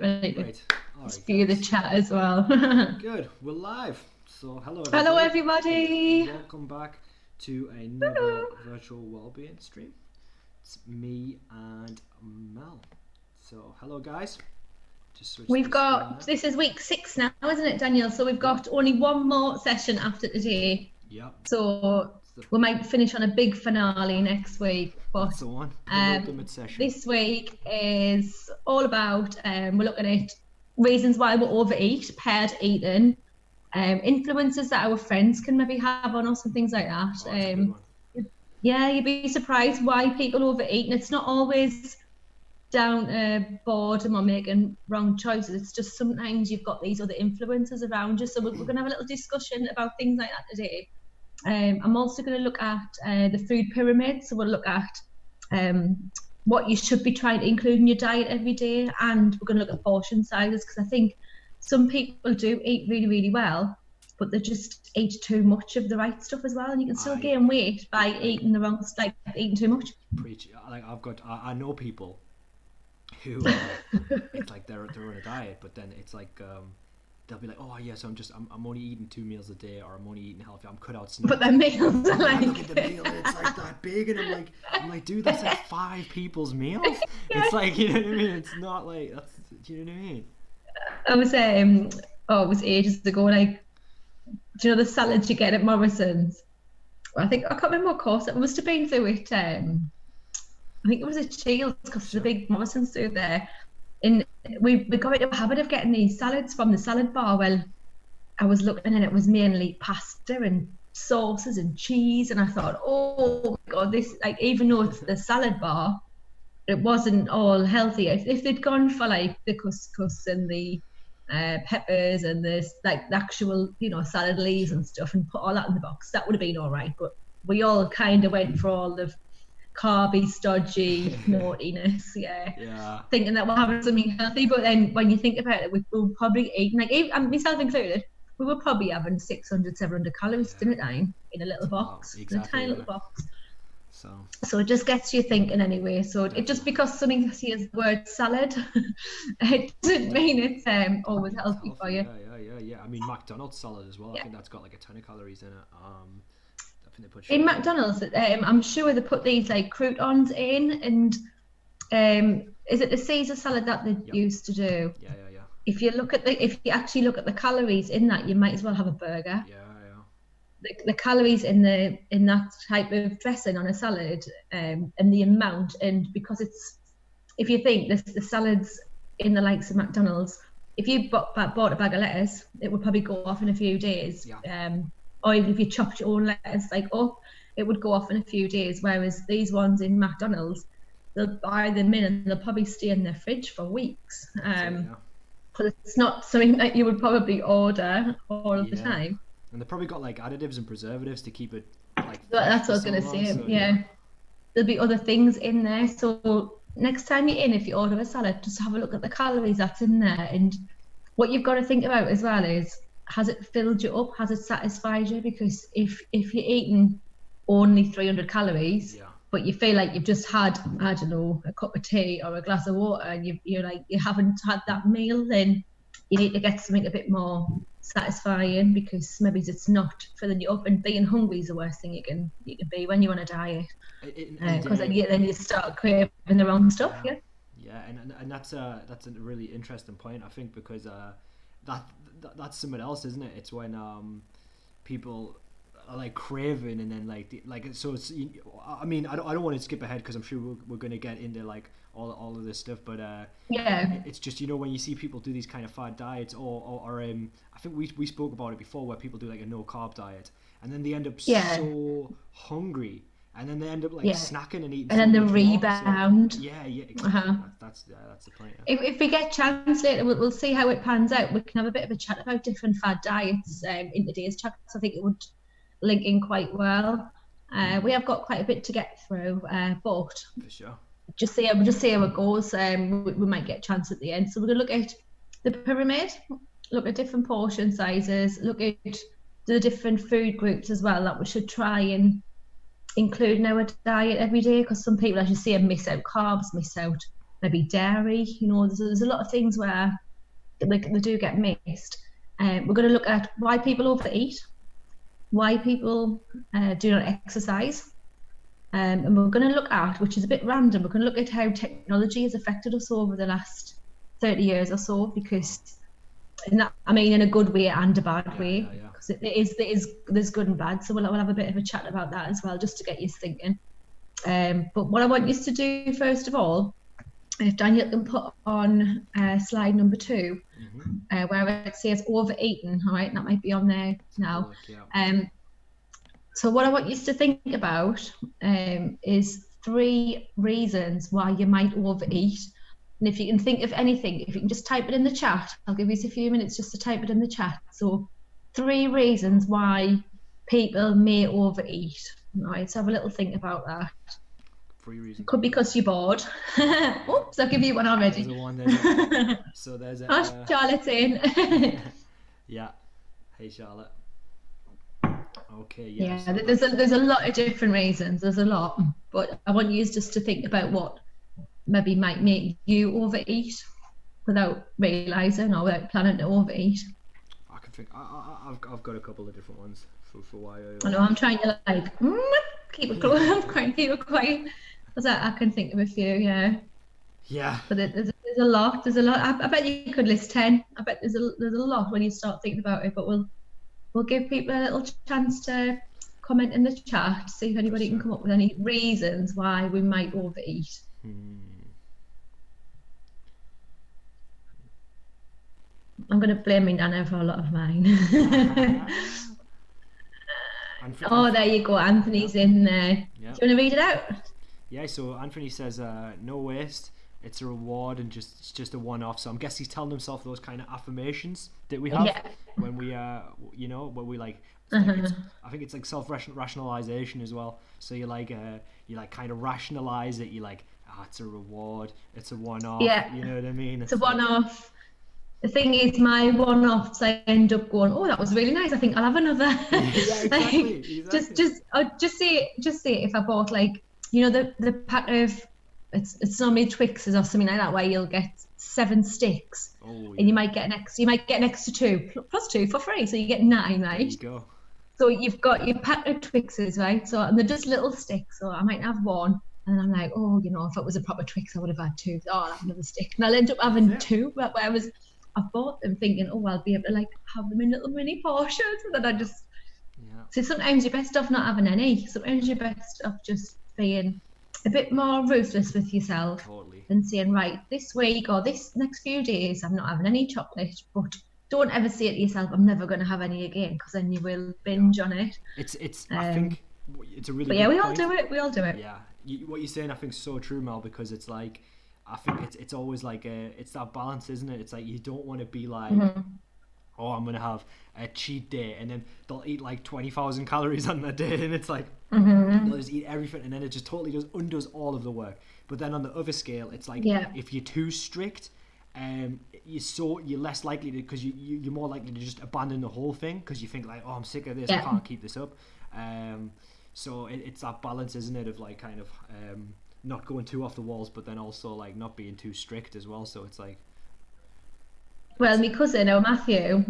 ready to Right. spew the chat as well. Good. We're live. So hello everybody. Hello everybody. Welcome back to another virtual Wellbeing stream. It's me and Mel. So hello guys. We've got, this is week 6 now, isn't it, Daniel? So we've got only one more session after today. Yep. So we might finish on a big finale next week. But that's the one. Penultimate session. This week is all about, we're looking at reasons why we overeat, paired eating, influences that our friends can maybe have on us and things like that. Yeah, you'd be surprised why people overeat, and it's not always down to boredom or making wrong choices. It's just sometimes you've got these other influences around you. So we're going to have a little discussion about things like that today. I'm also going to look at the food pyramid. So we'll look at what you should be trying to include in your diet every day, and we're going to look at portion sizes, because I think some people do eat really, really well, but they just eat too much of the right stuff as well, and you can still gain weight by eating the wrong, like eating too much. Preach. Like I know people who it's like they're on a diet, but then it's like they'll be like, oh yes, I'm only eating 2 meals a day, or I'm only eating healthy, I'm cut out snacks. But their meals are like, look at the meal, and it's like that big, and I'm like, dude, that's like 5 people's meals. Yeah. It's like, you know what I mean? It's not like that's, do you know what I mean? I was it was ages ago, like, do you know the salads you get at Morrison's? I can't remember what course it must have been through it. I think it was a Shields, because there's a big Morrison's through there. And we got into a habit of getting these salads from the salad bar. Well, I was looking and it was mainly pasta and sauces and cheese, and I thought, oh my God, this, like, even though it's the salad bar, it wasn't all healthy. If they'd gone for like the couscous and the peppers and the actual, salad leaves and stuff, and put all that in the box, that would have been all right. But we all kind of went for all the carby, stodgy naughtiness, thinking that we're having something healthy. But then when you think about it, we were probably eating, like, myself included, we were probably having 600, 700 calories dinner time in a little box, in a tiny little box. So it just gets you thinking anyway. So it just, because something says the word salad, it doesn't mean it's always healthy for you. Yeah. I mean, McDonald's salad as well. I think that's got like a ton of calories in it. In McDonald's, I'm sure they put these like croutons in, and is it the Caesar salad that they used to do? Yeah. If you actually look at the calories in that, you might as well have a burger. Yeah. The calories in that type of dressing on a salad, and the amount, and because if you think the salads in the likes of McDonald's, if you bought a bag of lettuce, it would probably go off in a few days. Yeah. Or even if you chopped your own lettuce up, it would go off in a few days. Whereas these ones in McDonald's, they'll buy them in and they'll probably stay in their fridge for weeks. Because it's not something that you would probably order all of the time. And they've probably got like additives and preservatives to keep it like. That's what I was going to say. So, yeah, there'll be other things in there. So next time you're in, if you order a salad, just have a look at the calories that's in there. And what you've got to think about as well is, has it filled you up? Has it satisfied you? Because if you're eating only 300 calories, but you feel like you've just had, I don't know, a cup of tea or a glass of water, and you haven't had that meal, then you need to get something a bit more satisfying, because maybe it's not filling you up. And being hungry is the worst thing you can be when you're on a diet, because then you start craving the wrong stuff. Yeah, and that's a really interesting point, I think, because that's something else, isn't it? It's when people are like craving, and then so it's, I mean, I don't want to skip ahead, because I'm sure we're going to get into like all of this stuff, but it's just, when you see people do these kind of fad diets, or I think we spoke about it before, where people do like a no carb diet, and then they end up so hungry, and then they end up like snacking and eating, and then the rebound. So, exactly. That's the point. If we get a chance later, we'll see how it pans out. We can have a bit of a chat about different fad diets in today's chat, so I think it would link in quite well. We have got quite a bit to get through, but for sure, just see how it goes. We might get a chance at the end. So we're going to look at the pyramid, look at different portion sizes, look at the different food groups as well that we should try and include in our diet every day, because some people, as you see, miss out carbs, miss out maybe dairy. You know, there's a lot of things where they do get missed. We're going to look at why people overeat, why people do not exercise, and we're going to look at, which is a bit random, we're going to look at how technology has affected us over the last 30 years or so, because in a good way and a bad way, because there's good and bad. So we'll have a bit of a chat about that as well, just to get you thinking. But what I want you to do first of all, if Daniel can put on slide number 2, where it says overeating, all right, that might be on there now. So what I want you to think about is 3 reasons why you might overeat. And if you can think of anything, if you can just type it in the chat, I'll give you a few minutes just to type it in the chat. So 3 reasons why people may overeat. All right, so have a little think about that. 3 reasons. Could be because you're bored. Oops, I'll give you one already. There's one there. So there's a... Oh, Charlotte's in. Yeah. Hey, Charlotte. Okay, yeah. Yeah, so there's a lot of different reasons. There's a lot. But I want you just to think about what maybe might make you overeat without realising or without planning to overeat. I can think... I've got a couple of different ones for why I know, I'm trying to keep it quiet. I'm trying to keep it quiet. I can think of a few, yeah. Yeah. But there's a lot. There's a lot. I bet you could list 10. I bet there's a lot when you start thinking about it. But we'll give people a little chance to comment in the chat, see if anybody can come up with any reasons why we might overeat. I'm going to blame me Nana for a lot of mine. Oh, there you go. Anthony's in there. Yeah. Do you want to read it out? Yeah, so Anthony says, no waste, it's a reward and just a one-off. So I'm guessing he's telling himself those kind of affirmations that we have when we, when we like, I think it's like self-rationalization as well. So you kind of rationalize it. You like, it's a reward, it's a one-off. Yeah. You know what I mean? It's a one-off. The thing is, my one-offs, I end up going, oh, that was really nice. I think I'll have another. Yeah, exactly. Just say if I bought the pack of, it's normally Twixes or something like that, where you'll get 7 sticks, and you might get an extra 2 plus 2 for free, so you get 9, right? There you go. So you've got your pack of Twixes, right? So and they're just little sticks, so I might have 1. And I'm like, if it was a proper Twix, I would have had 2. Oh, I'll have another stick, and I'll end up having 2. But I bought them thinking, I'll be able to have them in little mini portions, and then I just. Yeah. So sometimes you're best off not having any. Sometimes you're best off just being a bit more ruthless with yourself. Totally. And saying, right, this week or this next few days, I'm not having any chocolate. But don't ever say to yourself, I'm never going to have any again, because then you will binge on it. I think it's a really. But yeah, we all do it. We all do it. Yeah, what you're saying, I think, is so true, Mel, because it's like. I think it's always like it's that balance, isn't it? It's like you don't want to be like, oh, I'm gonna have a cheat day, and then they'll eat like 20,000 calories on that day, and it's like they'll just eat everything, and then it just totally just undoes all of the work. But then on the other scale, it's like if you're too strict, you're less likely to, because you're more likely to just abandon the whole thing, because you think like, oh, I'm sick of this, I can't keep this up. So it's that balance, isn't it, of like kind of not going too off the walls, but then also like not being too strict as well. So it's like, well, my cousin Matthew,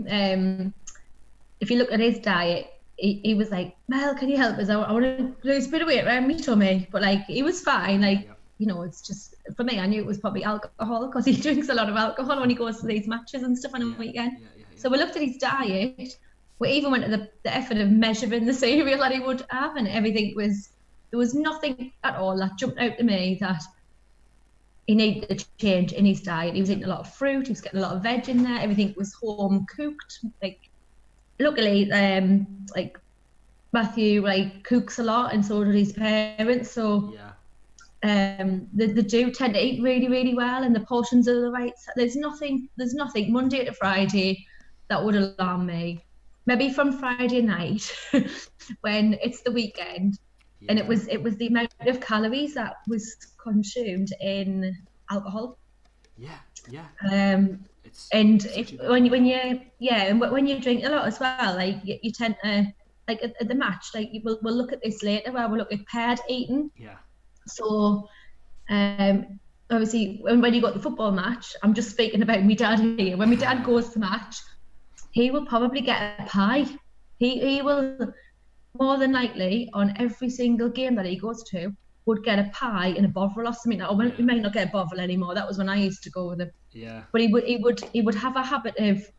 if you look at his diet, he was like, Mel, can you help us? I want to lose a bit of weight around my tummy. But like, he was fine. Like, it's just, for me, I knew it was probably alcohol, because he drinks a lot of alcohol when he goes to these matches and stuff on a weekend. So we looked at his diet. We even went to the effort of measuring the cereal that he would have, and everything was. There was nothing at all that jumped out to me that he needed a change in his diet. He was eating a lot of fruit. He was getting a lot of veg in there. Everything was home cooked. Like, luckily, Matthew cooks a lot, and so do his parents. So they do tend to eat really, really well, and the portions are the right. There's nothing Monday to Friday that would alarm me. Maybe from Friday night when it's the weekend. Yeah. And it was the amount of calories that was consumed in alcohol. And when you drink a lot as well, like you tend to, like at the match, like we'll look at this later, where we'll look at paired eating. So obviously when you got the football match, I'm just speaking about my dad here. When my dad goes to match, he will probably get a pie. He will more than likely on every single game that he goes to would get a pie and a bovril or something. Or he might not get a bovril anymore. That was when I used to go with him. Yeah. But he would have a habit of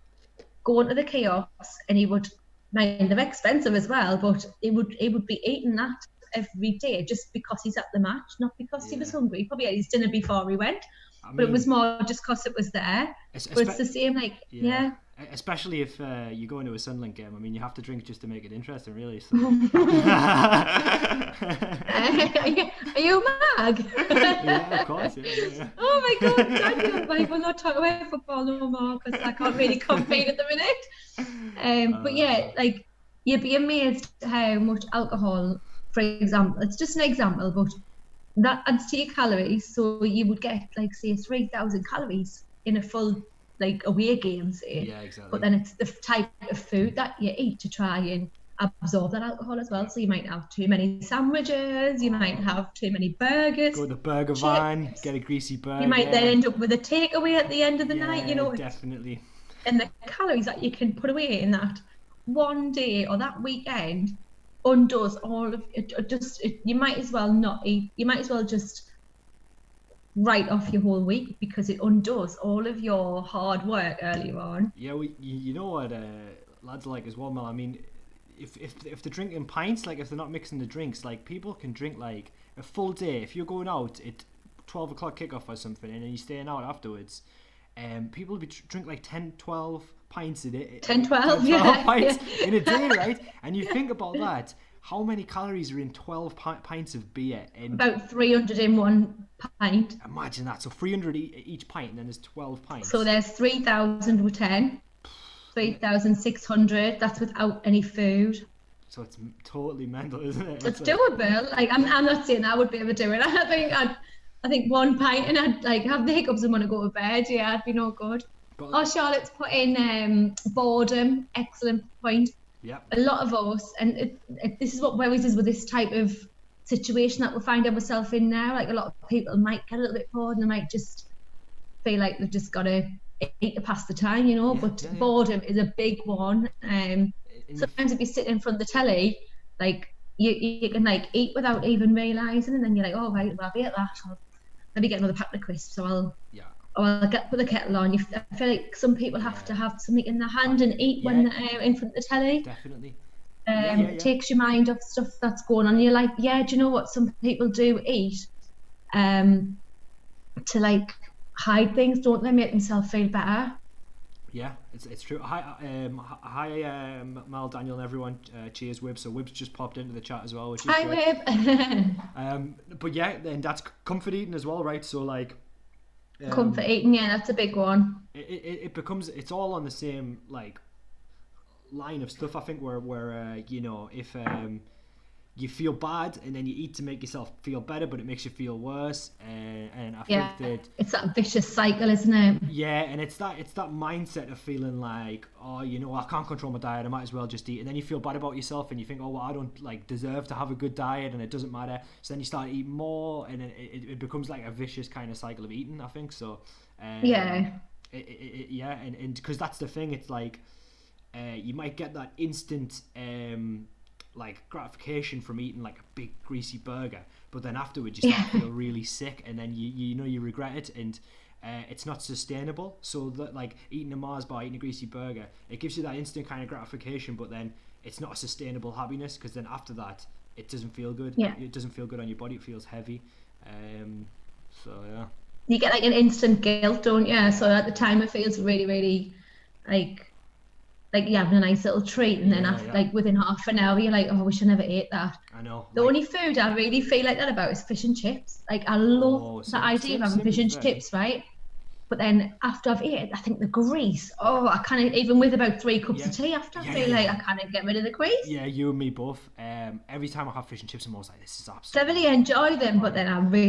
going to the kiosks, and he would mind they're expensive as well, but he would be eating that every day just because he's at the match, not because he was hungry. He probably had his dinner before he went, but it was more just because it was there. But it's the same, like, especially if you go into a Sunderland game. I mean, you have to drink just to make it interesting, really. So. Are you mad? Yeah, of course. Yeah. Oh my God, Daniel, like, we'll not talk about football no more because I can't really compete at the minute. But yeah, like, you'd be amazed how much alcohol, for example, it's just an example, but that adds to your calories. So you would get, like, say, 3,000 calories in a full, like, away game, say. Yeah, exactly. But then it's the type of food that you eat to try and absorb that alcohol as well. So you might have too many sandwiches, you might have too many burgers. Go to the burger van, get a greasy burger. You might then end up with a takeaway at the end of the night, you know. Definitely. And the calories that you can put away in that one day or that weekend undoes all of it. You might as well not eat. You might as well just write off your whole week because it undoes all of your hard work earlier on. Yeah, you know what lads are like as well, Mel. I mean, if they're drinking pints, like if they're not mixing the drinks, like people can drink like a full day. If you're going out at 12 o'clock kickoff or something and then you're staying out afterwards, people will drink like 10, 12 pints a day. 10, 12 pints in a day, right? And you think about that, how many calories are in 12 pints of beer? And about 300 in one pint. Imagine that. So 300 each pint, and then there's 12 pints. So there's 3,000 with 10. 3,600. That's without any food. So it's totally mental, isn't it? It's doable. Like I'm not saying I would be able to do it. I think one pint and I'd like have the hiccups and want to go to bed. Yeah, I'd be no good. But, Charlotte's put in boredom. Excellent point. Yeah. A lot of us, and this is what worries us with this type of situation that we find ourselves in now. Like a lot of people might get a little bit bored and they might just feel like they've just got to eat to pass the time, you know. Boredom is a big one. Sometimes if you sit in front of the telly, like you can like eat without even realising, and then you're like, oh right, well, I'll be at that. I'll maybe get another pack of crisps, so I'll put the kettle on. I feel like some people have to have something in their hand and eat when they're in front of the telly. Definitely. It takes your mind off stuff that's going on. You're like, do you know what? Some people do eat to like hide things, don't they? Make themselves feel better. Yeah, it's true. Hi, Mal, Daniel, and everyone. Cheers, Wib. So Wib's just popped into the chat as well, which is Hi, Wib. But yeah, and that's comfort eating as well, right? So like. Comfort eating, yeah, that's a big one. It becomes, it's all on the same like line of stuff, I think, where you know, if you feel bad and then you eat to make yourself feel better, but it makes you feel worse, and I think that it's that vicious cycle, isn't it? Yeah, and it's that mindset of feeling like, oh, you know, I can't control my diet, I might as well just eat, and then you feel bad about yourself and you think, oh well, I don't like deserve to have a good diet and it doesn't matter, so then you start eating more, and then it becomes like a vicious kind of cycle of eating, I think. So and because that's the thing, it's like you might get that instant like gratification from eating like a big greasy burger, but then afterwards you start to feel really sick, and then you know you regret it, and it's not sustainable. So that like eating a Mars bar, eating a greasy burger, it gives you that instant kind of gratification, but then it's not a sustainable happiness, because then after that it doesn't feel good. It doesn't feel good on your body, it feels heavy. So yeah, you get like an instant guilt, don't you? So at the time it feels really, really like you're having a nice little treat, and then after like within half an hour you're like, oh, I wish I never ate that. I know. The only food I really feel like that about is fish and chips. Like I love the idea of having fish and chips, right? But then after I've eaten, I think the grease, I can't, even with about 3 cups of tea after, I feel like I can't get rid of the grease. Yeah, you and me both. Every time I have fish and chips, I'm always like, this is absolutely... So I really enjoy them, but then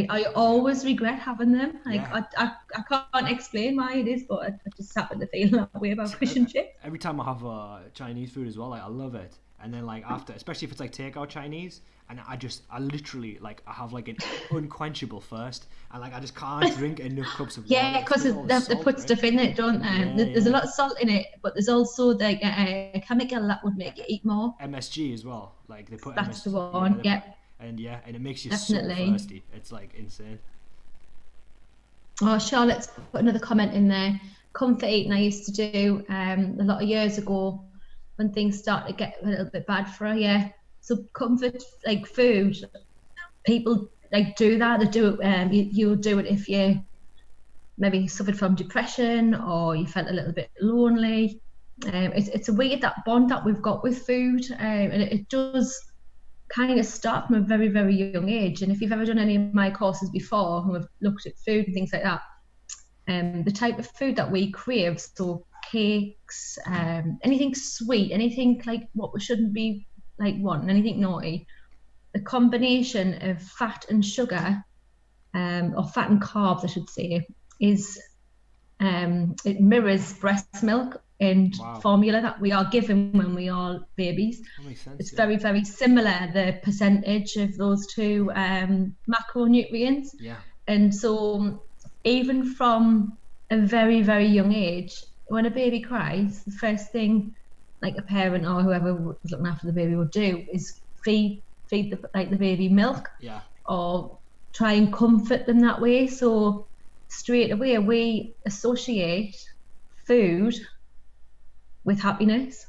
I always regret having them. Like I can't explain why it is, but I just happen to feel that way about fish and chips. Every time I have Chinese food as well, like I love it. and then like after, especially if it's like takeout Chinese, and I literally like I have like an unquenchable thirst, and like I just can't drink enough cups of water. Yeah, because they put right? stuff in it, don't they? Yeah, There's a lot of salt in it, but there's also like a chemical that would make you eat more. MSG as well. Like they put That's MSG. the one. Yeah. And it makes you Definitely. so thirsty. It's like insane. Oh, Charlotte's put another comment in there. Comfort eating I used to do a lot of years ago when things started to get a little bit bad for her. Yeah. So comfort, like food, people like do that. They do it. You'll do it if you maybe suffered from depression or you felt a little bit lonely. It's a weird that bond that we've got with food, and it does kind of start from a very, very young age. And if you've ever done any of my courses before and we've looked at food and things like that, the type of food that we crave, so cakes, anything sweet, anything like what we shouldn't be like wanting, anything naughty, the combination of fat and sugar, or fat and carbs I should say, is it mirrors breast milk and formula that we are given when we are babies. That makes sense, it's very, very similar, the percentage of those two macronutrients. Yeah. And so even from a very, very young age, when a baby cries, the first thing like a parent or whoever was looking after the baby would do is feed the baby milk. Yeah. Or try and comfort them that way. So straight away we associate food with happiness,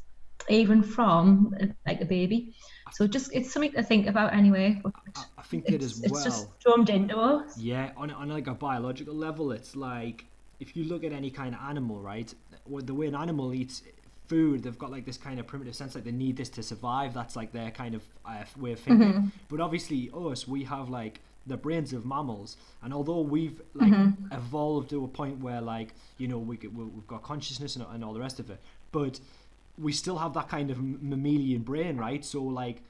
even from like a baby. So it's something to think about anyway. I think that as well. It's just drummed into us. Yeah, on like a biological level, it's like if you look at any kind of animal, right? The way an animal eats food, they've got like this kind of primitive sense, like they need this to survive. That's like their kind of way of thinking. Mm-hmm. But obviously, we have like the brains of mammals, and although we've like evolved to a point where like we've got consciousness and all the rest of it, but we still have that kind of mammalian brain, right? So like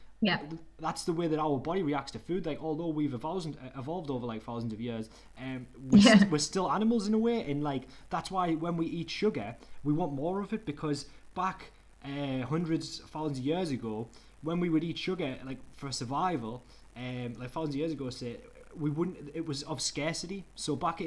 that's the way that our body reacts to food. Like although we've evolved over like thousands of years, we're still animals in a way, and like that's why when we eat sugar, we want more of it, because back hundreds, thousands of years ago, when we would eat sugar like for survival, like thousands of years ago, say, it was of scarcity. So back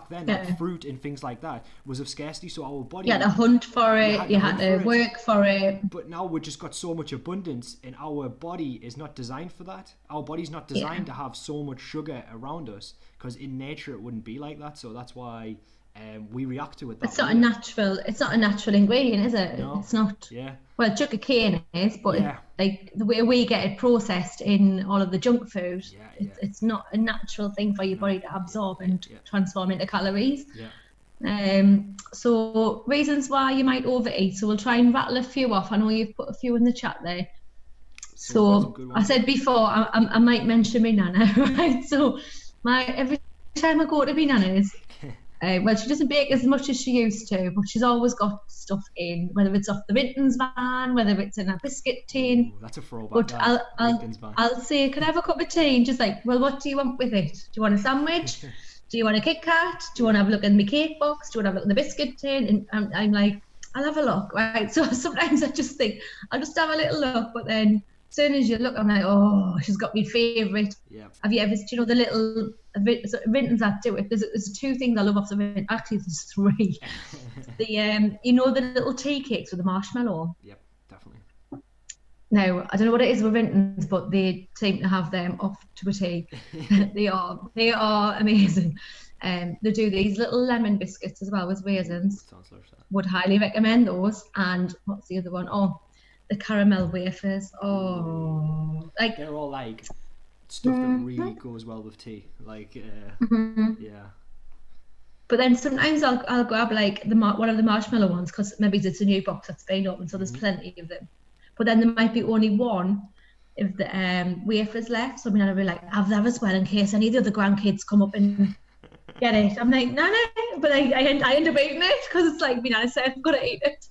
then, like fruit and things like that was of scarcity. So our body, you had to hunt for it, you had to work for it. But now we've just got so much abundance, and our body is not designed for that. Our body's not designed to have so much sugar around us, because in nature it wouldn't be like that. So that's why we react to it. It's not a natural ingredient, is it? No. It's not. Yeah. Well, sugar cane is, but like the way we get it processed in all of the junk food, it's not a natural thing for your body to absorb and transform into calories. Yeah. So reasons why you might overeat. So we'll try and rattle a few off. I know you've put a few in the chat there. So I said before, I might mention my nana, right? So every time I go to my nana's, well, she doesn't bake as much as she used to, but she's always got stuff in, whether it's off the Vinton's van, whether it's in a biscuit tin. Ooh, that's a throwback. But I'll say, can I have a cup of tea? And just like, well, what do you want with it? Do you want a sandwich? Do you want a Kit Kat? Do you want to have a look in the cake box? Do you want to have a look in the biscuit tin? And I'm like, I'll have a look, right? So sometimes I just think, I'll just have a little look, but then as soon as you look, I'm like, oh, she's got my favourite. Yeah. Have you ever, the little Vinton's that do it? There's two things I love off the Vinton. Actually, there's three. The the little tea cakes with the marshmallow. Yep, definitely. Now, I don't know what it is with Vinton's, but they seem to have them off to a tea. They are amazing. They do these little lemon biscuits as well with raisins. Sounds like that. Would highly recommend those. And what's the other one? Oh, the caramel wafers. Oh, like they're all like stuff that really goes well with tea. Like, yeah. But then sometimes I'll grab like one of the marshmallow ones, because maybe it's a new box that's been opened, so there's plenty of them. But then there might be only one of the wafers left. So I mean, I'll be like, have that as well in case any of the other grandkids come up and get it. I'm like, no, but I end up eating it, because it's like, I said, I've got to eat it.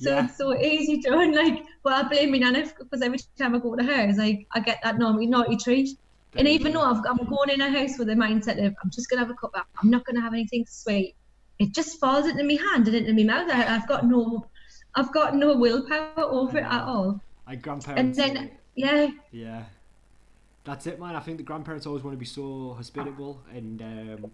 So it's so easy to, and like, well, I blame my nana, because every time I go to her, it's like, I get that naughty treat. And even though I'm going in a house with a mindset of, I'm just going to have a cup, I'm not going to have anything sweet, it just falls into my hand and into my mouth. I've got no willpower over it at all. Like And grandparents. then, yeah, Yeah. That's it, man. I think the grandparents always want to be so hospitable, and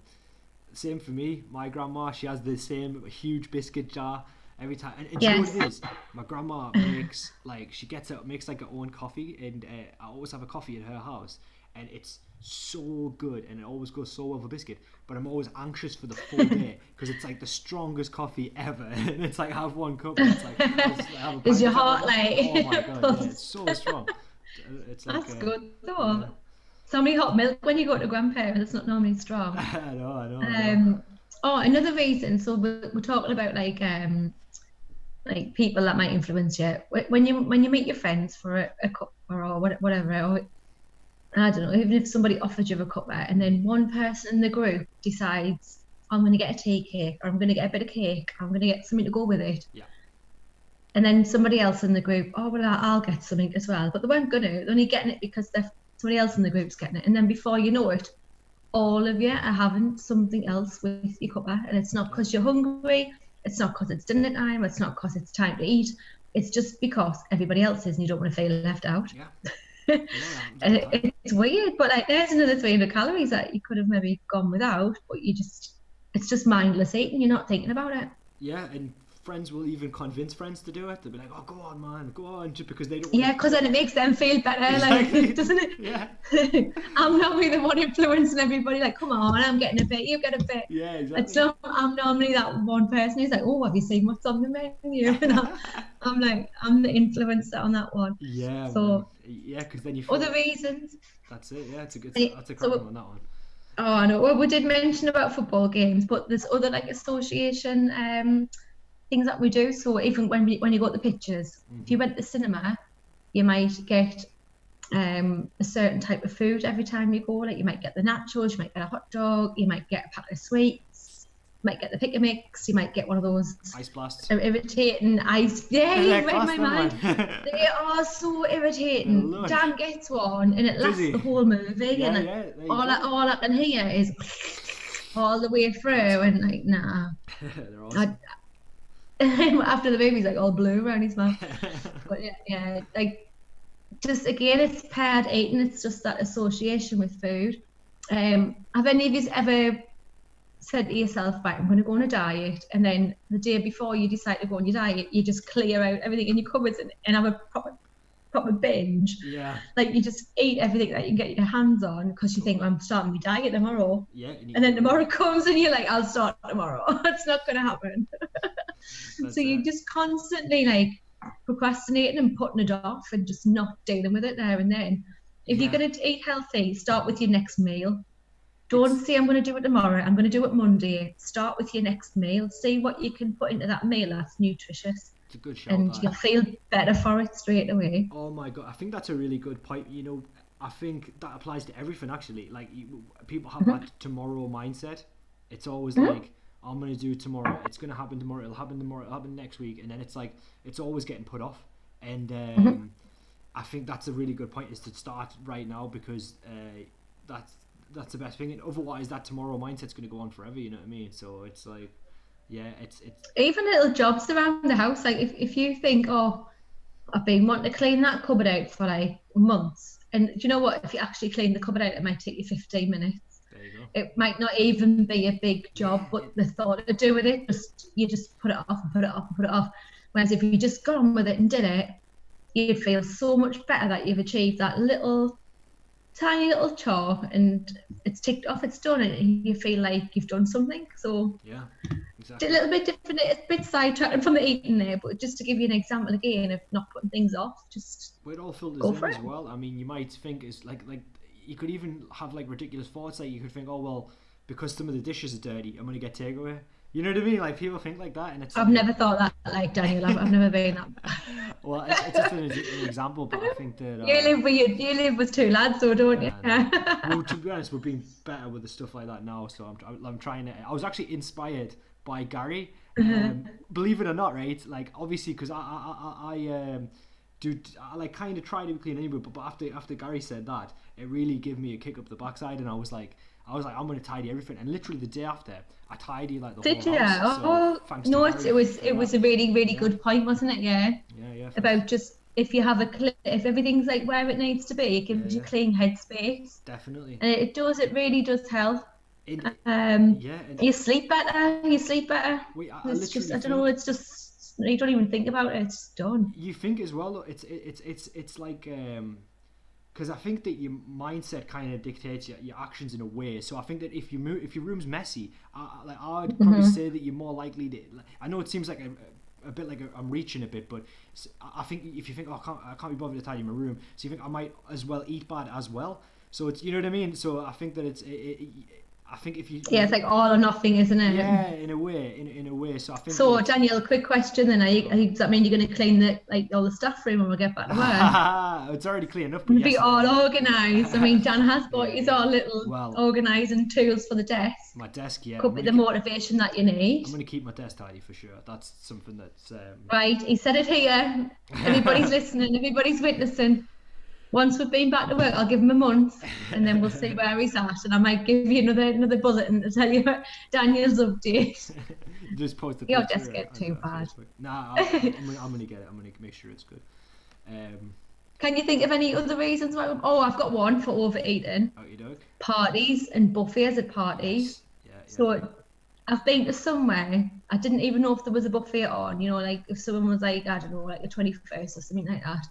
same for me. My grandma, she has the same huge biscuit jar every time, and do you know what yes, it is? My grandma makes like she gets it makes like her own coffee, and I always have a coffee in her house, and it's so good, and it always goes so well with biscuit. But I'm always anxious for the full day because it's like the strongest coffee ever, and it's like I have one cup, and it's like I have a is pint your of it. heart Oh my like? god, yeah, it's so strong. It's like That's good yeah. though. So many hot milk when you go to grandparents, it's not normally strong. I know. Oh, another reason. So we're talking about like people that might influence you. When you meet your friends for a cup or whatever, or I don't know, even if somebody offers you a cuppa and then one person in the group decides, I'm going to get a tea cake, or I'm going to get a bit of cake, or I'm going to get something to go with it. Yeah. And then somebody else in the group, oh, well, I'll get something as well. But they weren't going to. They're only getting it because somebody else in the group's getting it. And then before you know it, all of you are having something else with your cuppa. And it's not because you're hungry. It's not because it's dinner time. It's not because it's time to eat. It's just because everybody else is and you don't want to feel left out. Yeah. And it's weird, but like there's another 300 calories that you could have maybe gone without, but it's just mindless eating. You're not thinking about it. Yeah, and friends will even convince friends to do it. They'll be like, "Oh, go on, man, go on," just because they don't. Yeah, because then it makes them feel better, exactly. like, doesn't it? Yeah. I'm normally the one influencing everybody. Like, come on, I'm getting a bit, you get a bit. Yeah, exactly. It's not. I'm normally that one person who's like, "Oh, have you seen what's on the menu?" And I'm like, I'm the influencer on that one. Yeah. So man. Yeah, because then you. Feel other reasons. That's it. Yeah, it's a good. That's a So, great one on that one. oh, I know. Well, we did mention about football games, but there's other like association things that we do. So even when you go to the pictures, if you went to the cinema, you might get a certain type of food every time you go. Like you might get the nachos, you might get a hot dog, you might get a pack of sweets, you might get the pick a mix, you might get one of those ice blasts. Irritating ice. Yeah, you read my mind. Man. They are so irritating. Dan gets one and it lasts the whole movie, yeah, and yeah, all I can hear is all the way through, and like nah. They're awesome. After the movie's like all blue around his mouth. But yeah, like just again, it's paired eating. It's just that association with food. Have any of you ever said to yourself, right, I'm going to go on a diet, and then the day before you decide to go on your diet, you just clear out everything in your cupboards and have a proper binge? Yeah. Like you just eat everything that you can get your hands on because you think, I'm starting my diet tomorrow. Yeah. And then tomorrow comes and you're like, I'll start tomorrow. It's not going to happen. So you're just constantly like procrastinating and putting it off and just not dealing with it there and then. If you're going to eat healthy, start with your next meal. Don't say I'm going to do it tomorrow, I'm going to do it Monday. Start with your next meal. See what you can put into that meal that's nutritious. It's a good shout. And you'll feel better for it straight away. Oh my god, I think that's a really good point. You know, I think that applies to everything actually. Like people have that tomorrow mindset. It's always like, I'm going to do it tomorrow, it's going to happen tomorrow, it'll happen tomorrow, it'll happen next week, and then it's like it's always getting put off. And I think that's a really good point, is to start right now, because that's the best thing. And otherwise that tomorrow mindset's going to go on forever, you know what I mean? So it's like, yeah, it's even little jobs around the house. Like if you think, oh, I've been wanting to clean that cupboard out for like months, and do you know what, if you actually clean the cupboard out, it might take you 15 minutes. There you go. It might not even be a big job, but the thought of doing it, you just put it off and put it off and put it off. Whereas if you just got on with it and did it, you'd feel so much better that you've achieved that tiny little chore, and it's ticked off, it's done, and you feel like you've done something. So yeah, exactly. A little bit different, it's a bit sidetracking from the eating there, but just to give you an example again of not putting things off, just it all filters go in for as it. well. I mean, you might think it's like you could even have like ridiculous thoughts. Like you could think, oh well, because some of the dishes are dirty, I'm gonna get takeaway. You know what I mean? Like people think like that, and it's. I've never thought that, like Daniel. I've never been that. Well, it's just an example, but I think that you live with two lads, so don't you? Well, to be honest, we're being better with the stuff like that now. So I'm trying to. I was actually inspired by Gary. Believe it or not, right? Like obviously, because I like kind of try to be clean anyway. But after Gary said that, it really gave me a kick up the backside, and I was like, I'm going to tidy everything. And literally the day after, I tidy like the whole house. Oh, no, it was a really, really good point, wasn't it? Yeah. Yeah. About just if you have if everything's like where it needs to be, it gives you clean headspace. Definitely. And it really does help. And you sleep better. I don't know, it's just, you don't even think about it, it's done. You think as well, it's like because I think that your mindset kind of dictates your actions in a way. So I think that if your room's messy, I'd probably say that you're more likely to. I know it seems like a bit like I'm reaching a bit, but I think if you think, oh, I can't be bothered to tidy my room, so you think I might as well eat bad as well. So it's, you know what I mean. So I think that I think if you it's like all or nothing, isn't it? Yeah, in a way. So I think. So Daniel, quick question then: does that mean you're going to clean all the staff room when we get back to work? It's already clean enough. But be all organised. I mean, Dan has bought his all little organising tools for the desk. My desk, yeah. Could be the motivation that you need. I'm going to keep my desk tidy for sure. That's something that's. Right, he said it here. Everybody's listening. Everybody's witnessing. Once we've been back to work, I'll give him a month, and then we'll see where he's at. And I might give you another bulletin to tell you about Daniel's update. Just post the. Your desk get too bad. Nah, I'm gonna get it. I'm gonna make sure it's good. Can you think of any other reasons why? Oh, I've got one for overeating. Okey-doke. Parties and buffets at parties. Yes. Yeah. So I've been to somewhere, I didn't even know if there was a buffet on. You know, like if someone was like, I don't know, like the 21st or something like that,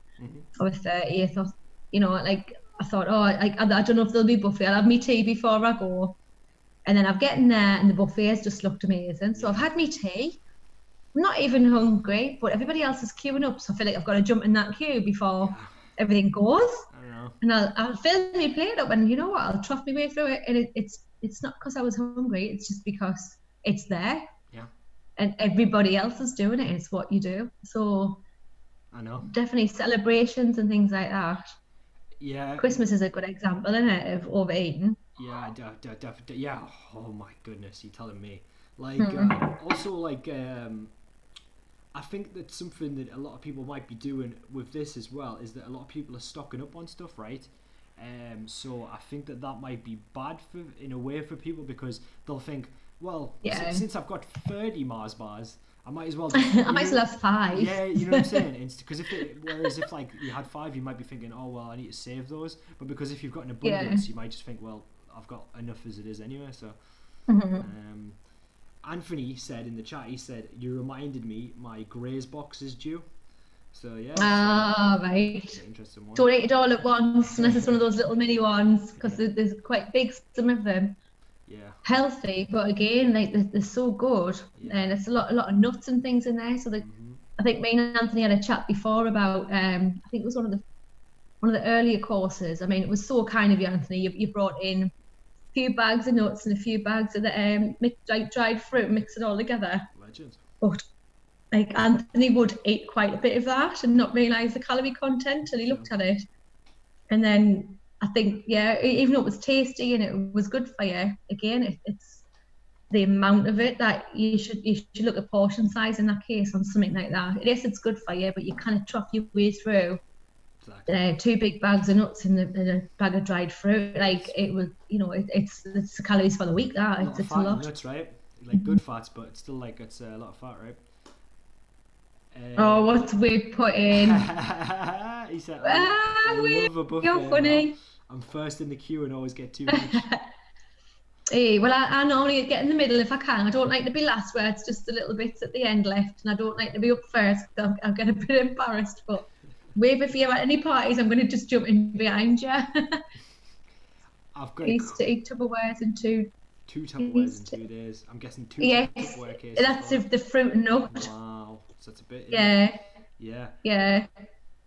or the 30th, or, you know, like I thought, oh, I don't know if there'll be buffet. I'll have me tea before I go. And then I've gotten there and the buffet has just looked amazing. So I've had me tea. I'm not even hungry, but everybody else is queuing up. So I feel like I've got to jump in that queue before everything goes. I don't know. And I'll fill my plate up, and you know what? I'll trough my way through it. And it's not because I was hungry. It's just because it's there. Yeah. And everybody else is doing it. It's what you do. So I know. Definitely celebrations and things like that. Yeah. Christmas is a good example, isn't it, of overeating? Yeah, definitely. Yeah. Oh my goodness, you're telling me. Like, also, like, I think that something that a lot of people might be doing with this as well is that a lot of people are stocking up on stuff, right? So I think that might be bad in a way for people, because they'll think, well, since I've got 30 Mars bars, I might as well. I might as well have 5. Yeah, you know what I'm saying. Because whereas if like you had 5, you might be thinking, oh well, I need to save those. But because if you've got an abundance, you might just think, well, I've got enough as it is anyway. So, Anthony said in the chat, he said, you reminded me my Graze box is due. So yeah. Right. Interesting one. Don't eat it all at once unless it's one of those little mini ones, because there's quite big, some of them. Yeah. Healthy, but again, like they're so good, and it's a lot of nuts and things in there. So I think me and Anthony had a chat before about I think it was one of the earlier courses. I mean, it was so kind of you, Anthony. You brought in a few bags of nuts and a few bags of the dried fruit, mix it all together. Legend. But like Anthony would eat quite a bit of that and not realise the calorie content till he looked at it, and then I think, even though it was tasty and it was good for you, again, it's the amount of it that you should look at portion size in that case on something like that. Yes, it's good for you, but you kind of trough your way through 2 big bags of nuts and a bag of dried fruit. Like it was, it's the calories for the week. It's a lot. Nuts, right? Like good fats, but it's still like it's a lot of fat, right? What's we put in? He said, I love a buffet. You're funny. I'm first in the queue and always get too much. Hey, well, I normally get in the middle if I can. I don't like to be last where it's just a little bit at the end left, and I don't like to be up first. I'll get a bit embarrassed, but wave if you're at any parties, I'm going to just jump in behind you. I've got used to eat Tupperwares in 2 Tupperwares in 2 days. I'm guessing 2 Tupperware cases. That's the fruit and nut. Wow, so it's a bit. Yeah.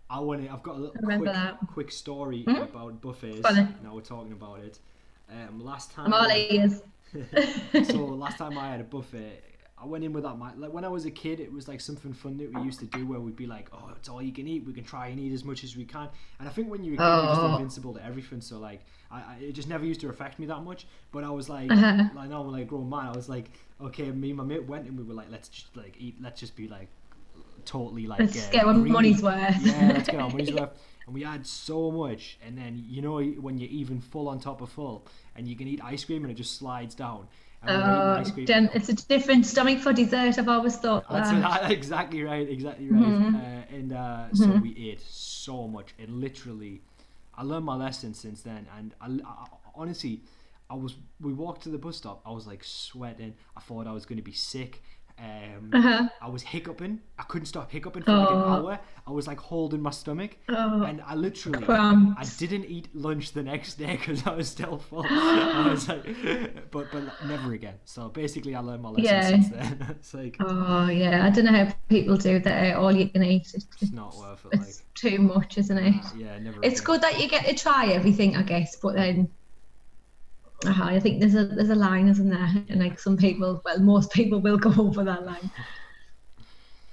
I've got a little quick story about buffets. Now we're talking about it. Last time. I'm all ears. So last time I had a buffet, I went in with that. Like when I was a kid, it was like something fun that we used to do where we'd be like, "Oh, it's all you can eat. We can try and eat as much as we can." And I think when you're a kid, you're just invincible to everything. So like, it just never used to affect me that much. But I was like, like now I'm like a grown man. I was like, okay, me and my mate went and we were like, let's just like eat. Let's just be like. Totally like let's get our money's worth. Yeah, let's get our money's worth. And we had so much, and then when you're even full on top of full, and you can eat ice cream and it just slides down. eating ice cream. It's a different stomach for dessert. I've always thought that. Exactly right. So we ate so much, and literally, I learned my lesson since then. And I honestly, we walked to the bus stop. I was like sweating. I thought I was going to be sick. I was hiccuping. I couldn't stop hiccuping for like an hour. I was like holding my stomach, and I literally I didn't eat lunch the next day because I was still full. I was like, but never again. So basically, I learned my lesson since then. It's like, I don't know how people do that. All you can eat. It's not worth it. It's too much, isn't it? Never. It's good that you get to try everything, I guess, but then. I think there's a line, isn't there? And like some people, well, most people will go over that line.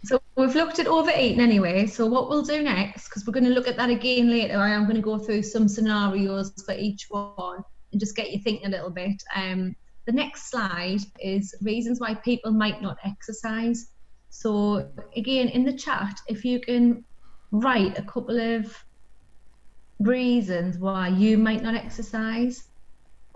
So we've looked at overeating anyway. So what we'll do next, because we're going to look at that again later, I am going to go through some scenarios for each one and just get you thinking a little bit. The next slide is reasons why people might not exercise. So again, in the chat, if you can write a couple of reasons why you might not exercise,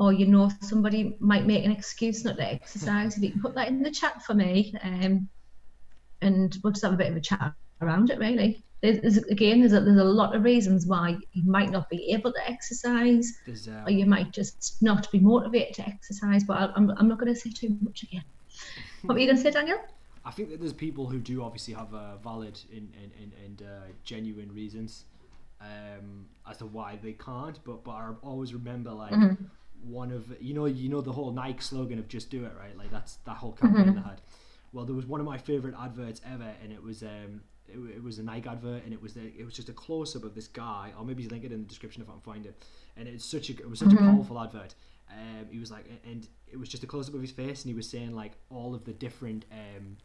or somebody might make an excuse not to exercise, if you can put that in the chat for me, and we'll just have a bit of a chat around it, really. There's a lot of reasons why you might not be able to exercise, or you might just not be motivated to exercise, but I'm not going to say too much again. What were you going to say, Daniel? I think that there's people who do obviously have valid and genuine reasons as to why they can't, but I always remember like one of the whole Nike slogan of "Just do it," right? Like that's that whole campaign they had. Well, there was one of my favorite adverts ever, and it was a Nike advert, and it was just a close up of this guy, or maybe link it in the description if I can find it. And it was such a powerful advert. He was like, and it was just a close up of his face, and he was saying like all of the different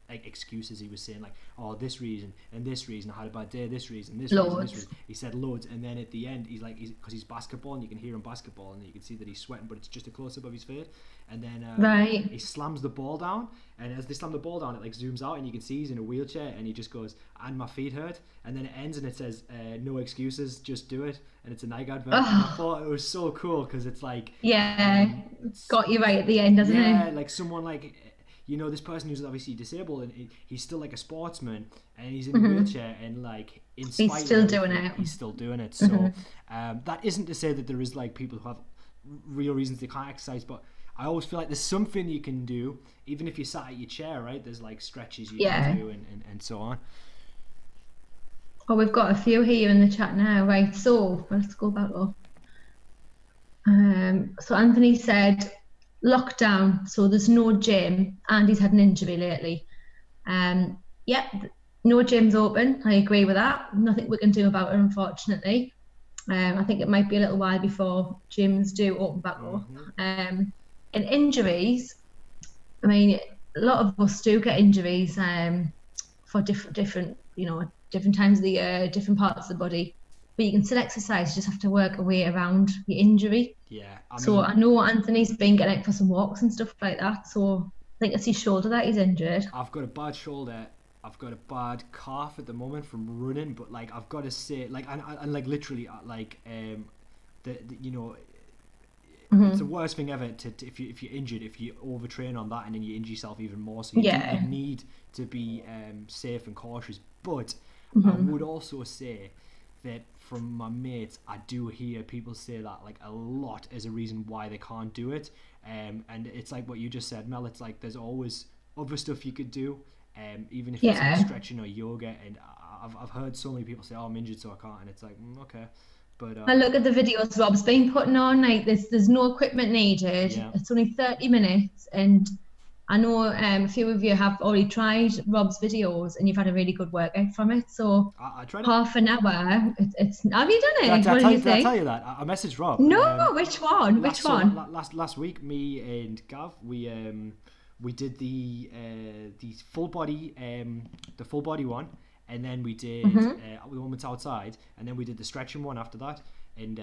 like excuses. He was saying like, oh, this reason and this reason, I had a bad day, this reason, this reason. He said loads, and then at the end he's like, because he's basketball and you can hear him basketball and you can see that he's sweating, but it's just a close up of his face. And then he slams the ball down, and as they slam the ball down, it like zooms out and you can see he's in a wheelchair, and he just goes, and my feet hurt, and then it ends and it says no excuses, just do it, and it's a Nike advert. And I thought it was so cool because it's like got you right at the end, doesn't it? Yeah, like someone like this person who's obviously disabled, and he's still like a sportsman, and he's in a wheelchair, and like in spite he's still doing it. He's still doing it. So that isn't to say that there is like people who have real reasons they can't exercise, but I always feel like there's something you can do, even if you sat at your chair, right? There's like stretches you can do and so on. Oh, we've got a few here in the chat now, right? So let's go back up. So Anthony said lockdown, so there's no gym, and he's had an injury lately. No gym's open. I agree with that. Nothing we can do about it, unfortunately. I think it might be a little while before gyms do open back up. And injuries, I mean, a lot of us do get injuries for different times of the year, different parts of the body. But you can still exercise, you just have to work a way around your injury. Yeah. So I know Anthony's been getting out for some walks and stuff like that. So I think it's his shoulder that he's injured. I've got a bad shoulder. I've got a bad calf at the moment from running. But like, I've got to say, like, and like literally, like, it's the worst thing ever if you're injured, if you overtrain on that and then you injure yourself even more. So you need to be safe and cautious. But I would also say that from my mates, I do hear people say that like a lot as a reason why they can't do it. And it's like what you just said, Mel. It's like there's always other stuff you could do, even if it's like stretching or yoga. And I've heard so many people say, "Oh, I'm injured, so I can't." And it's like, okay. But I look at the videos Rob's been putting on, like there's no equipment needed. It's only 30 minutes, and I know a few of you have already tried Rob's videos and you've had a really good workout from it. So I tried half an hour. It's have you done it? Did I tell you that? I messaged Rob. No, which one? Last week, me and Gav, we did the full body one. And then we did we went outside, and then we did the stretching one after that. And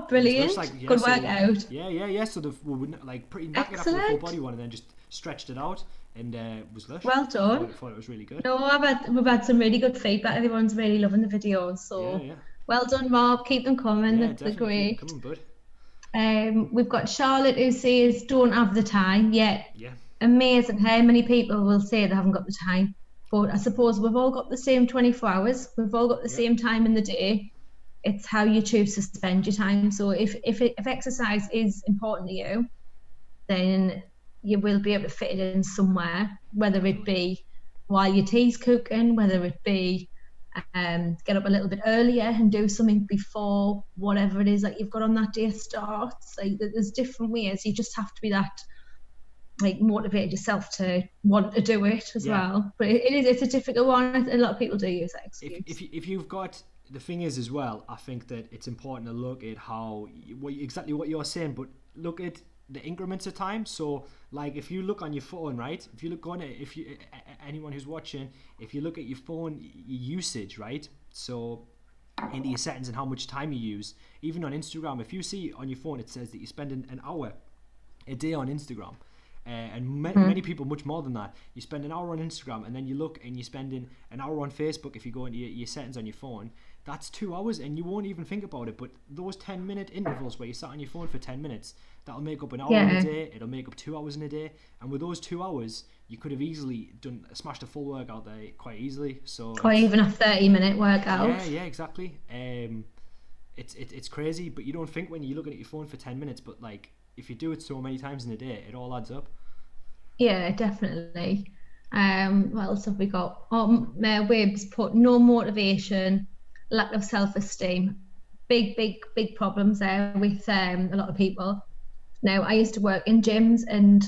brilliant! Good workout. Yeah. So we were like pretty knackered after the full body one, and then just stretched it out, and it was lush. Well done. I thought it was really good. No, we've had some really good feedback. Everyone's really loving the videos. So well done, Rob. Keep them coming. They're great. Come on, bud. We've got Charlotte who says don't have the time yet. Yeah. Amazing how many people will say they haven't got the time. But I suppose we've all got the same 24 hours. We've all got the Yeah. same time in the day. It's how you choose to spend your time. So if exercise is important to you, then you will be able to fit it in somewhere, whether it be while your tea's cooking, whether it be get up a little bit earlier and do something before whatever it is that you've got on that day starts. Like there's different ways. You just have to be that like motivate yourself to want to do it as well. But it's a difficult one. A lot of people do use that excuse. If you've got, the thing is as well, I think that it's important to look at how exactly what you're saying, but look at the increments of time. So like if you look on your phone, right, if you look on it, if you anyone who's watching, if you look at your phone usage, right, so into your settings and how much time you use, even on Instagram, if you see on your phone it says that you're spending an hour a day on Instagram, and many people much more than that. You spend an hour on Instagram, and then you look and you're spending an hour on Facebook. If you go into your settings on your phone, that's 2 hours, and you won't even think about it. But those 10-minute intervals where you sat on your phone for 10 minutes, that'll make up an hour in a day. It'll make up 2 hours in a day, and with those 2 hours, you could have easily smashed a full workout there quite easily. So or even a 30-minute workout. Yeah, exactly. It's crazy, but you don't think when you're looking at your phone for 10 minutes, but like if you do it so many times in a day, it all adds up. Yeah, definitely. What else have we got? Webb's put no motivation, lack of self-esteem. Big problems there with a lot of people. Now, I used to work in gyms, and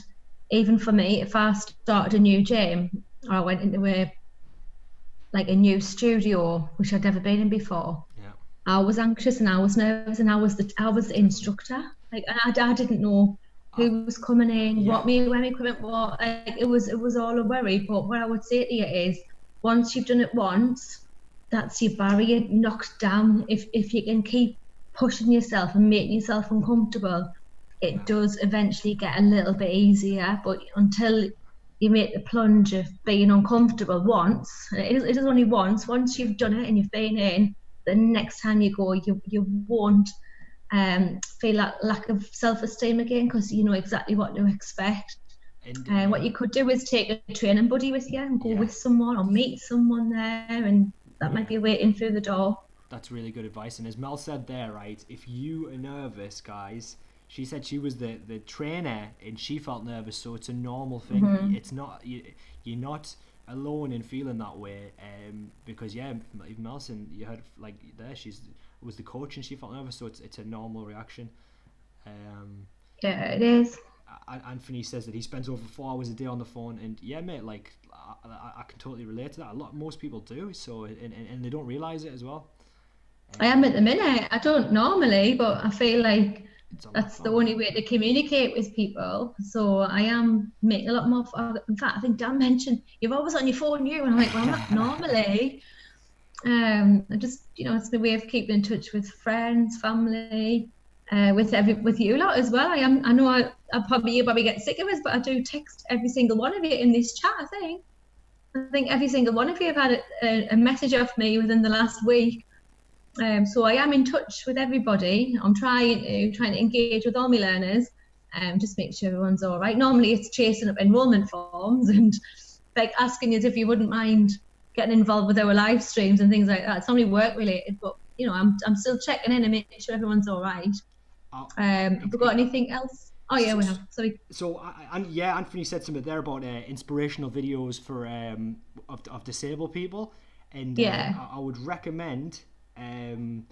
even for me, if I started a new gym or I went into a new studio, which I'd never been in before, I was anxious and I was nervous, and I was the instructor. Like I didn't know who was coming in, where my equipment was. Like it was all a worry. But what I would say to you is, once you've done it once, that's your barrier knocked down. If you can keep pushing yourself and making yourself uncomfortable, it does eventually get a little bit easier. But until you make the plunge of being uncomfortable once, it is only once. Once you've done it and you've been in, the next time you go, you won't feel that lack of self-esteem again, because you know exactly what to expect. And what you could do is take a training buddy with you and go with someone or meet someone there, and that might be waiting through the door. That's really good advice. And as Mel said there, right, if you are nervous, guys, she said she was the trainer and she felt nervous, so it's a normal thing. It's not, you're not alone in feeling that way, because even Melson, you heard like there, she's was the coach and she felt nervous, so it's a normal reaction. Yeah, it is. Anthony says that he spends over 4 hours a day on the phone, and yeah, mate, like I can totally relate to that. Most people do, so and they don't realize it as well. I am at the minute. I don't normally, but I feel like that's the only way to communicate with people. So I am making a lot more. In fact, I think Dan mentioned you're always on your phone, and I'm like, well, I'm not normally. I just, it's my way of keeping in touch with friends, family, with you lot as well. I know you probably get sick of us, but I do text every single one of you in this chat. I think every single one of you have had a message off me within the last week. So I am in touch with everybody. I'm trying to engage with all my learners, just make sure everyone's all right. Normally it's chasing up enrollment forms and like asking us if you wouldn't mind getting involved with our live streams and things like that. It's only work related, but I'm still checking in and making sure everyone's all right. Have we got anything else? Oh yeah, we have. Sorry. So Anthony said something there about inspirational videos for of disabled people, and I would recommend to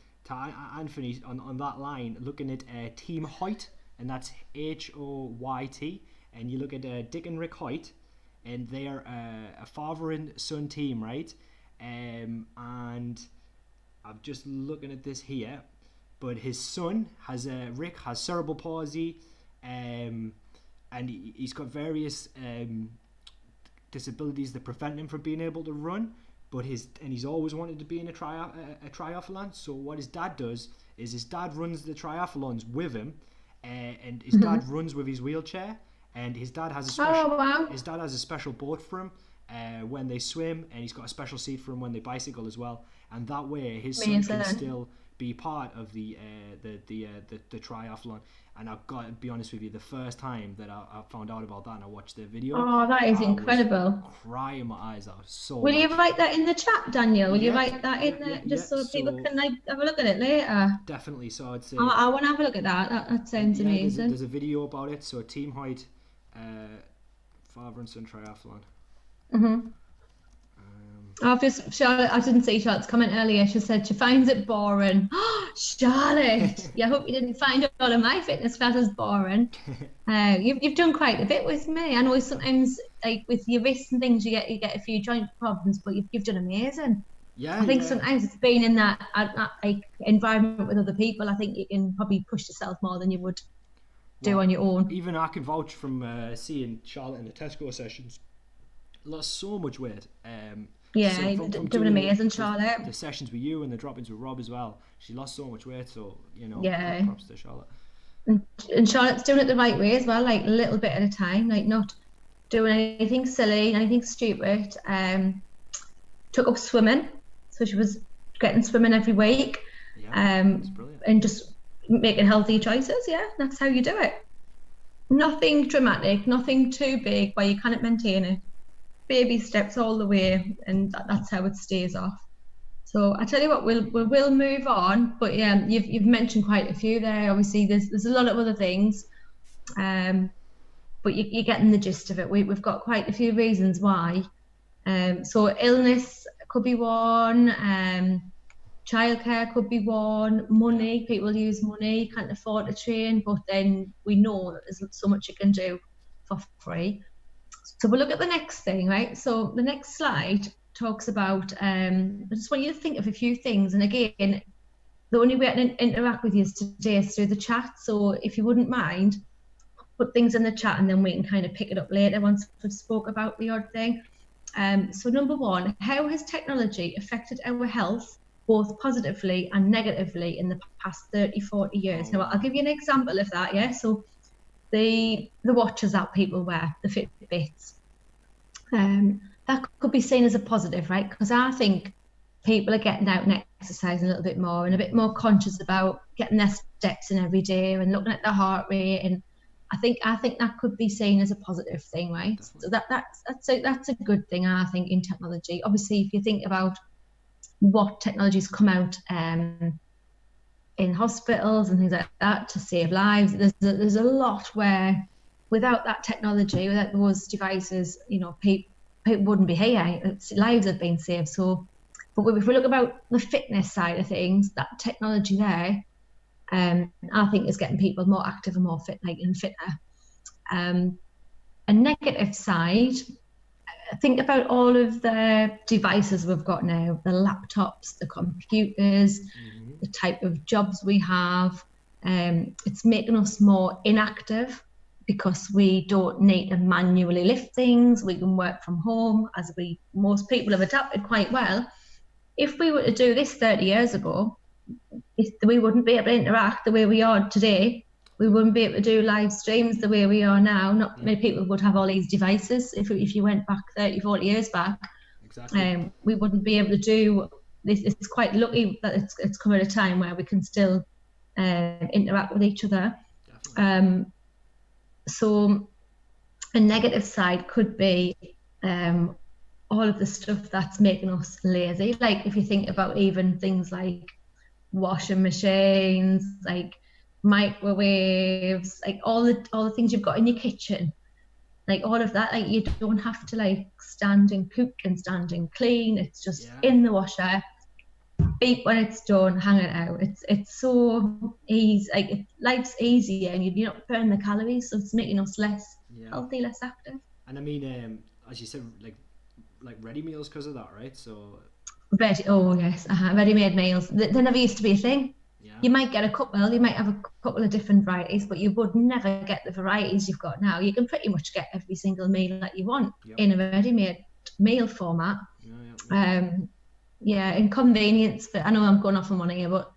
Anthony on that line looking at Team Hoyt, and that's HOYT, and you look at Dick and Rick Hoyt, and they are a father and son team, right? And I'm just looking at this here, but his son Rick has cerebral palsy, and he's got various disabilities that prevent him from being able to run. But he's always wanted to be in a triathlon. So what his dad does is his dad runs the triathlons with him, and his dad runs with his wheelchair. And his dad has a special boat for him, when they swim, and he's got a special seat for him when they bicycle as well. And that way, his son Amazing. can still be part of the triathlon. And I've got to be honest with you, the first time that I found out about that and I watched the video, that is incredible. Was crying my eyes out so Will much. you write that in the chat, Daniel? Will you write that in there just so people can like have a look at it later? Definitely. So I'd say I want to have a look at that. That sounds amazing. There's a video about it. So Team Hoyt, father and son triathlon. Charlotte, I didn't see Charlotte's comment earlier. She said she finds it boring. Charlotte, I hope you didn't find all of my fitness classes boring. You've done quite a bit with me. I know sometimes, like with your wrists and things, you get a few joint problems, but you've done amazing. I think sometimes it's being in that like environment with other people. I think you can probably push yourself more than you would do on your own. Even I can vouch from seeing Charlotte in the Tesco sessions. Lost so much weight. From doing amazing, Charlotte. The sessions with you and the drop-ins with Rob as well. She lost so much weight, so props to Charlotte. And Charlotte's doing it the right way as well, like a little bit at a time, like not doing anything silly, anything stupid. Took up swimming, so she was getting swimming every week. That's brilliant. And just making healthy choices. That's how you do it. Nothing dramatic, nothing too big where you can't maintain it. Baby steps all the way, and that's how it stays off. So I tell you what, we'll move on. But you've mentioned quite a few there. Obviously, there's a lot of other things, but you're getting the gist of it. We've got quite a few reasons why. So illness could be one. Childcare could be one. Money, people use money, can't afford to train, but then we know that there's so much you can do for free. So we'll look at the next thing, right? So the next slide talks about, I just want you to think of a few things. And again, the only way I can interact with you today is through the chat. So if you wouldn't mind, put things in the chat and then we can kind of pick it up later once we've spoke about the odd thing. So number one, how has technology affected our health, both positively and negatively in the past 30, 40 years? Now, I'll give you an example of that, So the watches that people wear, the Fitbits, that could be seen as a positive, right? Because I think people are getting out and exercising a little bit more and a bit more conscious about getting their steps in every day and looking at their heart rate. And I think that could be seen as a positive thing, right? Definitely. So that's a good thing, I think, in technology. Obviously, if you think about what technology's come out in hospitals and things like that to save lives, there's a lot where without that technology, without those devices, people wouldn't be here. Lives have been saved. So, but if we look about the fitness side of things, that technology there, I think is getting people more active and more fit, and fitter. A negative side, think about all of the devices we've got now, the laptops, the computers, the type of jobs we have. It's making us more inactive because we don't need to manually lift things. We can work from home, as most people have adapted quite well. If we were to do this 30 years ago, we wouldn't be able to interact the way we are today. We wouldn't be able to do live streams the way we are now. Not many people would have all these devices. If you went back 30, 40 years back, exactly. We wouldn't be able to do this. It's quite lucky that it's come at a time where we can still interact with each other. So a negative side could be all of the stuff that's making us lazy. Like if you think about even things like washing machines, like microwaves, like all the things you've got in your kitchen, like all of that, like you don't have to like stand and cook and stand and clean. It's just in the washer, beep when it's done, hang it out. It's so easy, like life's easier and you're not burning the calories, so it's making us less healthy, less active. And I mean, as you said, like ready meals because of that, right? So ready-made meals. They never used to be a thing. You might get a couple, you might have a couple of different varieties, but you would never get the varieties you've got now. You can pretty much get every single meal that you want in a ready-made meal format. And convenience. But I know I'm going off on one here, but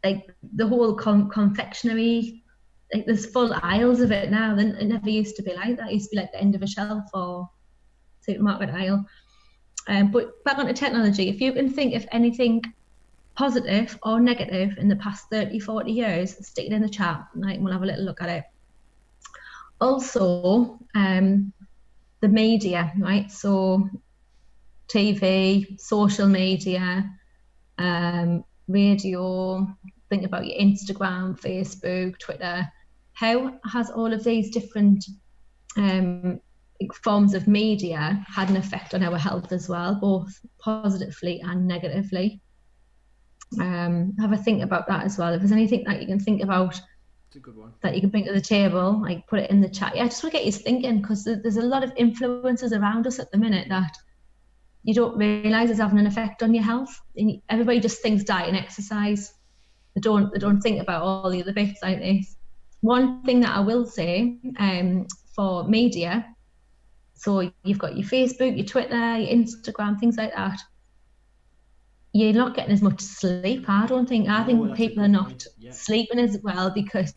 like the whole confectionery, like there's full aisles of it now. Then it never used to be like that. It used to be like the end of a shelf, or supermarket aisle. But back onto technology, if you can think of anything positive or negative in the past 30, 40 years, stick it in the chat, right, and we'll have a little look at it. Also, the media, right? So TV, social media, radio, think about your Instagram, Facebook, Twitter. How has all of these different forms of media had an effect on our health as well, both positively and negatively? Have a think about that as well. If there's anything that you can think about, it's a good one, that you can bring to the table, like put it in the chat. Yeah, I just want to get you thinking, because there's a lot of influences around us at the minute that you don't realise is having an effect on your health. And everybody just thinks diet and exercise. They don't think about all the other bits like this. One thing that I will say, for media, so you've got your Facebook, your Twitter, your Instagram, things like that. You're not getting as much sleep, I don't think. I think people are not sleeping as well because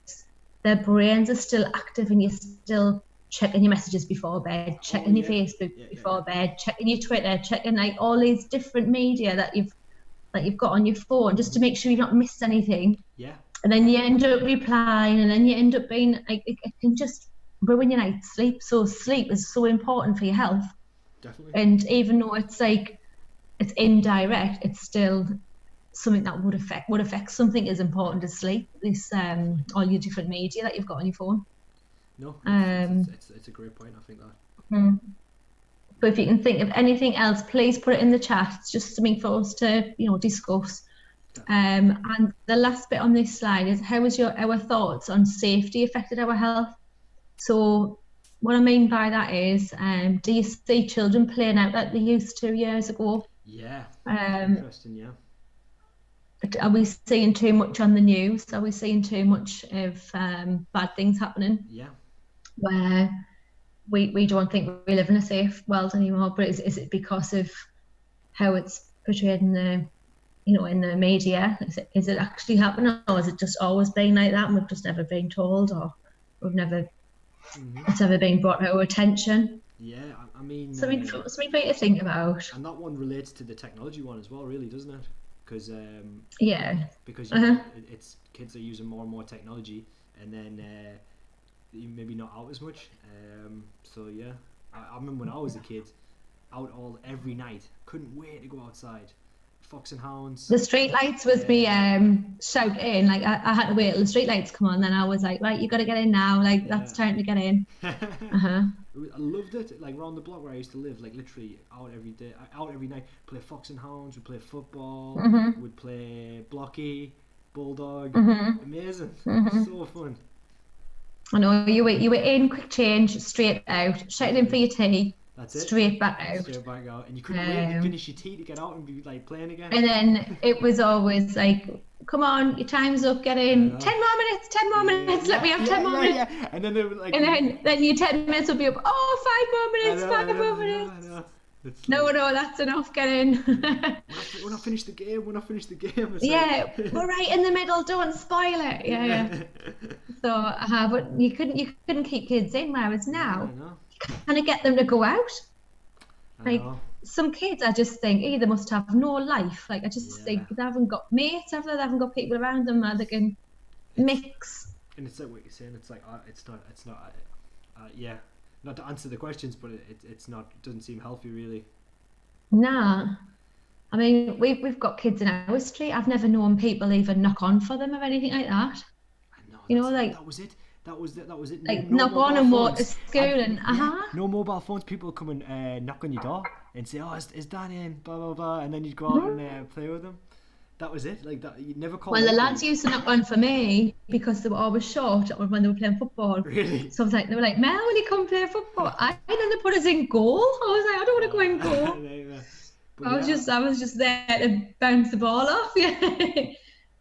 their brains are still active, and you're still checking your messages before bed, checking your Facebook before bed, checking your Twitter, checking like all these different media that you've got on your phone, just to make sure you've not missed anything. Yeah. And then you end up replying, and then you end up being like, it can just ruin your night's sleep. So sleep is so important for your health. Definitely. And even though it's like, it's indirect, it's still something that would affect something as important as sleep. This all your different media that you've got on your phone. No, it's a great point. I think that. But if you can think of anything else, please put it in the chat. It's just something for us to discuss. And the last bit on this slide is, how has our thoughts on safety affected our health? So what I mean by that is, do you see children playing out like they used to years ago? Yeah. Interesting. Yeah. Are we seeing too much on the news? Are we seeing too much of bad things happening? Yeah. Where we don't think we live in a safe world anymore? But is it because of how it's portrayed in the in the media? Is it actually happening, or is it just always been like that and we've just never been told, or we've never it's never been brought to our attention? Yeah, I mean, something for you to think about. And that one relates to the technology one as well, really, doesn't it? Because it's kids are using more and more technology, and then maybe not out as much. So yeah, I remember when I was a kid, out every night, couldn't wait to go outside. Fox and hounds. The Streetlights was me shout in, like I had to wait till the Streetlights come on, then I was like, right, you got to get in now, like that's time to get in. I loved it, like around the block where I used to live, like literally out every night, play Fox and Hounds, we'd play football, we'd play blocky, bulldog, amazing, so fun. I know, you were in, quick change, straight out, shouting in for your tea. That's it. Straight back out. And you couldn't wait to finish your tea to get out and be like playing again. And then it was always like, come on, your time's up, get in. 10 more minutes, let me have 10 more minutes. Yeah. And then they were like, and then your 10 minutes will be up. Oh, 5 more minutes, 5 more minutes. No, that's enough, get in. When I finish the game, it's we're right in the middle, don't spoil it. Yeah. So, but you couldn't keep kids in, whereas now, kind of get them to go out. Like some kids, I just think they must have no life. Like I just think they haven't got mates, they haven't got people around them where they can mix. And it's like what you're saying. It's like it's not. Not to answer the questions, but it's not. It doesn't seem healthy, really. Nah, I mean we've got kids in our street. I've never known people even knock on for them or anything like that. I know. That was it. That was it. Like knock on and walk to school and no mobile phones. People come and knock on your door and say, "Oh, is Dad in?" Blah blah blah, and then you'd go out and play with them. That was it. Like that, you'd never call. Well, the lads used to knock on for me because they were always short when they were playing football. Really? So they were like, "Mel, will you come play football?" And then they put us in goal. I was like, "I don't want to go in goal." I was just there to bounce the ball off. Yeah.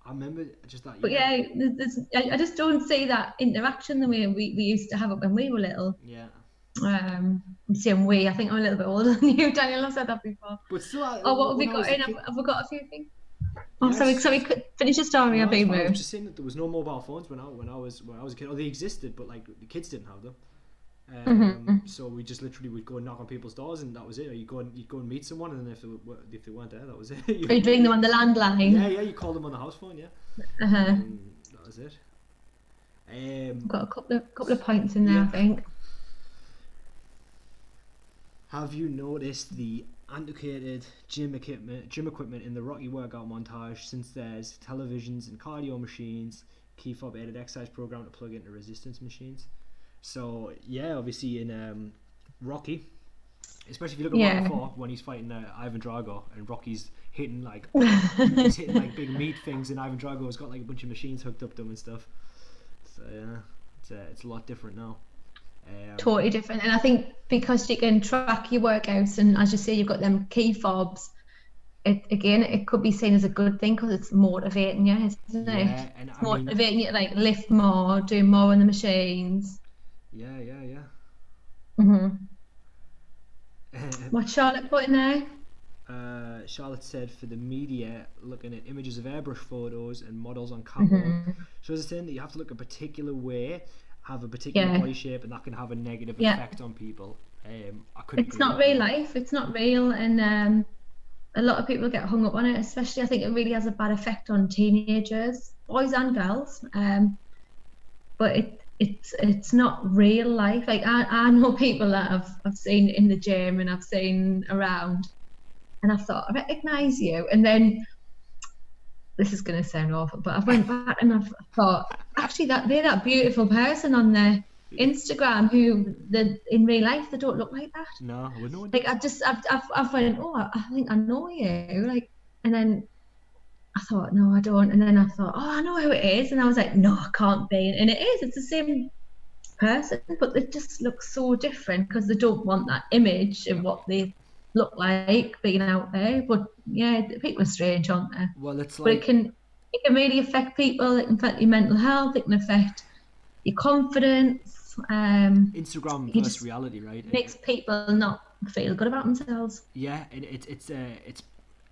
I remember just that. But I just don't see that interaction the way we used to have it when we were little. Yeah. I'm saying we. I think I'm a little bit older than you, Daniel. I've said that before. But still, what have we got in? Have we got a few things? Oh, yes. Sorry. Finish your story. No, I've been moved. I was just saying that there was no mobile phones when I was a kid. Or they existed, but like the kids didn't have them. So we just literally would go and knock on people's doors, and that was it. Or you'd go and meet someone, and then if they weren't there, that was it. Are you doing them on the landline? Yeah, you call them on the house phone, yeah. That was it. Got a couple of points in there, I think. Have you noticed the antiquated gym equipment in the Rocky workout montage, since there's televisions and cardio machines, key fob aided exercise program to plug into resistance machines? So yeah, obviously in Rocky, especially if you look at Rocky 4 when he's fighting Ivan Drago, and Rocky's hitting like big meat things, and Ivan Drago's got like a bunch of machines hooked up to him and stuff. So yeah, it's a lot different now. Totally different, and I think because you can track your workouts, and as you say, you've got them key fobs. It could be seen as a good thing because it's motivating you, isn't it? And it's motivating you to like lift more, do more on the machines. Yeah. What's Charlotte put in there? Charlotte said, for the media, looking at images of airbrush photos and models on catwalk shows us saying that you have to look a particular way, have a particular body shape, and that can have a negative effect on people. It's not real life. It's not real, and a lot of people get hung up on it. Especially, I think it really has a bad effect on teenagers, boys and girls. But it's not real life. Like I know people that I've seen in the gym and I've seen around, and I thought, I recognise you, and then this is going to sound awful, but I went back and I thought, actually, they're that beautiful person on their Instagram who in real life they don't look like that. No, I wouldn't know. Like I went, oh, I think I know you, like, and then I thought, no, I don't, and then I thought, oh, I know who it is, and I was like, no, I can't be, and it is. It's the same person, but they just look so different because they don't want that image of what they look like being out there. But yeah, people are strange, aren't they? Well, it's like, but it can really affect people. It can affect your mental health. It can affect your confidence. Instagram versus reality, right? It makes people not feel good about themselves. Yeah, and it's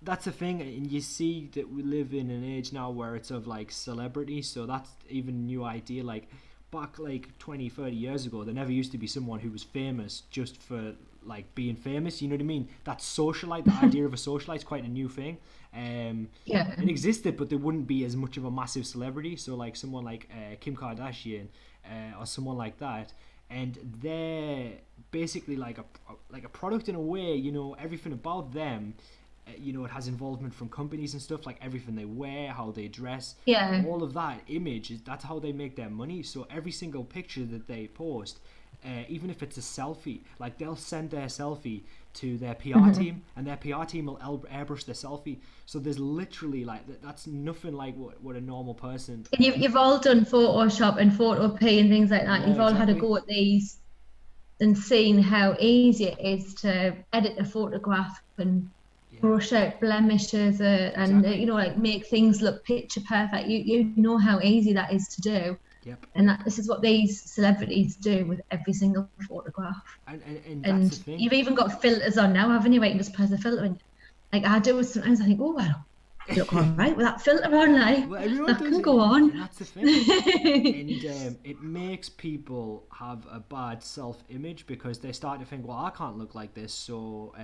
that's the thing, and you see that we live in an age now where it's of like celebrity. So that's even a new idea. Like back like 20-30 years ago, there never used to be someone who was famous just for like being famous, you know what I mean? That socialite, the idea of a socialite is quite a new thing. It existed, but there wouldn't be as much of a massive celebrity. So like someone like Kim Kardashian or someone like that, and they're basically like a product in a way. You know, everything about them, you know, it has involvement from companies and stuff, like everything they wear, how they dress, all of that image, that's how they make their money. So every single picture that they post, even if it's a selfie, like they'll send their selfie to their PR team, and their PR team will airbrush their selfie. So there's literally like that's nothing like what a normal person. And you've all done Photoshop and Photo P and things like that. You've all had a go at these and seen how easy it is to edit a photograph and brush out blemishes and you know, like make things look picture perfect. You know how easy that is to do. Yep. And this is what these celebrities do with every single photograph. And that's the thing. You've even got filters on now, haven't you? Where you can just press a filter in. Like I do sometimes, I think, oh, well, you look all right with that filter on. Like, well, that can go on. And that's the thing. And it makes people have a bad self-image because they start to think, well, I can't look like this, so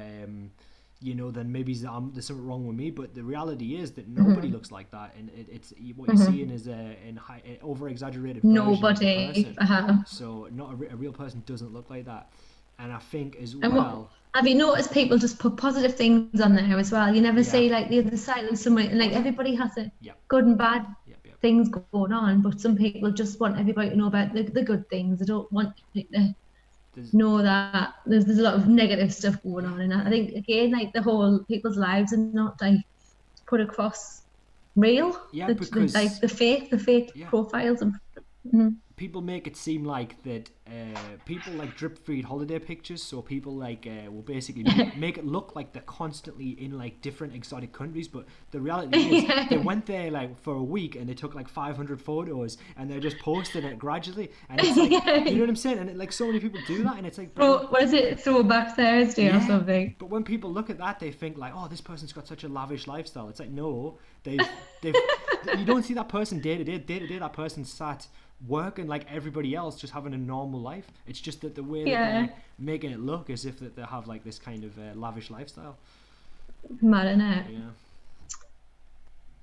you know, then maybe there's something wrong with me. But the reality is that nobody looks like that, and it's what you're seeing is an over-exaggerated version nobody of a person. So not a real person doesn't look like that. And I think as well, have you noticed people just put positive things on there as well? You never see like the other side of somebody. Like everybody has a good and bad things going on, but some people just want everybody to know about the good things. They don't want to know that there's a lot of negative stuff going on, and I think again, like the whole people's lives are not like put across real. Because like the fake profiles and people make it seem like that people like drip feed holiday pictures, so people like will basically make it look like they're constantly in like different exotic countries, but the reality is they went there like for a week and they took like 500 photos and they're just posting it gradually, and it's like you know what I'm saying, and like so many people do that, and it's like what is it, Throwback Thursday or something? But when people look at that, they think like, oh, this person's got such a lavish lifestyle. It's like, no, they've you don't see that person day to day. That person sat working like everybody else, just having a normal life. It's just that the way that they're making it look as if that they have like this kind of lavish lifestyle. Mad, innit? Yeah.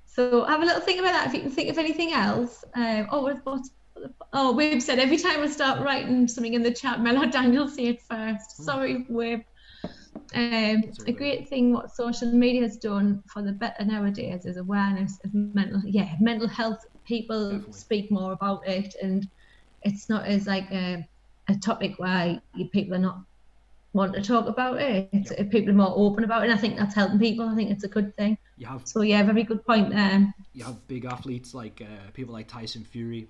So have a little think about that. If you can think of anything else. Wib said every time I start writing something in the chat, Mel or Daniel say it first. Sorry, Wib. A great thing what social media has done for the better nowadays is awareness of mental health. People Definitely. Speak more about it, and it's not as like a topic where people are not want to talk about it. People are more open about it, and I think that's helping people. I think it's a good thing. Very good point there. You have big athletes like people like Tyson Fury,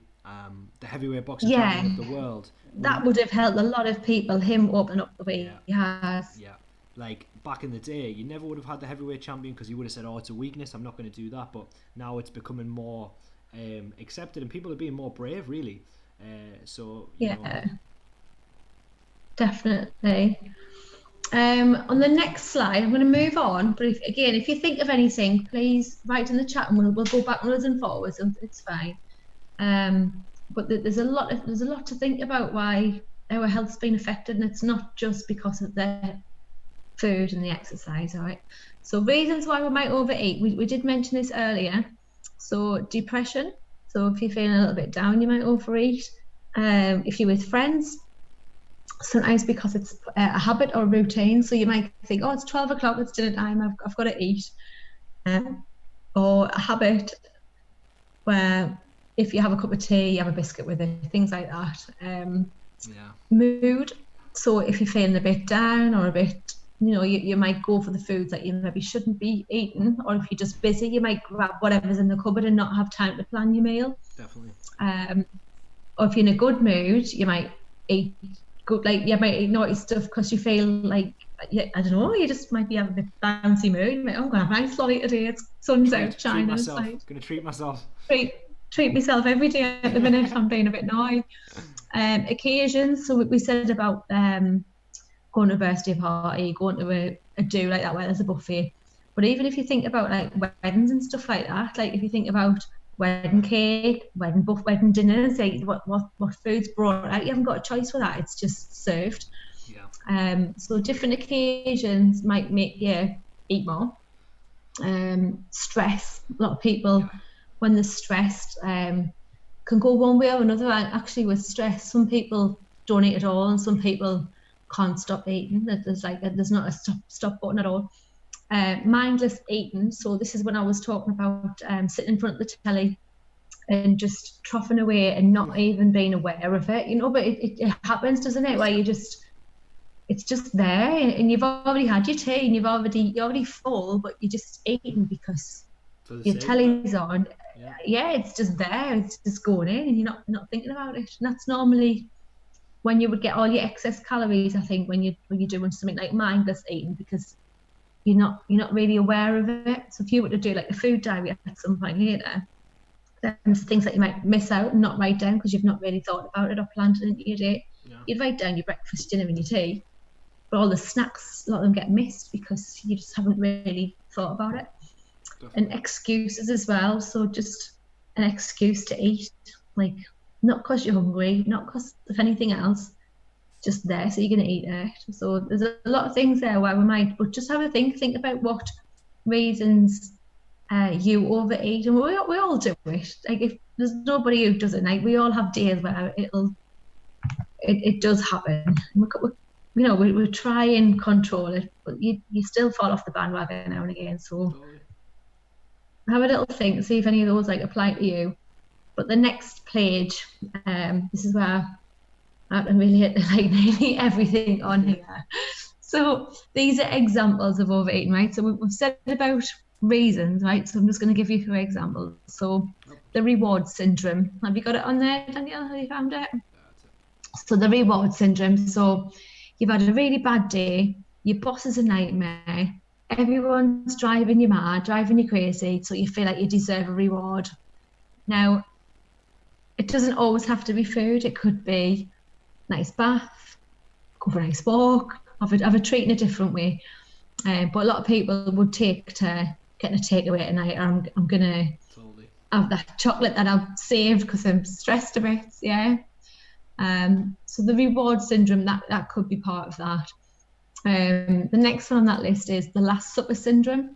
the heavyweight boxing champion of the world. That would have helped a lot of people, him open up the way he has. Yeah. Like back in the day, you never would have had the heavyweight champion because you would have said, oh, it's a weakness, I'm not going to do that. But now it's becoming more accepted, and people are being more brave, really. Definitely. On the next slide, I'm going to move on. But if you think of anything, please write in the chat, and we'll go backwards and forwards, and it's fine. But there's a lot to think about why our health's been affected, and it's not just because of the food and the exercise. All right. So reasons why we might overeat. We did mention this earlier. So depression. So if you're feeling a little bit down, you might overeat. If you're with friends, sometimes because it's a habit or a routine. So you might think, oh, it's 12 o'clock, it's dinner time, I've got to eat. Or a habit where if you have a cup of tea, you have a biscuit with it, things like that. Mood. So if you're feeling a bit down or a bit, you might go for the foods that you maybe shouldn't be eating, or if you're just busy, you might grab whatever's in the cupboard and not have time to plan your meal. Definitely. Or if you're in a good mood, you might eat good, like you might eat naughty stuff because you feel like, I don't know, you just might be having a bit bouncy mood. You might, I'm going to have a nice lolly today, it's sun's out shining. I'm going to treat myself. Treat myself every day at the minute if I'm being a bit naughty. Occasions, so we said about going to a birthday party, going to a do like that where there's a buffet. But even if you think about like weddings and stuff like that, like if you think about wedding cake, wedding dinners, like what food's brought out, you haven't got a choice for that, it's just served. So different occasions might make you eat more. Stress, a lot of people when they're stressed can go one way or another. Actually with stress, some people don't eat at all, and some people can't stop eating. There's not a stop button at all. Mindless eating, so this is when I was talking about sitting in front of the telly and just troughing away and not even being aware of it, but it happens, doesn't it, where it's just there, and you've already had your tea and you're already full, but you're just eating because your telly's on. It's just there, it's just going in, and you're not thinking about it. And that's normally when you would get all your excess calories, I think, when you're doing something like mindless eating, because you're not really aware of it. So if you were to do like a food diary at some point later, there's things that you might miss out and not write down because you've not really thought about it or planned it into your day. You'd write down your breakfast, dinner and your tea, but all the snacks, a lot of them get missed because you just haven't really thought about it. Definitely. And excuses as well. So just an excuse to eat, like not because you're hungry, not because of anything else, just there, so you're going to eat it. So there's a lot of things there where we might, but just have a think about what reasons you overeat, and we all do it. Like if there's nobody who doesn't, like we all have days where it does happen. We try and control it, but you still fall off the bandwagon now and again. So have a little think, see if any of those like apply to you. But the next page, this is where I really hit like nearly everything on here. So these are examples of overeating, right? So we've said about reasons, right? So I'm just going to give you 2 examples. So the reward syndrome. Have you got it on there, Danielle? Have you found it? So the reward syndrome. So you've had a really bad day. Your boss is a nightmare. Everyone's driving you mad, driving you crazy. So you feel like you deserve a reward. Now, it doesn't always have to be food. It could be nice bath, go for a nice walk, have a treat in a different way. But a lot of people would take to getting a takeaway tonight, or I'm have that chocolate that I've saved because I'm stressed a bit. Yeah. So the reward syndrome, that could be part of that. The next one on that list is the last supper syndrome.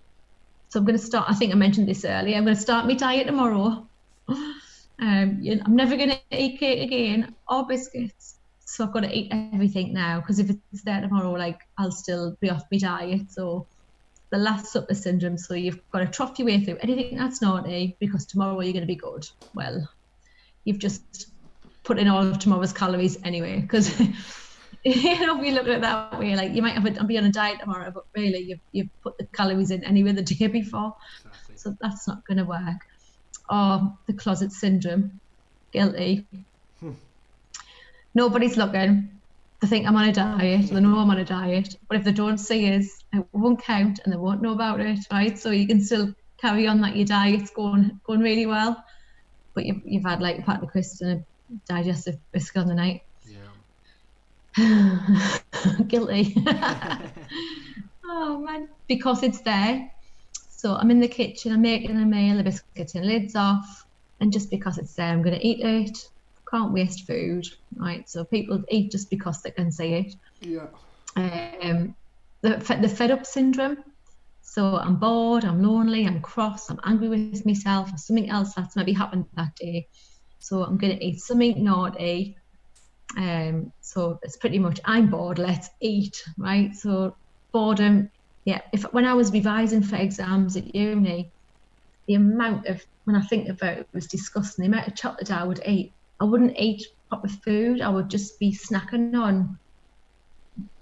So I'm going to start, I think I mentioned this earlier, I'm going to start my diet tomorrow. I'm never going to eat cake again or biscuits. So I've got to eat everything now, because if it's there tomorrow, like, I'll still be off my diet. So the last supper syndrome, so you've got to trough your way through anything that's naughty because tomorrow you're going to be good. Well, you've just put in all of tomorrow's calories anyway, because if you look at it that way, like, you might be on a diet tomorrow, but really you've put the calories in anyway the day before. Exactly. So that's not going to work. Or the closet syndrome, guilty. Nobody's looking. They think I'm on a diet, they know I'm on a diet, but if they don't see us, it won't count and they won't know about it, right? So you can still carry on that your diet's going really well, but you've had like a packet of crisps and a digestive biscuit on the night. Yeah. Guilty. Oh man, because it's there. So I'm in the kitchen, I'm making a meal, the biscuit tin lid's off, and just because it's there, I'm going to eat it. Can't waste food, right? So people eat just because they can see it. Yeah. The fed up syndrome. So I'm bored, I'm lonely, I'm cross, I'm angry with myself, or something else that's maybe happened that day. So I'm going to eat something naughty. So it's pretty much, I'm bored, let's eat, right? So boredom, yeah. When I was revising for exams at uni, the amount of, when I think about it, was disgusting. The amount of chocolate I would eat. I wouldn't eat proper food. I would just be snacking on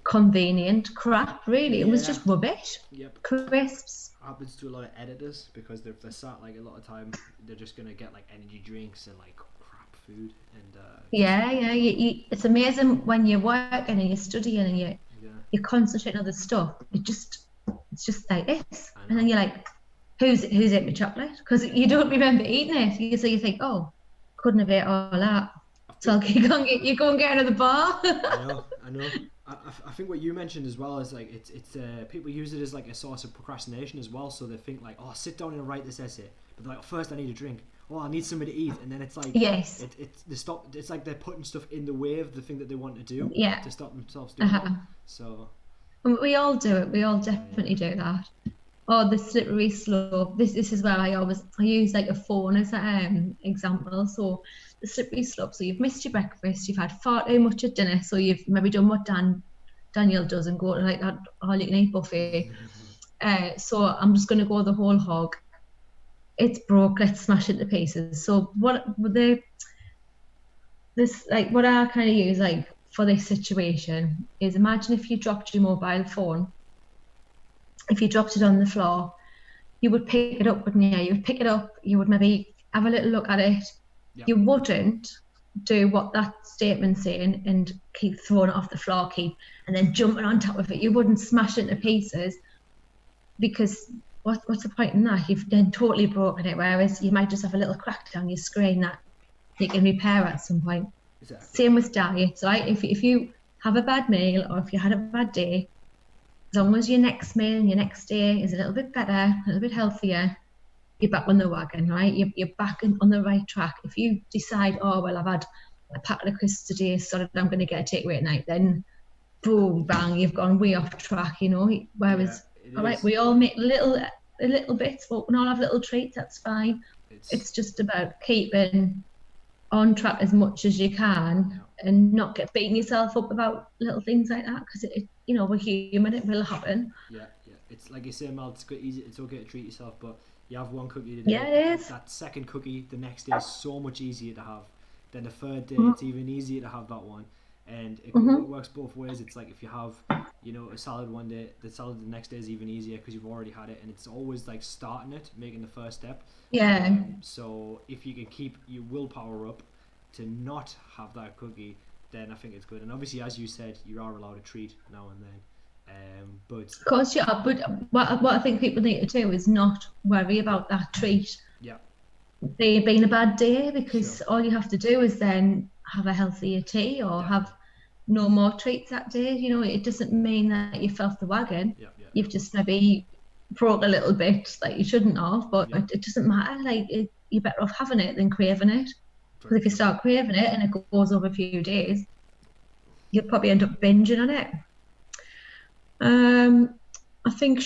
convenient crap, really. It was just rubbish. Yep. Crisps. Happens to a lot of editors, because they're sat, like, a lot of time, they're just going to get, like, energy drinks and, like, crap food. And it's amazing when you're working and you're studying and you're concentrating on the stuff. It's just like this. And then you're like, who's ate my chocolate? Because you don't remember eating it. So you think, oh, couldn't have ate all that. So you go and get out of the bar. I know. I think what you mentioned as well is, like, it's people use it as, like, a source of procrastination as well. So they think, like, oh, sit down and write this essay, but they're like, first I need a drink. Oh, I need something to eat, and then it's like, yes, it's like they're putting stuff in the way of the thing that they want to do. Yeah. To stop themselves doing it. So we all do it. We all definitely do that. Or the slippery slope. This is where I use like a phone as an example. So the slippery slope. So you've missed your breakfast. You've had far too much at dinner. So you've maybe done what Daniel does and go to like that all-you-can-eat buffet. So I'm just going to go the whole hog. It's broke. Let's smash it to pieces. So what I kind of use like for this situation is, imagine if you dropped your mobile phone. If you dropped it on the floor, you would pick it up, wouldn't you? You would pick it up, you would maybe have a little look at it. Yep. You wouldn't do what that statement's saying and keep throwing it off the floor, and then jumping on top of it. You wouldn't smash it into pieces, because what's the point in that? You've then totally broken it, whereas you might just have a little crack down your screen that you can repair at some point. Exactly. Same with diets, right? If you have a bad meal, or if you had a bad day, as long as your next meal and your next day is a little bit better, a little bit healthier, you're back on the wagon, right? You're back on the right track. If you decide, oh, well, I've had a packet of crisps today, so I'm going to get a takeaway at night, then boom, bang, you've gone way off track, Whereas, all right, we all make little bits, but we all have little treats, that's fine. It's just about keeping on track as much as you can, and not get beating yourself up about little things like that, because we're human, it will happen. Yeah. It's like you say, Mel, it's easy. It's okay to treat yourself, but you have one cookie today. Yeah, it is. That second cookie the next day is so much easier to have. Then the third day, it's even easier to have that one. And it works both ways. It's like if you have, a salad one day, the salad the next day is even easier because you've already had it, and it's always like starting it, making the first step. Yeah. So if you can keep your willpower up to not have that cookie, then I think it's good. And obviously, as you said, you are allowed a treat now and then. But of course you are. But what I think people need to do is not worry about that treat. Yeah. Being a bad day, because all you have to do is then have a healthier tea or have no more treats that day. It doesn't mean that you fell off the wagon. You've just maybe broke a little bit that you shouldn't have, but it doesn't matter. Like you're better off having it than craving it. Because if you start craving it and it goes over a few days, you'll probably end up binging on it. I think did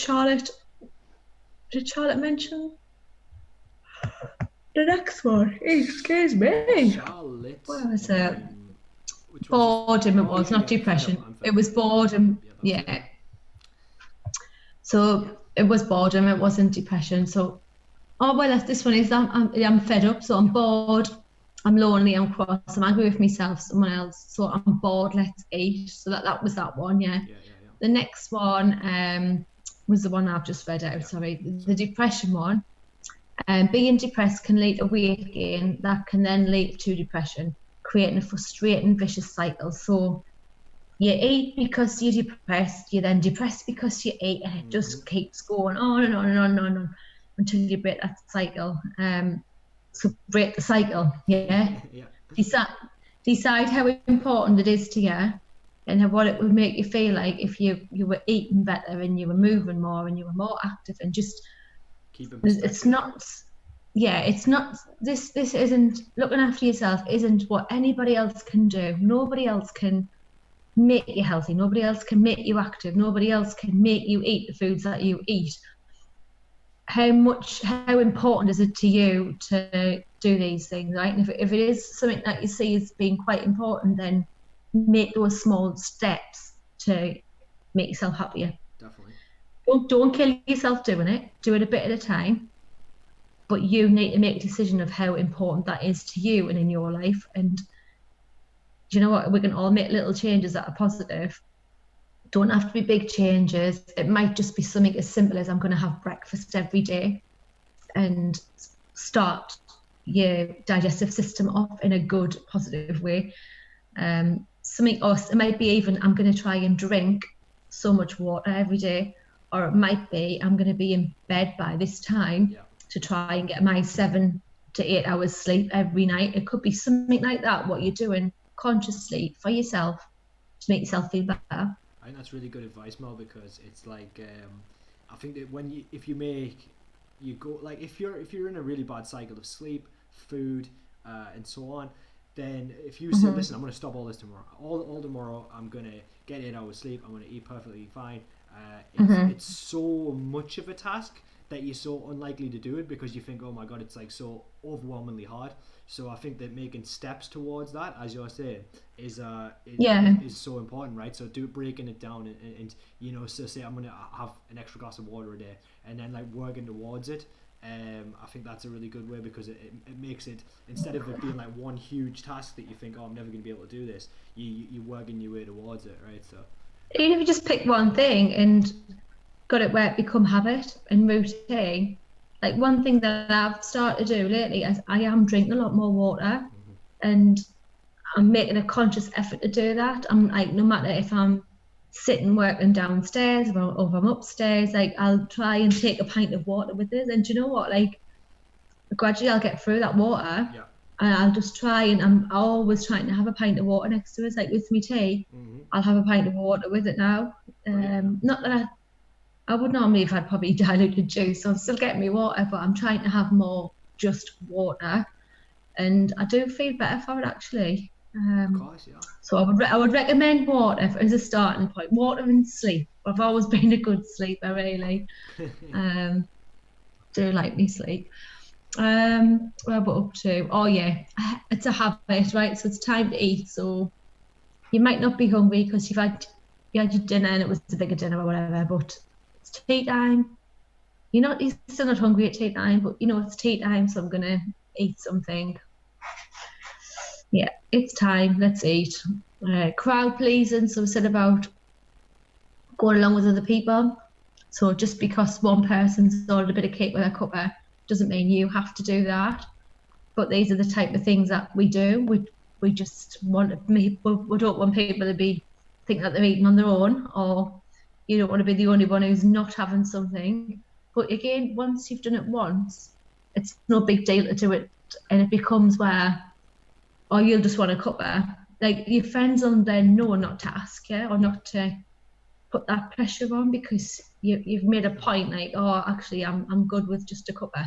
Charlotte mention the next one? Excuse me. Charlotte. What was it? Boredom. It was not depression. It was boredom. Yeah. So it was boredom. It wasn't depression. So, this one is I'm fed up. So I'm bored. I'm lonely. I'm cross. I'm angry with myself. Someone else. So I'm bored. Let's eat. So that was that one. Yeah. The next one was the one I've just read out. Sorry, the depression one. Being depressed can lead to weight gain. That can then lead to depression, creating a frustrating, vicious cycle. So you eat because you're depressed, you're then depressed because you eat, and it just keeps going on and on and on and on until you break that cycle. So break the cycle, yeah. Decide how important it is to you and what it would make you feel like if you were eating better and you were moving more and you were more active and just it's not this isn't looking after yourself isn't what anybody else can do. Nobody else can make you healthy, nobody else can make you active, nobody else can make you eat the foods that you eat. How important is it to you to do these things, right? And if it is something that you see as being quite important, then make those small steps to make yourself happier. Definitely. Don't kill yourself doing it. Do it a bit at a time. But you need to make a decision of how important that is to you and in your life. And do you know what? We can all make little changes that are positive. Don't have to be big changes. It might just be something as simple as I'm going to have breakfast every day and start your digestive system off in a good, positive way. Something else, it might be even I'm going to try and drink so much water every day, or it might be I'm going to be in bed by this time to try and get my 7 to 8 hours sleep every night. It could be something like that, what you're doing consciously for yourself to make yourself feel better. I think that's really good advice, Mel, because it's like I think that if you're in a really bad cycle of sleep, food, and so on, then if you say, listen, I'm going to stop all this tomorrow, all tomorrow, I'm going to get 8 hours sleep, I'm going to eat perfectly fine, it's so much of a task that you're so unlikely to do it because you think, oh my god, it's like so overwhelmingly hard. So I think that making steps towards that, as you're saying, is so important, right? So breaking it down and you know, so say I'm going to have an extra glass of water a day and then like working towards it. I think that's a really good way because it makes it, instead of it being like one huge task that you think, oh, I'm never going to be able to do this, you're working your way towards it, right? So even if you just pick one thing and got it where it become habit and routine. Like one thing that I've started to do lately is I am drinking a lot more water, and I'm making a conscious effort to do that. I'm like, no matter if I'm sitting working downstairs or if I'm upstairs, like I'll try and take a pint of water with us. And do you know what? Like gradually I'll get through that water. Yeah. And I'll just try, and I'm always trying to have a pint of water next to us. Like with me tea, I'll have a pint of water with it now. Not that I would normally have had probably diluted juice, so I'm still getting me water, but I'm trying to have more just water, and I do feel better for it actually. Of course, yeah. So I would recommend water as a starting point. Water and sleep. I've always been a good sleeper, really. Do like me sleep. Where we're up to? Oh yeah, it's a habit, right? So it's time to eat. So you might not be hungry because you had your dinner and it was a bigger dinner or whatever, but it's tea time. You're still not hungry at tea time, but you know it's tea time, so I'm gonna eat something. Yeah, it's time. Let's eat. Crowd pleasing. So we said about going along with other people. So just because one person's ordered a bit of cake with a cuppa doesn't mean you have to do that. But these are the type of things that we do. We just want people. We don't want people to be think that they're eating on their own, or you don't want to be the only one who's not having something. But again, once you've done it once, it's no big deal to do it, and it becomes where, or you'll just want a cuppa. Like your friends will then know not to ask you or not to put that pressure on because you've made a point. Like, oh, actually, I'm good with just a cuppa.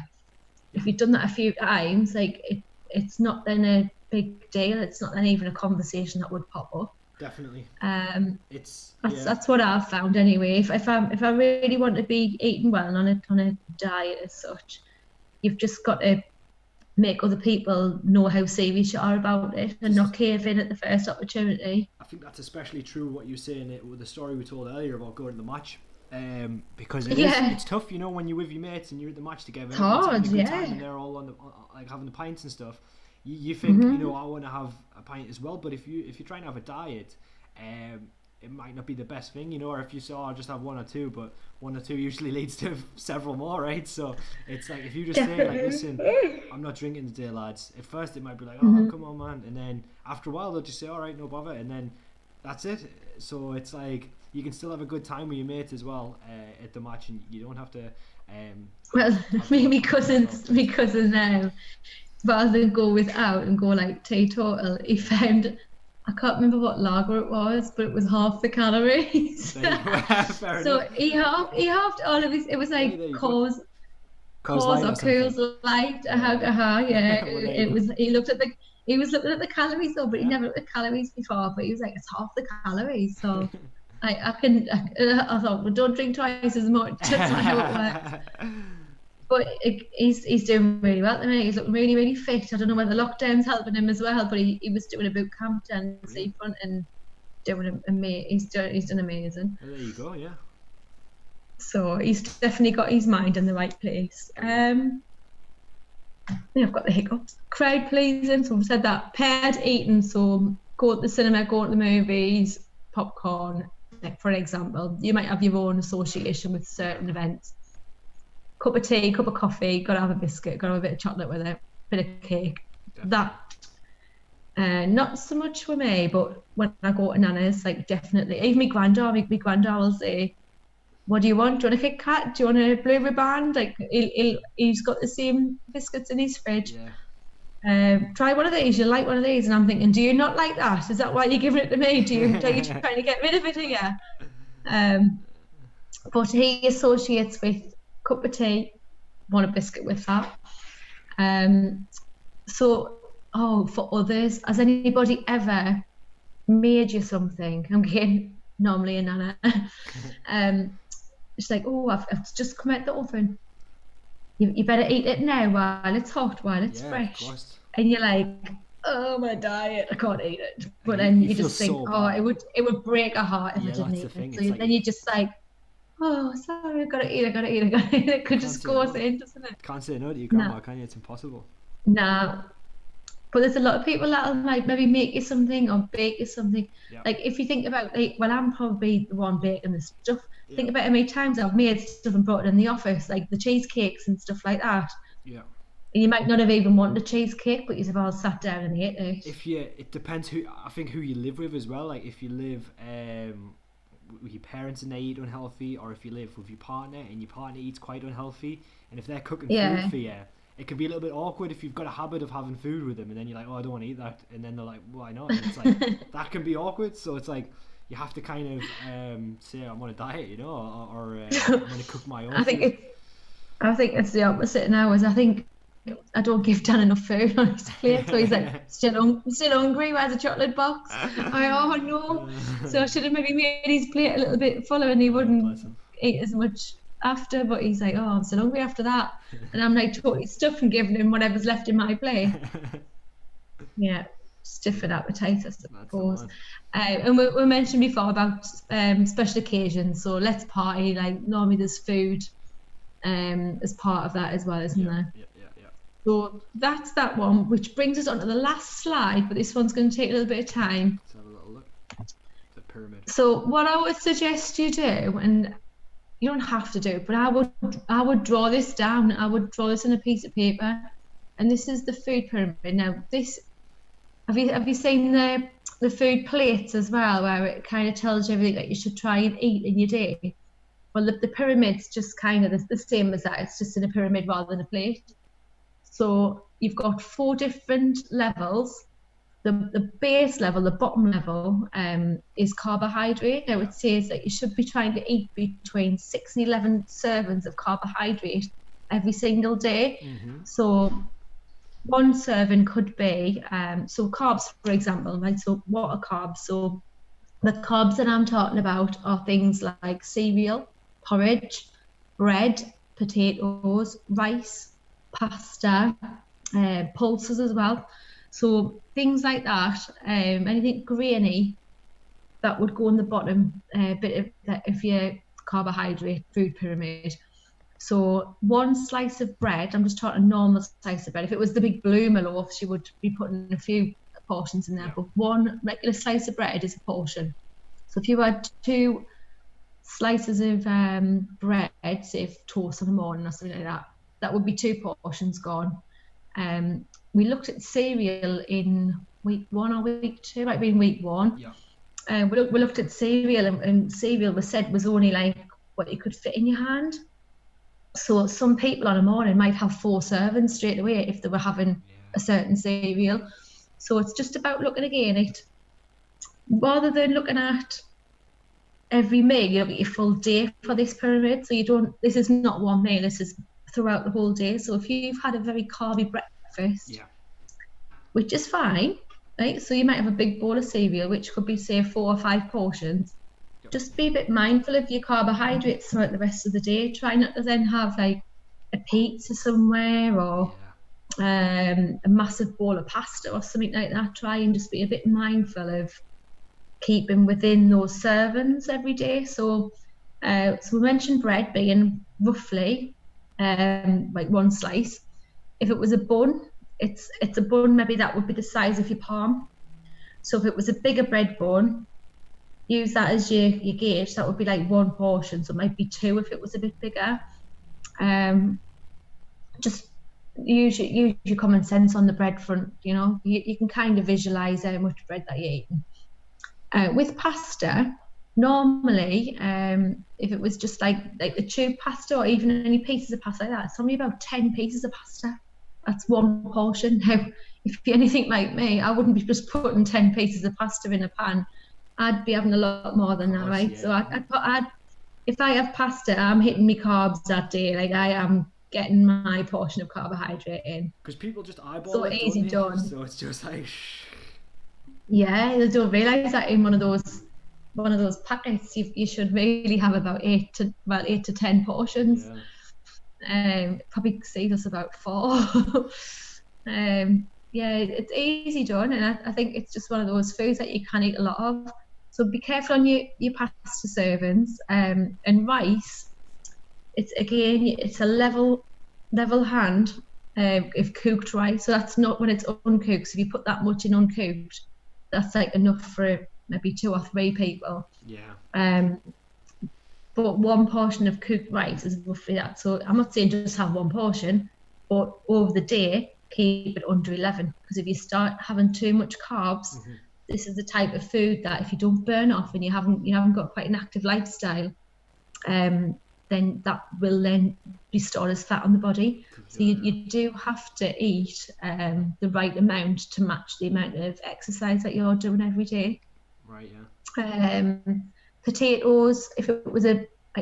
if you've done that a few times, like it's not then a big deal. It's not then even a conversation that would pop up. Definitely. That's what I've found anyway. If I really want to be eating well on a diet as such, you've just got to make other people know how serious you are about it and not cave in at the first opportunity. I think that's especially true what you're saying with the story we told earlier about going to the match. Because it's tough, you know, when you're with your mates and you're at the match together. It's hard, time and they're all on like having the pints and stuff. You think, you know, I want to have a pint as well, but if you're trying to have a diet, it might not be the best thing, you know, or if you saw I'll just have one or two, but one or two usually leads to several more, right? So it's like, if you just say like, listen, I'm not drinking today, lads, at first it might be like, oh, come on, man, and then after a while they'll just say, all right, no bother, and then that's it. So it's like, you can still have a good time with your mates as well at the match, and you don't have to well, my cousin rather than go without and go like teetotal, he found, I can't remember what lager it was, but it was half the calories. So he halved all of his. It was like Coors or Coors Light. Yeah. It was. He was looking at the calories though, but he never looked at calories before. But he was like, it's half the calories. So I thought, well, don't drink twice as much. That's not how it works. But he's doing really well at the minute. He's looking really, really fit. I don't know whether lockdown's helping him as well, but he was doing a boot camp down the seafront and he's done amazing. There you go, yeah. So he's definitely got his mind in the right place. I've got the hiccups. Crowd pleasing, so I've said that. Paired eating, so go to the cinema, go to the movies, popcorn, like for example. You might have your own association with certain events. Cup of tea, cup of coffee, gotta have a biscuit, gotta have a bit of chocolate with it, bit of cake. Definitely. That not so much for me, but when I go to Nana's, like definitely. Even my granddad will say, what do you want? Do you want a Kit Kat? Do you want a blueberry band? Like he's got the same biscuits in his fridge. Try one of these, you like one of these, and I'm thinking, do you not like that? Is that why you're giving it to me? Are you trying to get rid of it here? But he associates with cup of tea, want a biscuit with that. For others, has anybody ever made you something? I'm getting normally a Nana. It's like, oh, I've just come out the oven. You better eat it now while it's hot, while it's fresh. And you're like, oh, my diet, I can't eat it. But then you just think, so it would break a heart if I didn't eat it. So then you're just like, oh, sorry, I gotta eat. It could just go in, doesn't it? Can't say no to your grandma, can you? It's impossible. No. But there's a lot of people that'll like maybe make you something or bake you something. Yeah. Like if you think about, like, well, I'm probably the one baking this stuff. Yeah. Think about how many times I've made stuff and brought it in the office, like the cheesecakes and stuff like that. Yeah. And you might not have even wanted a cheesecake, but you've all sat down and ate it. It depends who you live with as well. Like if you live with your parents and they eat unhealthy, or if you live with your partner and your partner eats quite unhealthy, and if they're cooking food for you, it can be a little bit awkward if you've got a habit of having food with them and then you're like, oh, I don't want to eat that, and then they're like, why not? And it's like that can be awkward. So it's like you have to kind of say I'm on a diet, you know, or I'm going to cook my own I think it's the opposite now. Is I think I don't give Dan enough food on his plate, so he's like, still hungry, where's a chocolate box? Oh no. So I should have maybe made his plate a little bit fuller and he wouldn't eat as much after, but he's like, oh, I'm still hungry after that. And I'm like totally stuffed and giving him whatever's left in my plate. Yeah, just different appetites, I suppose. And we mentioned before about special occasions, so let's party, like normally there's food as part of that as well, isn't there? Yeah. So that's that one, which brings us on to the last slide, but this one's going to take a little bit of time. Let's have a little look. The pyramid. So what I would suggest you do, and you don't have to do it, but I would draw this down. I would draw this on a piece of paper, and this is the food pyramid. Now, this have you seen the food plates as well, where it kind of tells you everything that you should try and eat in your day? Well, the pyramid's just kind of the same as that. It's just in a pyramid rather than a plate. So you've got 4 different levels. The base level, the bottom level, is carbohydrate. Now it says that you should be trying to eat between 6 and 11 servings of carbohydrate every single day. Mm-hmm. So one serving could be, so carbs, for example, right? So what are carbs? So the carbs that I'm talking about are things like cereal, porridge, bread, potatoes, rice, pasta, pulses as well. So things like that, anything grainy, that would go on the bottom bit of your carbohydrate food pyramid. So one slice of bread, I'm just talking a normal slice of bread. If it was the big bloomer loaf, she would be putting a few portions in there, but one regular slice of bread is a portion. So if you had 2 slices of bread, say if toast in the morning or something like that, that would be 2 portions gone. We looked at cereal in week 1 or week 2, might be in week 1. Yeah. We looked at cereal, and cereal was said was only like what you could fit in your hand. So some people on a morning might have 4 servings straight away if they were having a certain cereal. So it's just about looking again at, rather than looking at every meal, you look at your full day for this pyramid. So you don't, this is not one meal, this is throughout the whole day. So if you've had a very carby breakfast, which is fine, right? So you might have a big bowl of cereal, which could be, say, 4 or 5 portions. Just be a bit mindful of your carbohydrates throughout the rest of the day. Try not to then have like a pizza somewhere or a massive bowl of pasta or something like that. Try and just be a bit mindful of keeping within those servings every day. So we mentioned bread being roughly like 1 slice. If it was a bun, it's a bun, maybe that would be the size of your palm. So if it was a bigger bread bun, use that as your gauge. That would be like 1 portion, so it might be 2 if it was a bit bigger. Just use your common sense on the bread front. You know, you can kind of visualize how much bread that you're eating. With pasta, normally, if it was just like the tube pasta or even any pieces of pasta like that, it's only about 10 pieces of pasta. That's 1 portion. Now, if you're anything like me, I wouldn't be just putting 10 pieces of pasta in a pan. I'd be having a lot more than that, right? So if I have pasta, I'm hitting me carbs that day. Like I am getting my portion of carbohydrate in. Because people just eyeball so it, easy done. So it's just like, yeah, they don't realise that in one of those packets, you should really have about 8 to 10 portions. Probably save us about 4. It's easy done, and I think it's just one of those foods that you can eat a lot of. So be careful on your pasta servings. And rice, it's a level hand of cooked rice. So that's not when it's uncooked. So if you put that much in uncooked, that's like enough for maybe 2 or 3 people. But 1 portion of cooked rice is roughly that. So I'm not saying just have 1 portion, but over the day keep it under 11. Because if you start having too much carbs, this is the type of food that if you don't burn off and you haven't got quite an active lifestyle, then that will then be stored as fat on the body. So you do have to eat the right amount to match the amount of exercise that you're doing every day. Potatoes, if it was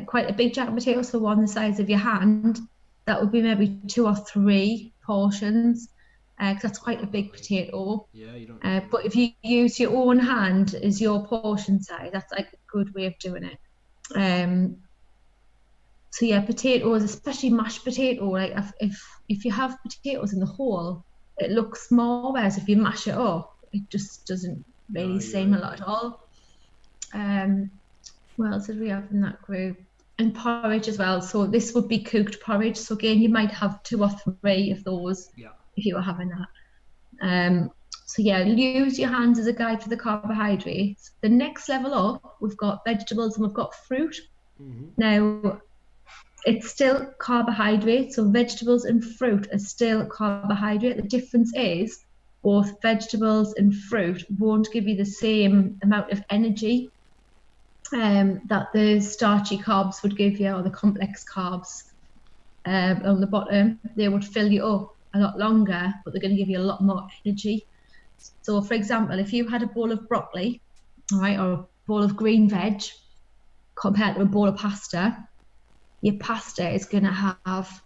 quite a big jack of potatoes, so one the size of your hand, that would be maybe 2 or 3 portions. Because that's quite a big potato. But if you use your own hand as your portion size, that's like a good way of doing it. So yeah, potatoes, especially mashed potato, like if you have potatoes in the whole, it looks small, whereas if you mash it up, it just doesn't really seem a lot at all. What else did we have in that group? And porridge as well. So this would be cooked porridge. So again, you might have 2 or 3 of those. If you were having that. So yeah, use your hands as a guide for the carbohydrates. The next level up, we've got vegetables and we've got fruit. Now, it's still carbohydrate, so vegetables and fruit are still carbohydrate. The difference is both vegetables and fruit won't give you the same amount of energy that the starchy carbs would give you, or the complex carbs on the bottom. They would fill you up a lot longer, but they're going to give you a lot more energy. So for example, if you had a bowl of broccoli, all right, or a bowl of green veg compared to a bowl of pasta, your pasta is going to have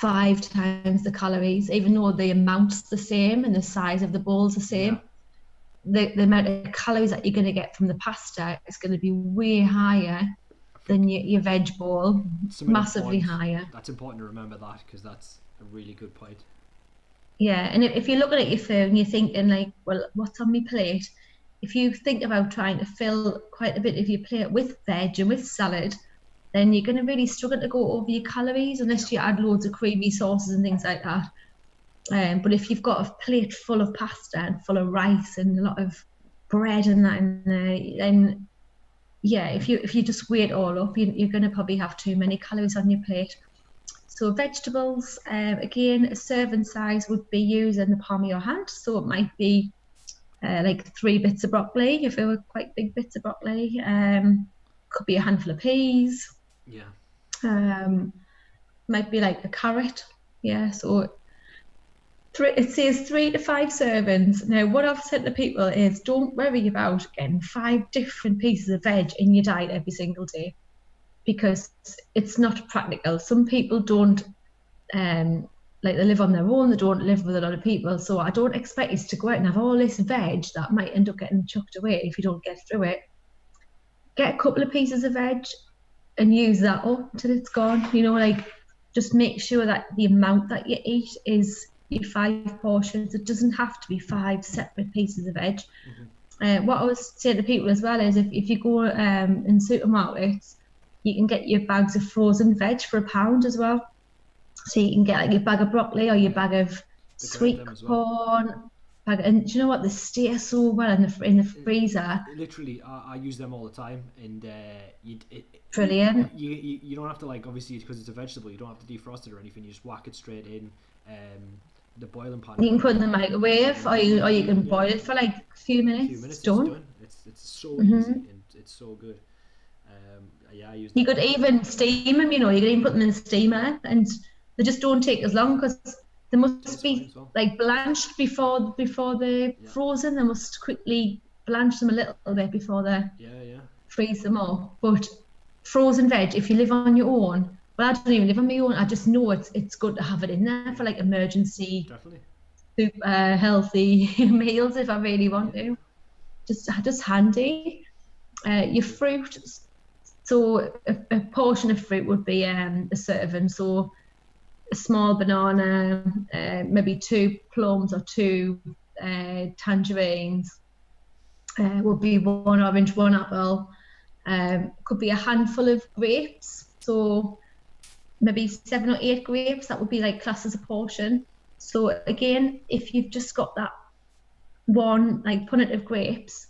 5 times the calories, even though the amount's the same and the size of the bowl's the same. The amount of calories that you're going to get from the pasta is going to be way higher than your veg bowl, massively higher. That's important to remember that, because that's a really good point. Yeah, and if you're looking at your food and you're thinking like, well, what's on my plate? If you think about trying to fill quite a bit of your plate with veg and with salad, then you're going to really struggle to go over your calories unless you add loads of creamy sauces and things like that. But if you've got a plate full of pasta and full of rice and a lot of bread and that in there, then yeah, if you just weigh it all up, you're going to probably have too many calories on your plate. So vegetables, again, a serving size would be using the palm of your hand. So it might be like 3 bits of broccoli, if they were quite big bits of broccoli. Could be a handful of peas. Yeah. Might be like a carrot. Yeah, so it says 3 to 5 servings. Now, what I've said to people is don't worry about getting 5 different pieces of veg in your diet every single day, because it's not practical. Some people don't, like they live on their own, they don't live with a lot of people. So I don't expect you to go out and have all this veg that might end up getting chucked away if you don't get through it. Get a couple of pieces of veg and use that up till it's gone. You know, like just make sure that the amount that you eat is your 5 portions. It doesn't have to be 5 separate pieces of veg. What I was saying to people as well is if you go in supermarkets, you can get your bags of frozen veg for £1 as well. So you can get like your bag of broccoli or your bag of sweet corn. And do you know what? They stay so well in the freezer. Literally, I use them all the time, and brilliant. You don't have to, like, obviously because it's a vegetable, you don't have to defrost it or anything. You just whack it straight in the boiling pan. You can put it in the microwave, or you can boil it for like a few minutes. It's done. It's so easy and it's so good. Yeah, I use. You could even steam them. You know, you could even put them in the steamer, and they just don't take as long because they must be like blanched before they're frozen. They must quickly blanch them a little bit before they freeze them up. But frozen veg, if you live on your own, well, I don't even live on my own. I just know it's good to have it in there for like emergency, super healthy meals if I really want to. Just handy. Your fruit. So a portion of fruit would be a serving. So a small banana, maybe 2 plums or 2 tangerines, would be 1 orange, 1 apple. Could be a handful of grapes. So maybe 7 or 8 grapes. That would be like classed as a portion. So again, if you've just got that one like punnet of grapes,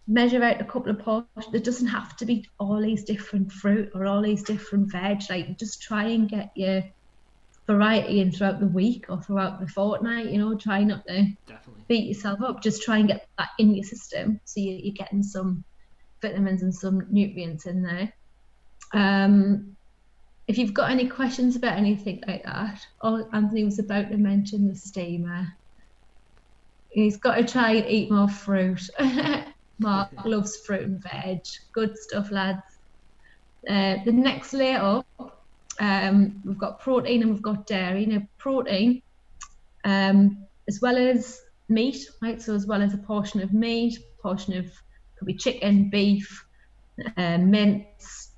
measure out a couple of portions. It doesn't have to be all these different fruit or all these different veg. Like just try and get your variety in throughout the week or throughout the fortnight. You know, try not to beat yourself up. Just try and get that in your system so you're getting some vitamins and some nutrients in there. If you've got any questions about anything like that, Anthony was about to mention the steamer. He's got to try and eat more fruit. Mark loves fruit and veg. Good stuff, lads. The next layer up, we've got protein and we've got dairy. Now, protein, as well as meat, right? So as well as a portion of meat, portion of could be chicken, beef, mince,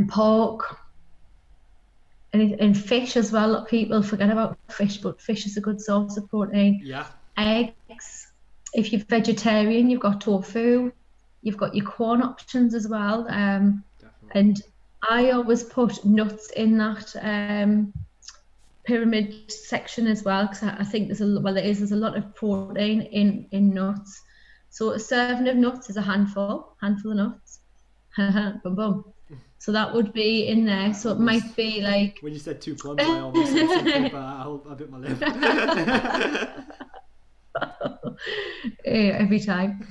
pork, and fish as well. A lot of people forget about fish, but fish is a good source of protein. Yeah. Eggs. If you're vegetarian, you've got tofu, you've got your corn options as well. And I always put nuts in that pyramid section as well, because I think there's a lot of protein in nuts. So a serving of nuts is a handful of nuts. Boom, boom. So that would be in there. So it might be like... When you said 2 plums, I almost said something, but I bit my lip. Every time.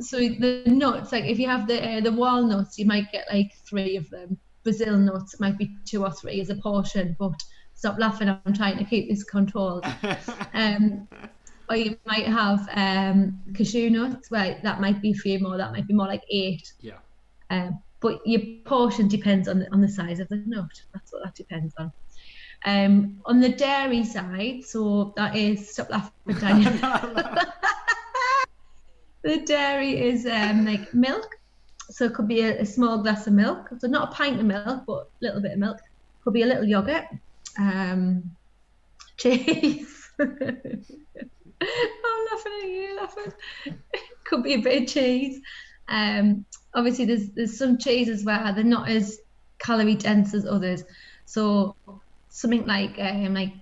So the nuts, like if you have the walnuts, you might get like 3 of them. Brazil nuts, it might be 2 or 3 as a portion, but stop laughing, I'm trying to keep this controlled. Or you might have cashew nuts, right? That might be a few more, that might be more like 8. Yeah. but your portion depends on the size of the nut. That's what that depends on. On the dairy side, so that is, stop laughing, Daniel. The dairy is like milk. So it could be a small glass of milk. So not a pint of milk, but a little bit of milk. Could be a little yogurt. Cheese. I'm laughing at you, laughing. Could be a bit of cheese. Obviously there's some cheeses where they're not as calorie dense as others. So something like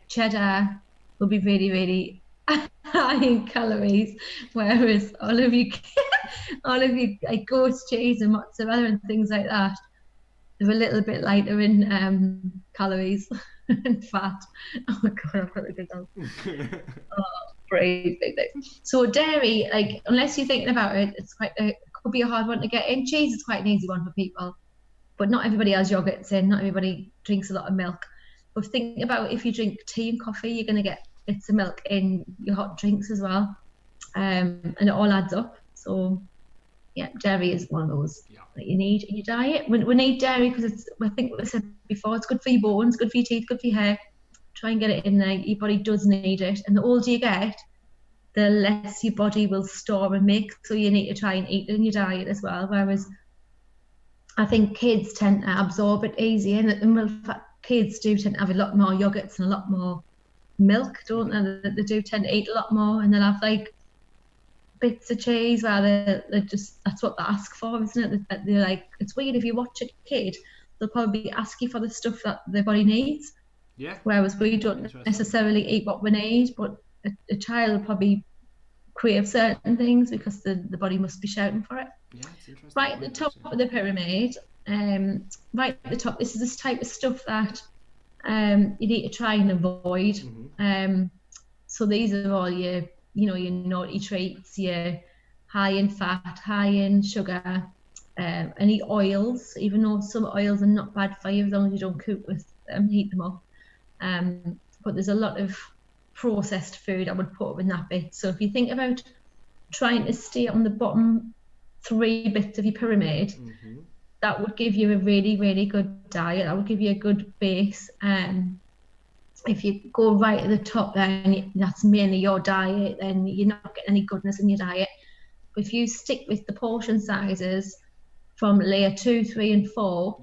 cheddar will be really, really high in calories, whereas all of you like goat cheese and mozzarella and things like that, they're a little bit lighter in calories and fat. Oh my god, I've got the good one. Oh, brave big thing. So dairy, like, unless you're thinking about it, it could be a hard one to get in. Cheese is quite an easy one for people, but not everybody has yogurts in, not everybody drinks a lot of milk. But think about if you drink tea and coffee, you're going to get bits of milk in your hot drinks as well, and it all adds up. So yeah, dairy is one of those that you need in your diet. We need dairy because I think what I said before, it's good for your bones, good for your teeth, good for your hair. Try and get it in there. Your body does need it, and the older you get, the less your body will store and make. So you need to try and eat it in your diet as well. Whereas I think kids tend to absorb it easier, and kids do tend to have a lot more yogurts and a lot more milk, don't they? They do tend to eat a lot more, and they'll have like bits of cheese where they're just, that's what they ask for, isn't it? They're like, it's weird, if you watch a kid, they'll probably ask you for the stuff that their body needs. Yeah. Whereas we don't necessarily eat what we need, but a child will probably crave certain things because the body must be shouting for it. Yeah, it's interesting. Right at the top of the pyramid, right at the top, this is this type of stuff that you need to try and avoid. So these are all your naughty treats, your high in fat, high in sugar, any oils, even though some oils are not bad for you as long as you don't cook with them, heat them up. But there's a lot of processed food I would put up in that bit. So if you think about trying to stay on the bottom 3 bits of your pyramid, that would give you a really, really good diet. That would give you a good base. If you go right at the top, then that's mainly your diet, then you're not getting any goodness in your diet. But if you stick with the portion sizes from layer 2, 3, and 4,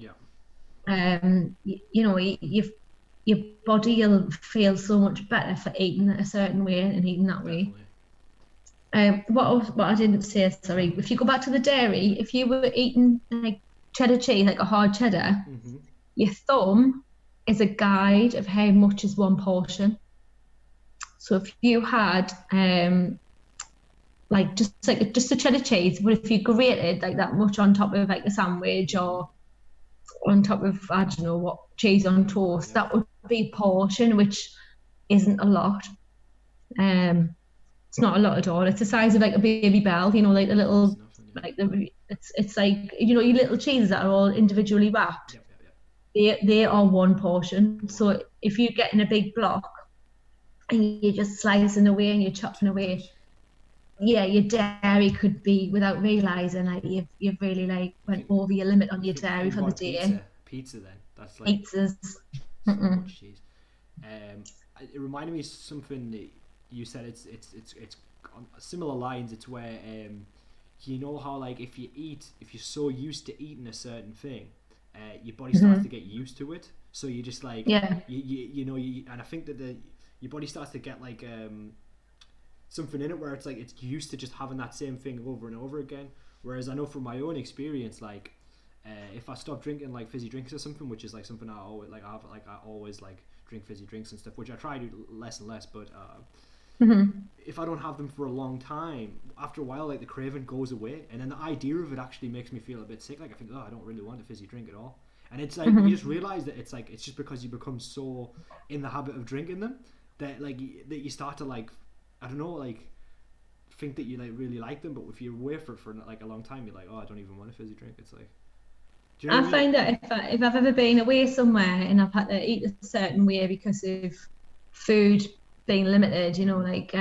your body will feel so much better for eating a certain way and eating that way. What I didn't say, sorry, if you go back to the dairy, if you were eating like cheddar cheese, like a hard cheddar, your thumb is a guide of how much is one portion. So if you had just a cheddar cheese, but if you grated like that much on top of like a sandwich or on top of, I don't know what, cheese on toast, that would be a portion, which isn't a lot. It's not a lot at all. It's the size of like a baby bell, like the little, it's like, your little cheeses that are all individually wrapped. They are one portion. So if you're getting a big block and you're just slicing away and you're chopping away, your dairy could be, without realising, like you've really like went over your limit on your dairy for the day. Pizza then. That's like pizzas. So much cheese. It reminded me of something that you said. It's on similar lines. It's where how like if you're so used to eating a certain thing, your body starts to get used to it. So you just like and I think that your body starts to get like something in it where it's like it's used to just having that same thing over and over again. Whereas I know from my own experience, like if I stop drinking like fizzy drinks or something, which is like something I always like, I always like drink fizzy drinks and stuff, which I try to do less and less, but if I don't have them for a long time, after a while like the craving goes away, and then the idea of it actually makes me feel a bit sick. Like I think, I don't really want a fizzy drink at all. And it's like you just realize that it's like it's just because you become so in the habit of drinking them that like that you start to like, I don't know, like think that you like really like them, but if you're away for like a long time, you're like, I don't even want a fizzy drink. It's like, do you know I find that if I've ever been away somewhere and I've had to eat a certain way because of food being limited, like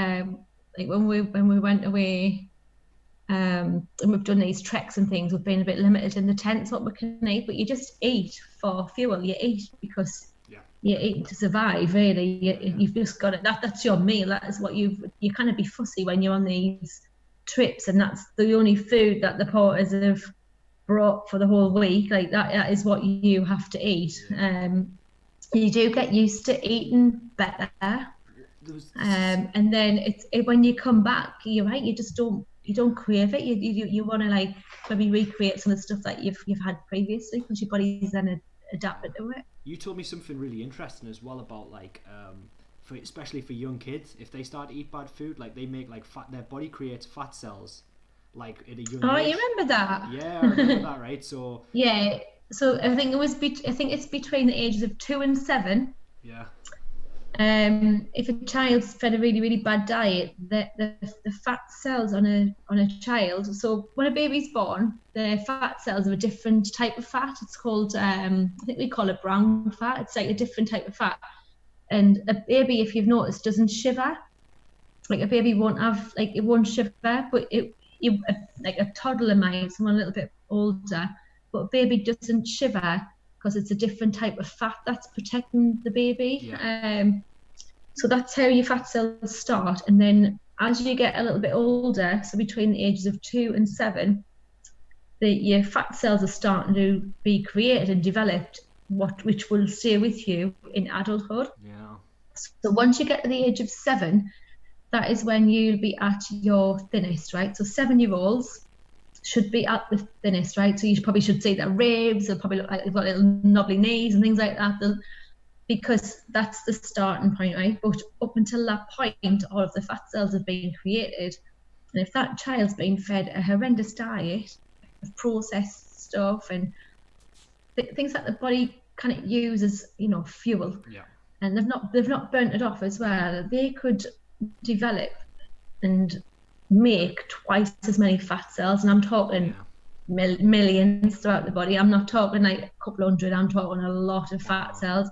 when we went away and we've done these treks and things, we've been a bit limited in the tents what we can eat, but you just eat for fuel. You eat because you're eating to survive, really. You've just got it. That's your meal. That is what you kind of be fussy when you're on these trips, and that's the only food that the porters have brought for the whole week. Like that is what you have to eat. You do get used to eating better, and then when you come back, you're right. You just don't crave it. You want to like maybe recreate some of the stuff that you've had previously because your body's then adapted to it. You told me something really interesting as well about like especially for young kids, if they start to eat bad food, like they make like their body creates fat cells like at a young age. Oh, you remember that? Yeah, I remember that, right? So yeah, so I think it's between the ages of 2 and 7. Yeah. If a child's fed a really, really bad diet, the fat cells on a child. So when a baby's born, the fat cells are a different type of fat. It's called I think we call it brown fat. It's like a different type of fat. And a baby, if you've noticed, doesn't shiver. Like a baby won't shiver, but like a toddler might, someone a little bit older, but a baby doesn't shiver because it's a different type of fat that's protecting the baby. So that's how your fat cells start. And then as you get a little bit older, so between the ages of 2 and 7, your fat cells are starting to be created and developed, which will stay with you in adulthood. So once you get to the age of 7, that is when you'll be at your thinnest, right? So 7-year-olds should be at the thinnest, right? So you probably should see their ribs, they'll probably look like they've got little knobbly knees and things like that, because that's the starting point, right? But up until that point, all of the fat cells have been created. And if that child's been fed a horrendous diet of processed stuff and things that the body kind of uses, fuel, and they've not burnt it off as well, they could develop and make twice as many fat cells. And I'm talking millions throughout the body. I'm not talking like a couple hundred, I'm talking a lot of fat cells.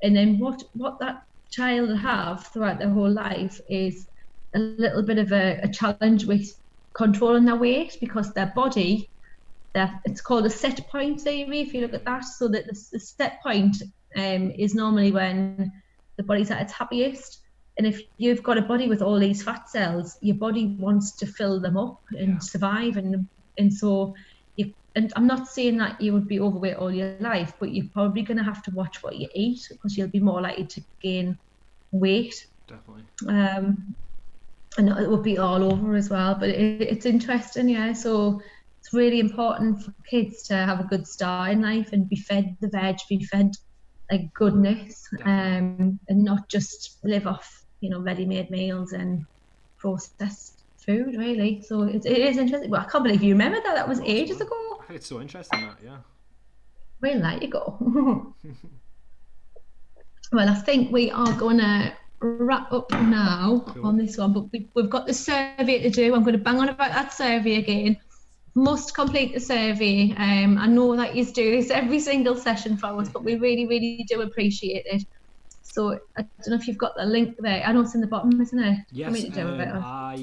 And then what that child will have throughout their whole life is a little bit of a challenge with controlling their weight, because their body, it's called a set point theory, if you look at that. So that the set point is normally when the body's at its happiest. And if you've got a body with all these fat cells, your body wants to fill them up and survive. And so and I'm not saying that you would be overweight all your life, but you're probably going to have to watch what you eat, because you'll be more likely to gain weight. Definitely. And it will be all over as well. But it's interesting, So it's really important for kids to have a good start in life and be fed the veg, be fed like goodness, and not just live off, ready-made meals and processed food, really. So it is interesting. Well, I can't believe you remember that. That was ages ago. It's so interesting that, Well, there you go. Well, I think we are going to wrap up now on this one, but we've got the survey to do. I'm going to bang on about that survey again. Must complete the survey. I know that you do this every single session for us, but we really, really do appreciate it. So I don't know if you've got the link there. I know it's in the bottom, isn't it? Yes, I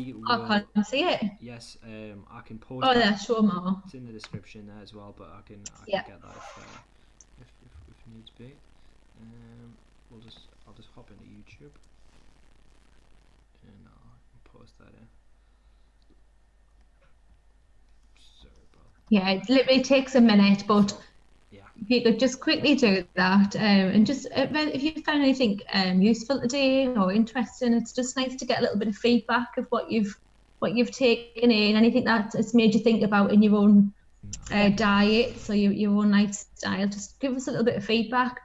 can't see it. Yes, I can post. Oh, yeah, sure, more. It's in the description there as well, but I can get that if needs be. I'll just hop into YouTube and I'll post that in. Sorry about that. Yeah, it literally takes a minute, but if you could just quickly do that, and just if you found anything useful today or interesting, it's just nice to get a little bit of feedback of what you've taken in, anything that has made you think about in your own diet, so your own lifestyle. Just give us a little bit of feedback.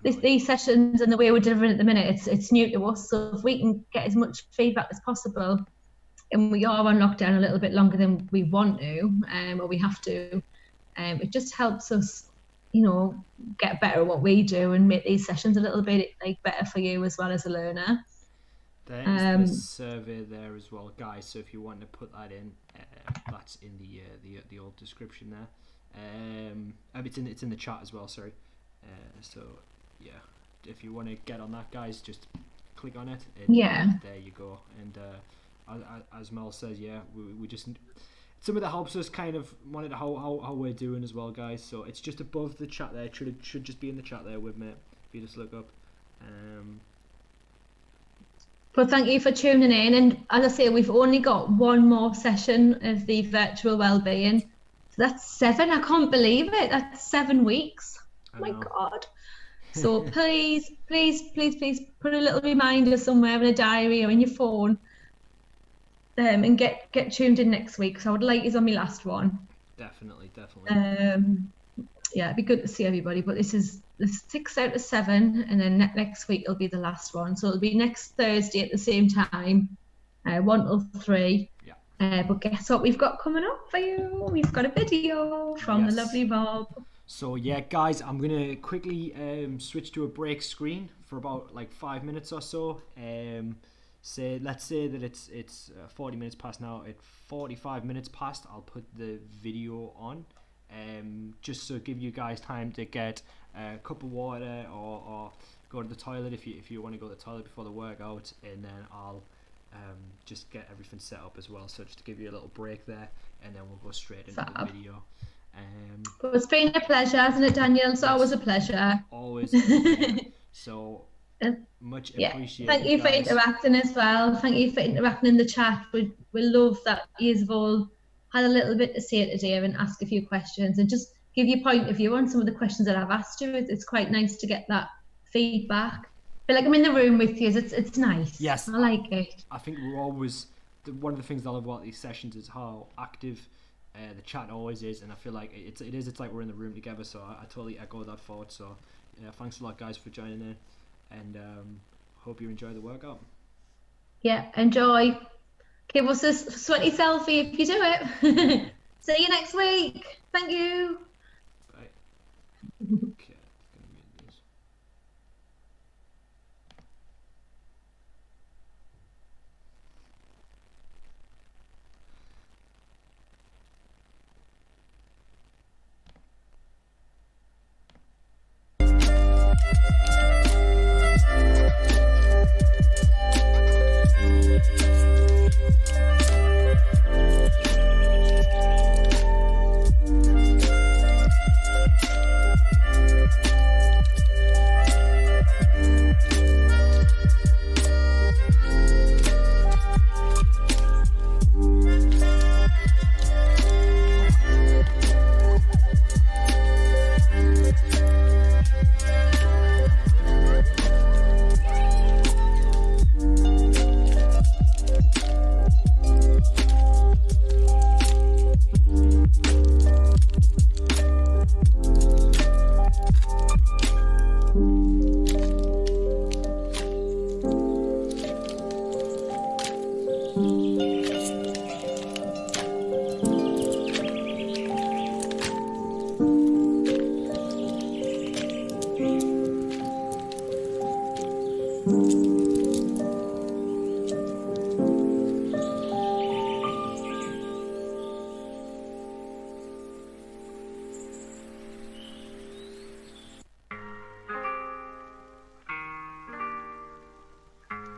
These sessions and the way we're delivering at the minute, it's new to us, so if we can get as much feedback as possible, and we are on lockdown a little bit longer than we want to, or we have to, it just helps us get better at what we do and make these sessions a little bit better for you as well as a learner. There's the survey there as well, guys. So if you want to put that in, that's in the old description there. It's in the chat as well. Sorry. So yeah, if you want to get on that, guys, just click on it. And there you go. And as Mel says, yeah, we just some of that helps us kind of monitor how we're doing as well, guys. So it's just above the chat there. It should just be in the chat there with me if you just look up. But thank you for tuning in, and as I say, we've only got one more session of the virtual wellbeing. So that's 7. I can't believe it. That's 7 weeks. Oh my God. So please put a little reminder somewhere in a diary or in your phone, and get tuned in next week. So I would like you on my last one. Definitely. Yeah, it'd be good to see everybody. But this is the 6 out of 7, and then next week it'll be the last one. So it'll be next Thursday at the same time, 1 till 3. Yeah. But guess what we've got coming up for you? We've got a video from the lovely Rob. So yeah, guys, I'm gonna quickly switch to a break screen for about like 5 minutes or so. Let's say that it's 40 minutes past now. At 45 minutes past, I'll put the video on, just so give you guys time to get a cup of water or go to the toilet if you want to go to the toilet before the workout, and then I'll just get everything set up as well. So just to give you a little break there, and then we'll go straight into the video. Well, it's been a pleasure, hasn't it, Daniel? It's always a pleasure. Always. So much appreciated. Thank you for interacting as well. Thank you for interacting in the chat. We love that you've all had a little bit to say today and ask a few questions and just give your point of view on some of the questions that I've asked you. It's quite nice to get that feedback. I feel like I'm in the room with you. It's nice. Yes, I like it. I think we're always one of the things I love about these sessions is how active the chat always is, and I feel like it's like we're in the room together. So I totally echo that thought. So thanks a lot, guys, for joining in, and hope you enjoy the workout. Yeah, enjoy. Give us a sweaty selfie if you do it. See you next week. Thank you. Bye. Okay.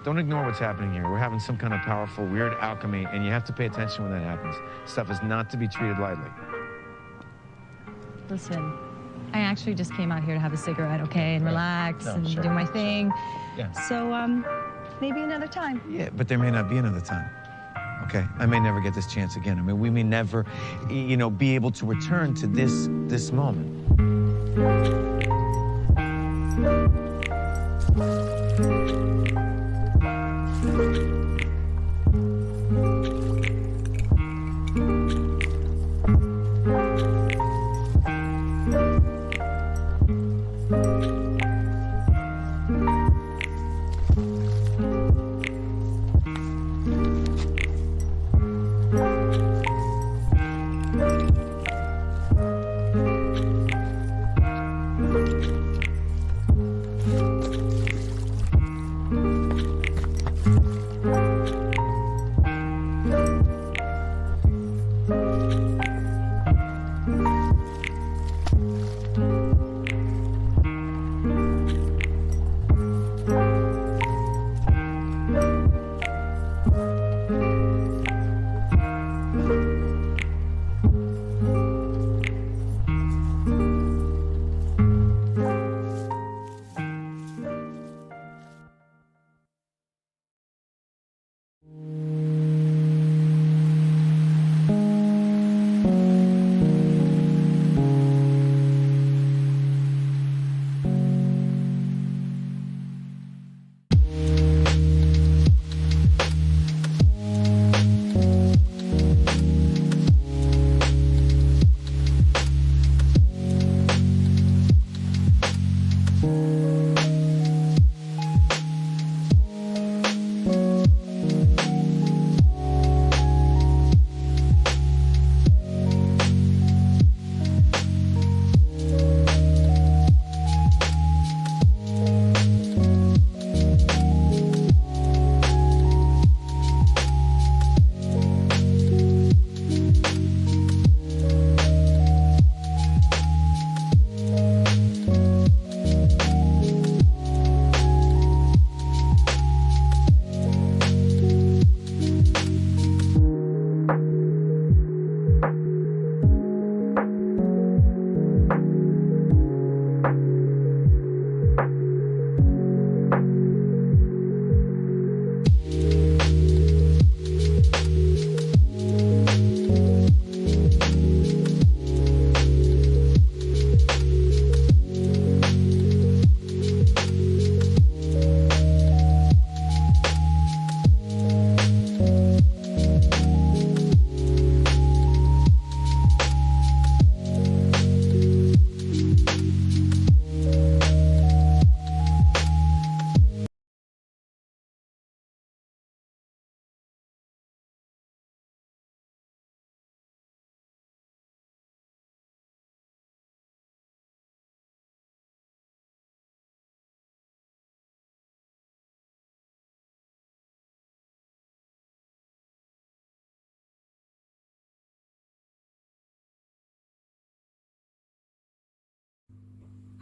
Don't ignore what's happening here. We're having some kind of powerful, weird alchemy, and you have to pay attention when that happens. Stuff is not to be treated lightly. Listen, I actually just came out here to have a cigarette, okay, and relax and do my thing. Yeah. So, maybe another time. Yeah, but there may not be another time. Okay, I may never get this chance again. I mean, we may never, be able to return to this moment.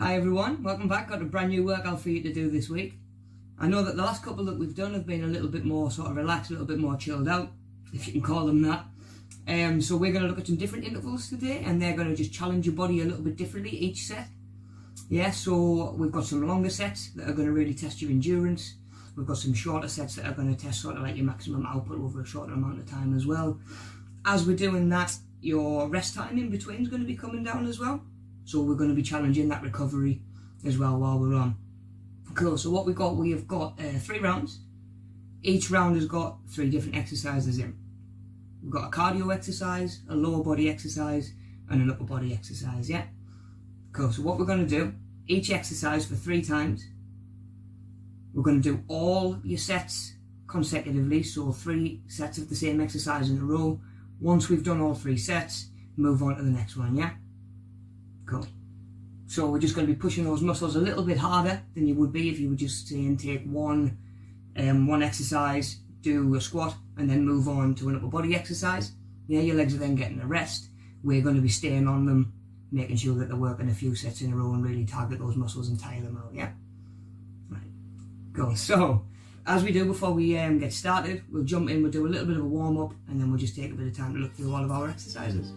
Hi everyone, welcome back. Got a brand new workout for you to do this week. I know that the last couple that we've done have been a little bit more sort of relaxed, a little bit more chilled out, if you can call them that. So we're going to look at some different intervals today, and they're going to just challenge your body a little bit differently each set. Yeah, so we've got some longer sets that are going to really test your endurance. We've got some shorter sets that are going to test sort of like your maximum output over a shorter amount of time as well. As we're doing that, your rest time in between is going to be coming down as well. So we're going to be challenging that recovery as well while we're on. Cool, so what we have got 3 rounds. Each round has got 3 different exercises in. We've got a cardio exercise, a lower body exercise, and an upper body exercise, yeah? Cool, so what we're going to do, each exercise for 3 times. We're going to do all your sets consecutively, so 3 sets of the same exercise in a row. Once we've done all 3 sets, move on to the next one, yeah? Cool. So we're just going to be pushing those muscles a little bit harder than you would be if you were just saying take one exercise, do a squat, and then move on to an upper body exercise. Yeah, your legs are then getting a rest. We're going to be staying on them, making sure that they're working a few sets in a row and really target those muscles and tire them out, yeah? Right. Cool. So, as we do before we get started, we'll jump in, we'll do a little bit of a warm-up, and then we'll just take a bit of time to look through all of our exercises.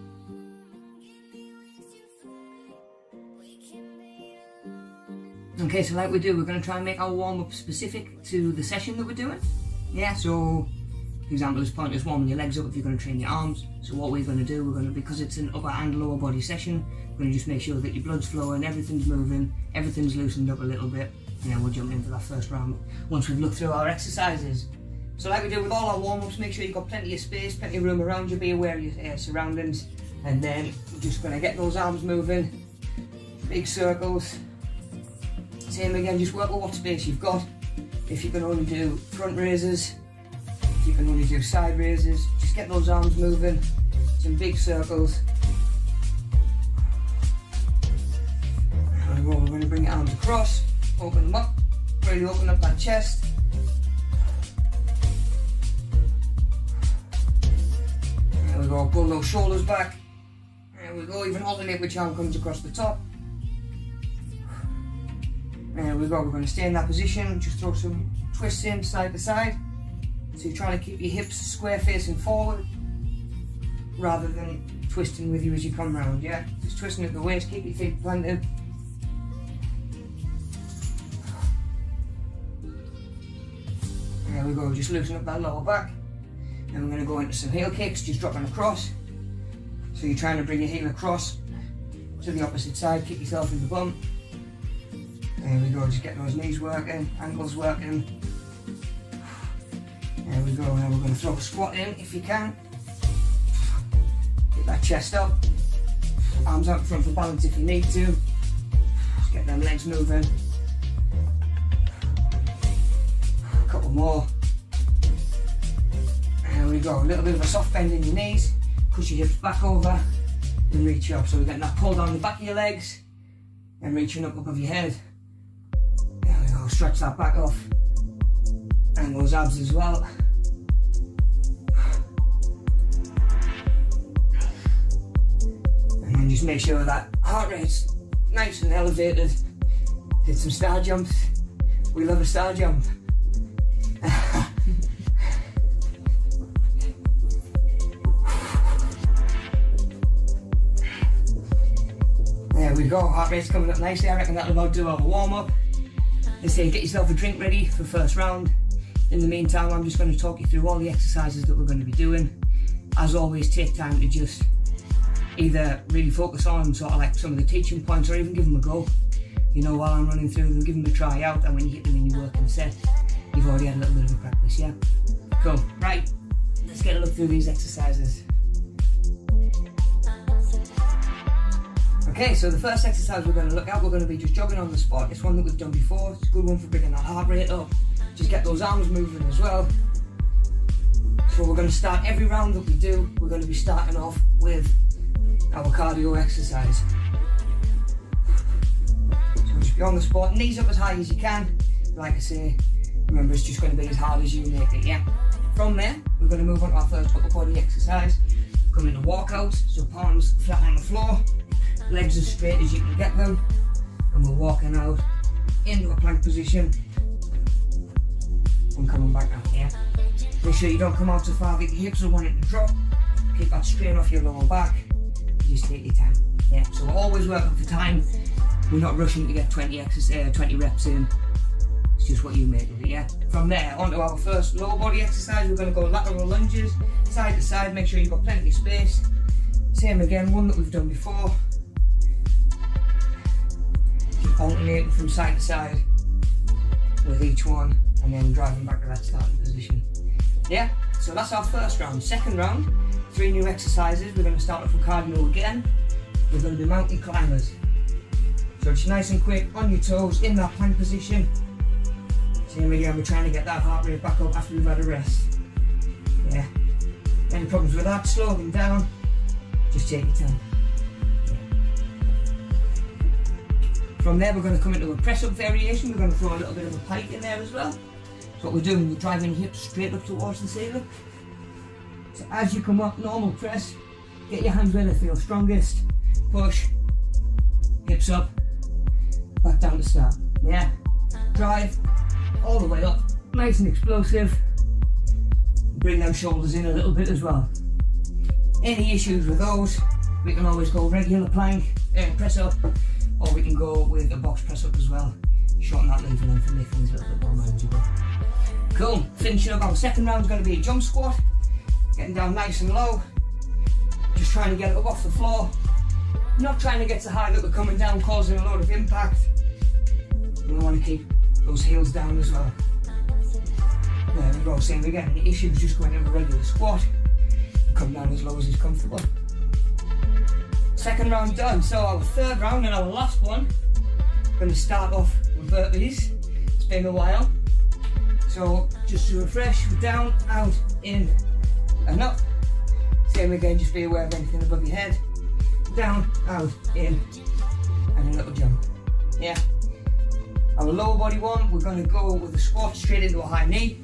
Okay, so like we do, we're going to try and make our warm-up specific to the session that we're doing. Yeah, so, for example, this point is warming your legs up if you're going to train your arms. So what we're going to do, because it's an upper and lower body session, we're going to just make sure that your blood's flowing, everything's moving, everything's loosened up a little bit, and then we'll jump in for that first round once we've looked through our exercises. So like we do with all our warm-ups, make sure you've got plenty of space, plenty of room around you, be aware of your surroundings, and then we're just going to get those arms moving, big circles. Same again, just work with what space you've got. If you can only do front raises, if you can only do side raises, just get those arms moving, some big circles. And we're going to bring your arms across, open them up, really open up that chest. There we go, pull those shoulders back. There we go, even alternate which arm comes across the top. There we go, we're going to stay in that position, just throw some twists in side to side. So you're trying to keep your hips square facing forward, rather than twisting with you as you come round, yeah? Just twisting at the waist, keep your feet planted. There we go, just loosen up that lower back. And we're going to go into some heel kicks, just dropping across. So you're trying to bring your heel across to the opposite side, kick yourself in the bum. There we go, just getting those knees working, ankles working. There we go, now we're going to throw a squat in if you can. Get that chest up. Arms out in front for balance if you need to. Just get them legs moving. A couple more. There we go, a little bit of a soft bend in your knees. Push your hips back over and reach up. So we're getting that pull down the back of your legs and reaching up above your head. Stretch that back off, and those abs as well. And then just make sure that heart rate's nice and elevated. Hit some star jumps. We love a star jump. There we go, heart rate's coming up nicely. I reckon that'll about do our warm-up. They say get yourself a drink ready for first round. In the meantime, I'm just going to talk you through all the exercises that we're going to be doing. As always, take time to just either really focus on sort of like some of the teaching points, or even give them a go. You know, while I'm running through them, give them a try out, and when you hit them in your working set, you've already had a little bit of a practice, yeah? Cool, right, let's get a look through these exercises. Okay, so the first exercise we're going to look at, we're going to be just jogging on the spot. It's one that we've done before. It's a good one for bringing that heart rate up. Just get those arms moving as well. So we're going to start every round that we do, we're going to be starting off with our cardio exercise. So just be on the spot, knees up as high as you can. Like I say, remember it's just going to be as hard as you make it, yeah? From there, we're going to move on to our first upper body exercise. Come into walkouts, so palms flat on the floor. Legs as straight as you can get them, and we're walking out into a plank position and coming back out, yeah? Make sure you don't come out too far that your hips are wanting to drop. Keep that strain off your lower back. Just take your time, yeah? So we're always working for time. We're not rushing to get 20 reps in. It's just what you make of it, yeah? From there, onto our first lower body exercise, we're going to go lateral lunges, side to side. Make sure you've got plenty of space. Same again, one that we've done before. Keep alternating from side to side with each one, and then driving back to that starting position. Yeah, so that's our first round. Second round, 3 new exercises. We're going to start off with cardio again. We're going to be mountain climbers. So it's nice and quick, on your toes, in that plank position. Same again, we're trying to get that heart rate back up after we've had a rest. Yeah. Any problems with that, slow them down. Just take your time. From there, we're going to come into a press-up variation. We're going to throw a little bit of a pike in there as well. So what we're doing, we're driving your hips straight up towards the ceiling. So as you come up, normal press, get your hands where they feel strongest. Push, hips up, back down to start. Yeah, drive all the way up, nice and explosive. Bring them shoulders in a little bit as well. Any issues with those, we can always go regular plank, press up, or we can go with a box press up as well. Shorten that lever length and make things a little bit more manageable. Cool, finishing up our second round is going to be a jump squat. Getting down nice and low, just trying to get it up off the floor. Not trying to get so high that we're coming down causing a load of impact. We want to keep those heels down as well. There we go, same again. The issue is just going into a regular squat. Come down as low as is comfortable. Second round done. So our third round and our last one, going to start off with burpees. It's been a while. So just to refresh, we're down, out, in, and up. Same again, just be aware of anything above your head. Down, out, in, and a little jump. Yeah. Our lower body one, we're going to go with a squat straight into a high knee.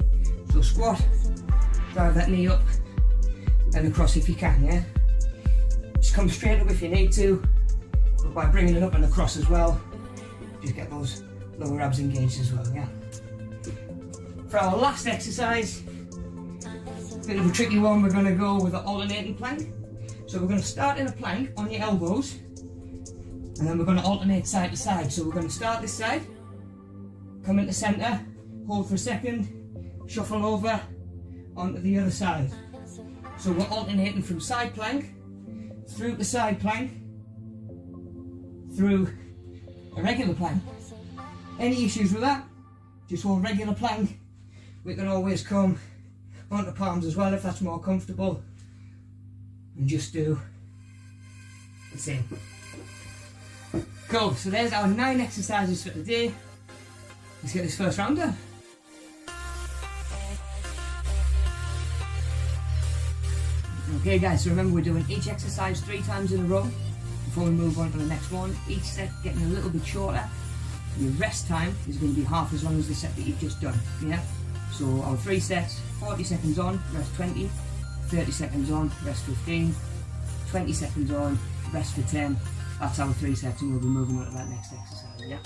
So squat, drive that knee up and across if you can, yeah? Just come straight up if you need to, but by bringing it up and across as well, just get those lower abs engaged as well, yeah? For our last exercise, bit of a tricky one, we're going to go with an alternating plank. So we're going to start in a plank on your elbows, and then we're going to alternate side to side. So we're going to start this side, come into centre, hold for a second, shuffle over onto the other side. So we're alternating from side plank, through to side plank, through a regular plank. Any issues with that, just hold regular plank. We can always come onto palms as well if that's more comfortable, and just do the same. Cool, so there's our 9 exercises for today. Let's get this first round done. Okay guys, so remember we're doing each exercise 3 times in a row before we move on to the next one. Each set getting a little bit shorter. Your rest time is going to be half as long as the set that you've just done, yeah? So our 3 sets, 40 seconds on, rest 20, 30 seconds on, rest 15, 20 seconds on, rest for 10. That's our 3 sets, and we'll be moving on to that next exercise, yeah?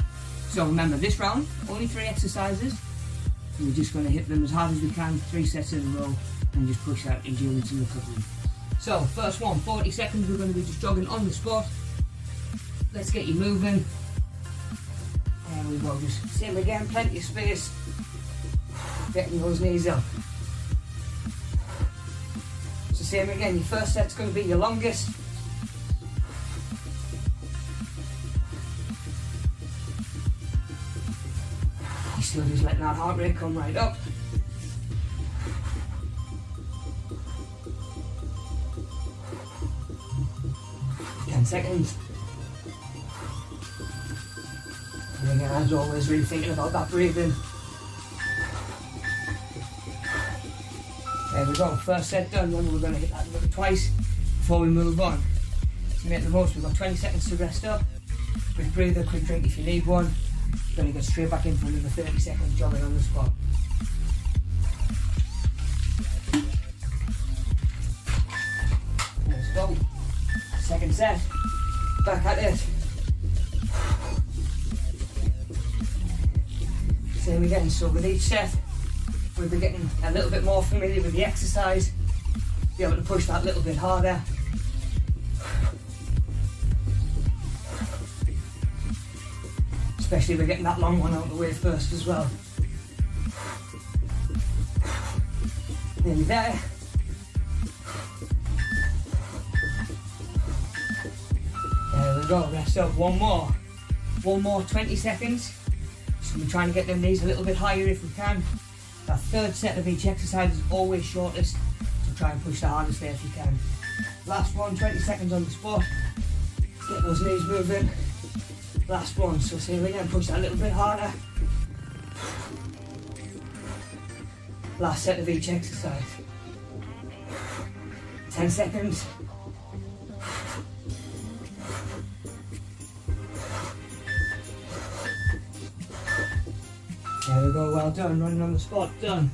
So remember, this round, only 3 exercises. We're just going to hit them as hard as we can, 3 sets in a row, and just push out endurance and recovery. So, first one, 40 seconds, we're going to be just jogging on the spot. Let's get you moving. There we go, just same again, plenty of space. Getting those knees up. So same again, your first set's going to be your longest. You're still just letting that heart rate come right up. Seconds. And again, as always, really thinking about that breathing. There we go, first set done. Remember, we're going to hit that number twice before we move on. To make the most, we've got 20 seconds to rest up. Quick breather, quick drink if you need one. Then you get straight back in for another 30 seconds jogging on the spot. Let's go. Second set. Back at it. Same again, so with each set, we'll be getting a little bit more familiar with the exercise, be able to push that a little bit harder. Especially we're getting that long one out of the way first as well. Nearly there. There we go, rest up, one more 20 seconds. So we're trying to get them knees a little bit higher if we can. That third set of each exercise is always shortest, so try and push the hardest there if you can. Last one, 20 seconds on the spot. Get those knees moving. Last one, so see we again, push that a little bit harder. Last set of each exercise. 10 seconds. There we go, well done, running on the spot, done.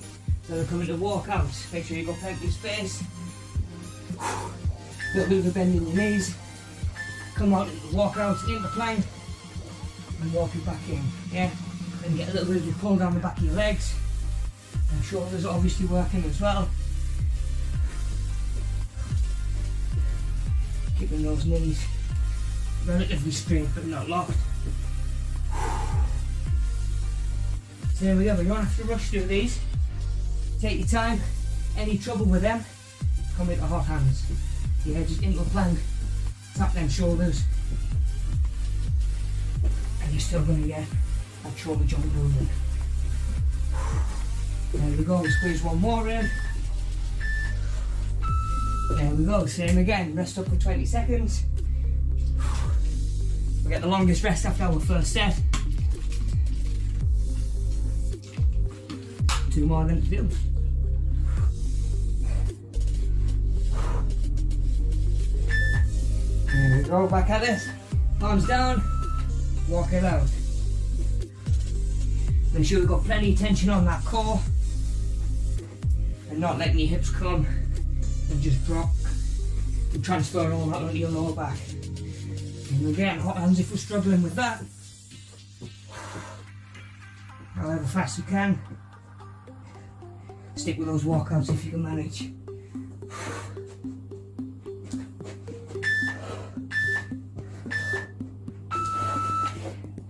So we're coming to walk out. Make sure you got plenty of space. Little bit of a bend in your knees. Come out, walk out into plank and walk it back in. Yeah? Then get a little bit of your pull down the back of your legs. And shoulders are obviously working as well. Keeping those knees relatively straight but not locked. So there we go, you don't have to rush through these. Take your time. Any trouble with them, come into hot hands. Yeah, just into a plank, tap them shoulders, and you're still going to get that shoulder joint moving. There we go, squeeze one more in. There we go, same again, rest up for 20 seconds. We get the longest rest after our first set. 2 more than to do. There we go, back at it. Arms down, walk it out. Make sure we've got plenty of tension on that core and not letting your hips come and just drop and transfer all that onto your lower back. And again, hot hands if we're struggling with that. However fast you can. Stick with those walkouts if you can manage.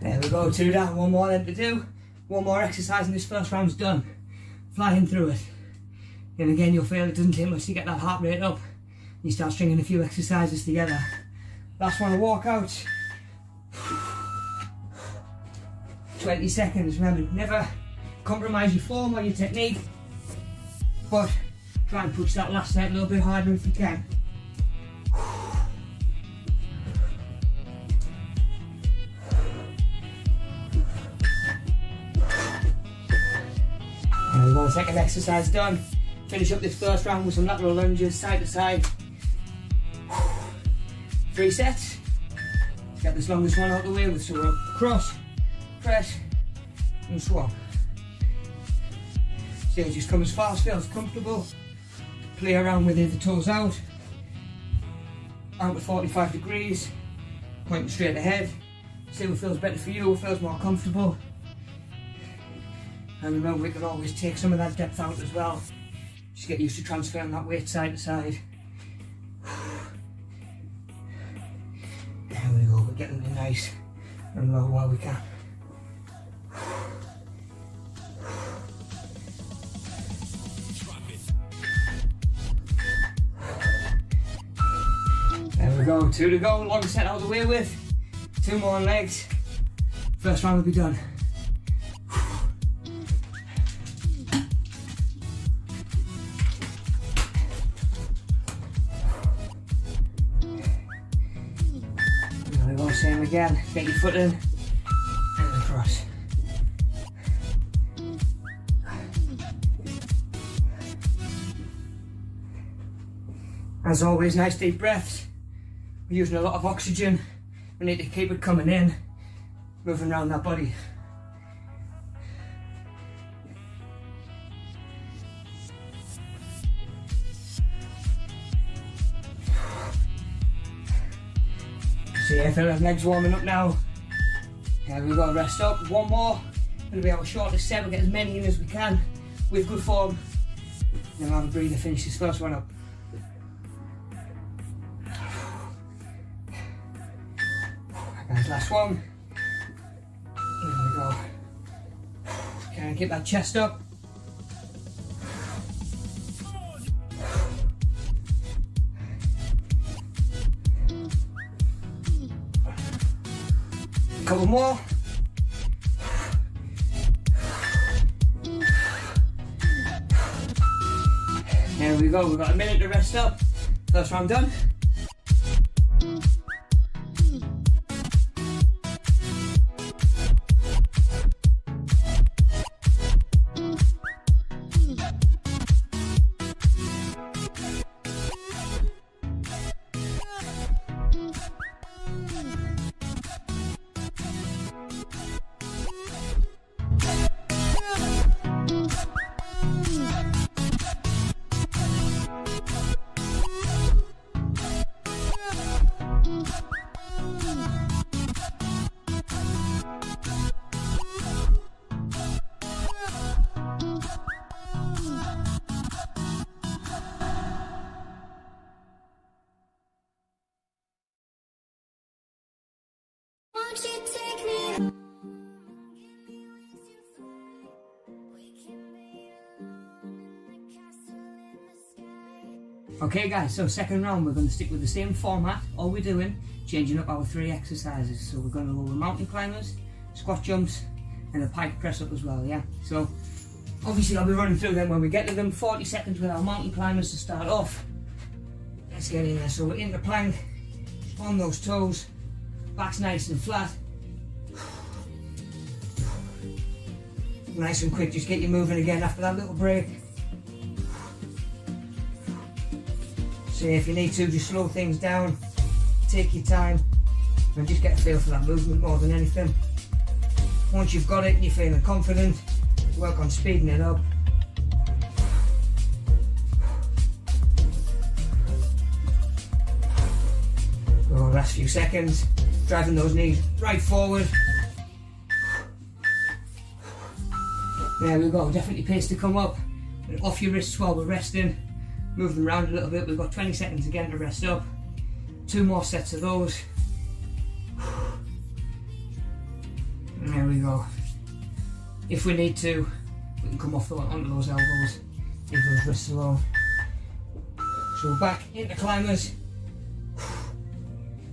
There we go, 2 down, 1 more then to do. 1 more exercise and this first round's done. Flying through it. And again you'll feel it doesn't take much to get that heart rate up. You start stringing a few exercises together. Last one, a walkout. 20 seconds, remember, never compromise your form or your technique. But try and push that last set a little bit harder if you can. There we go, second exercise done. Finish up this first round with some lateral lunges, side to side. 3 sets. Let's get this longest one out of the way with some cross, press, and swap. So just come as far as feels comfortable. Play around with the toes out to 45 degrees, pointing straight ahead. See what feels better for you, what feels more comfortable. And remember, we can always take some of that depth out as well. Just get used to transferring that weight side to side. There we go, we're getting it nice and low while we can. There we go, 2 to go, long set out of the way with. 2 more on legs. First round will be done. There we go, same again. Get your foot in and across. As always, nice deep breaths. We're using a lot of oxygen. We need to keep it coming in, moving around that body. So yeah, I feel like legs warming up now. There we go, rest up. 1 more, It'll be our shortest set. We'll get as many in as we can with good form. Then we'll have a breather, finish this first one up. Guys, last one. There we go. Okay, keep that chest up. A couple more. There we go, we've got a minute to rest up. First round done. Okay guys, so second round we're going to stick with the same format. All we're doing, changing up our 3 exercises. So we're going to lower mountain climbers, squat jumps and a pike press up as well, yeah? So obviously I'll be running through them when we get to them. 40 seconds with our mountain climbers to start off. Let's get in there. So we're in the plank, on those toes, back's nice and flat. Nice and quick, just get you moving again after that little break. So if you need to, just slow things down, take your time, and just get a feel for that movement more than anything. Once you've got it and you're feeling confident, work on speeding it up. Go last few seconds, driving those knees right forward. There we go, definitely pace to come up, and off your wrists while we're resting. Move them around a little bit. We've got 20 seconds again to rest up. 2 more sets of those. And there we go. If we need to, we can come off onto those elbows, leave those wrists alone. So we're back into climbers.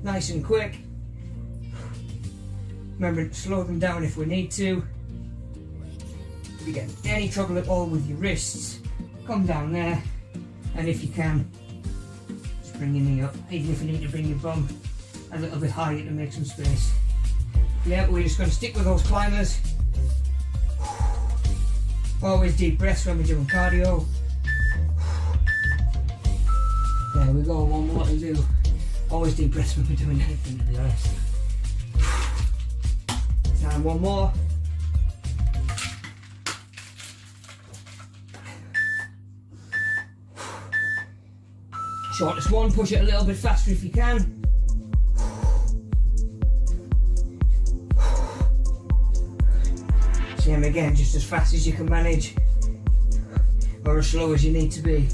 Nice and quick. Remember to slow them down if we need to. If you get any trouble at all with your wrists, come down there. And if you can, just bring your knee up, even if you need to bring your bum a little bit higher to make some space. Yeah, we're just going to stick with those climbers. Always deep breaths when we're doing cardio. There we go, one more to do. Always deep breaths when we're doing anything, to be honest. And one more. Shortest one, push it a little bit faster if you can. Same again, just as fast as you can manage, or as slow as you need to be.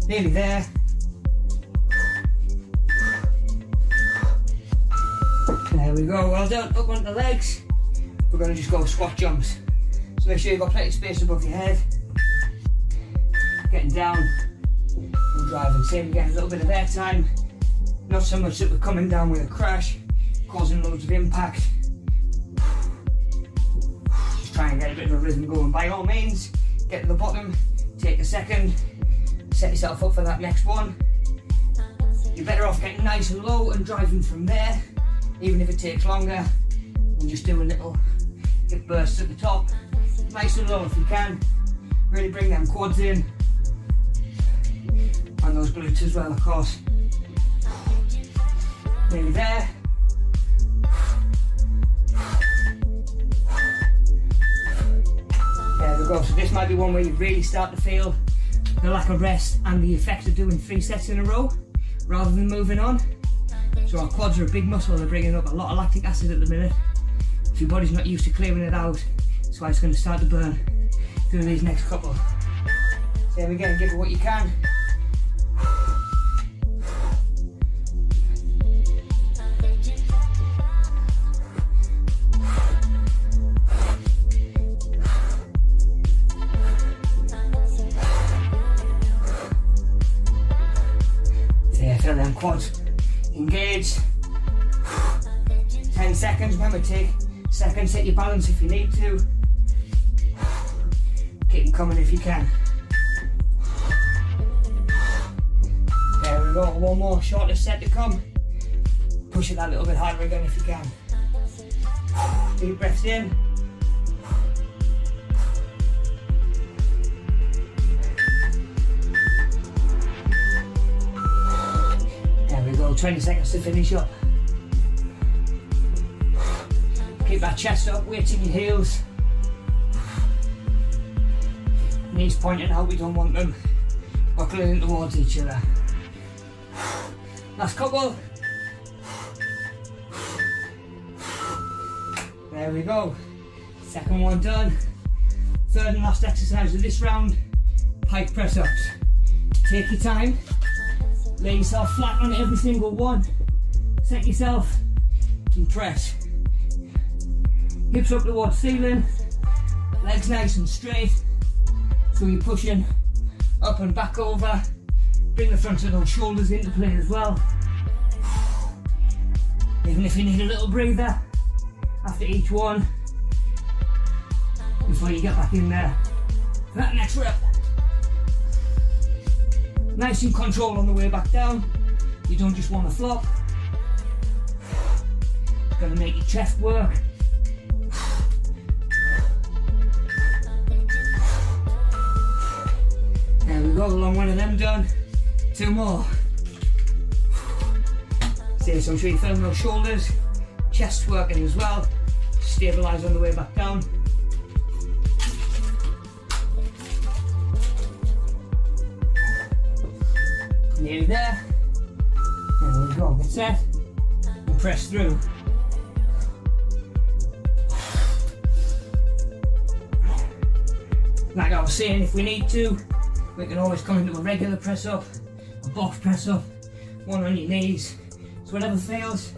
Nearly there. There we go, well done. Up on the legs. We're going to just go squat jumps. So make sure you've got plenty of space above your head. Getting down. Driving, same again, a little bit of air time, not so much that we're coming down with a crash, causing loads of impact. Just try and get a bit of a rhythm going. By all means, get to the bottom, take a second, set yourself up for that next one. You're better off getting nice and low and driving from there, even if it takes longer, and just doing little hip bursts at the top. Nice and low if you can, really bring them quads in. And those glutes as well, of course. Nearly there. There we go. So this might be one where you really start to feel the lack of rest and the effect of doing 3 sets in a row rather than moving on. So our quads are a big muscle. They're bringing up a lot of lactic acid at the minute. If your body's not used to clearing it out, that's why it's going to start to burn through these next couple. Same again, give it what you can. Feel them quads engage. 10 seconds, remember take seconds, set your balance if you need to. Keep them coming if you can. There we go, one more shortest set to come. Push it that little bit harder again if you can. Deep breaths in. There we go, 20 seconds to finish up. Keep that chest up, weights in your heels. Knees pointing out, we don't want them buckling towards each other. Last couple. There we go. Second one done. Third and last exercise of this round, pike press ups. Take your time. Lay yourself flat on every single one. Set yourself and press. Hips up towards ceiling. Legs nice and straight. So you're pushing up and back over. Bring the front of those shoulders into play as well. Even if you need a little breather after each one, before you get back in there for that next rep. Nice and controlled on the way back down. You don't just want to flop. Gotta make your chest work. There we go, long one of them done. Two more. So I'm sure you feel those shoulders, chest working as well. Stabilise on the way back down. Nearly there. There we go, get set and press through. Like I was saying, if we need to, we can always come into a regular press up, a box press up, one on your knees. So whatever feels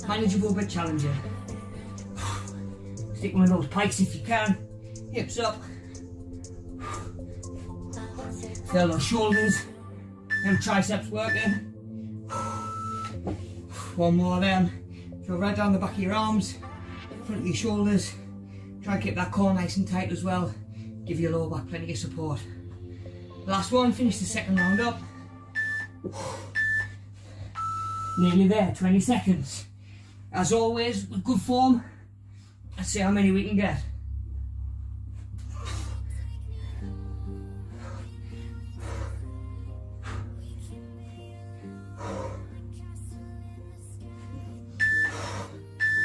manageable but challenging. Stick one of those pikes if you can, hips up. Feel those shoulders, them triceps working. One more of them. Go right down the back of your arms, front of your shoulders. Try and keep that core nice and tight as well. Give your lower back plenty of support. Last one, finish the second round up. Nearly there, 20 seconds. As always, with good form, let's see how many we can get.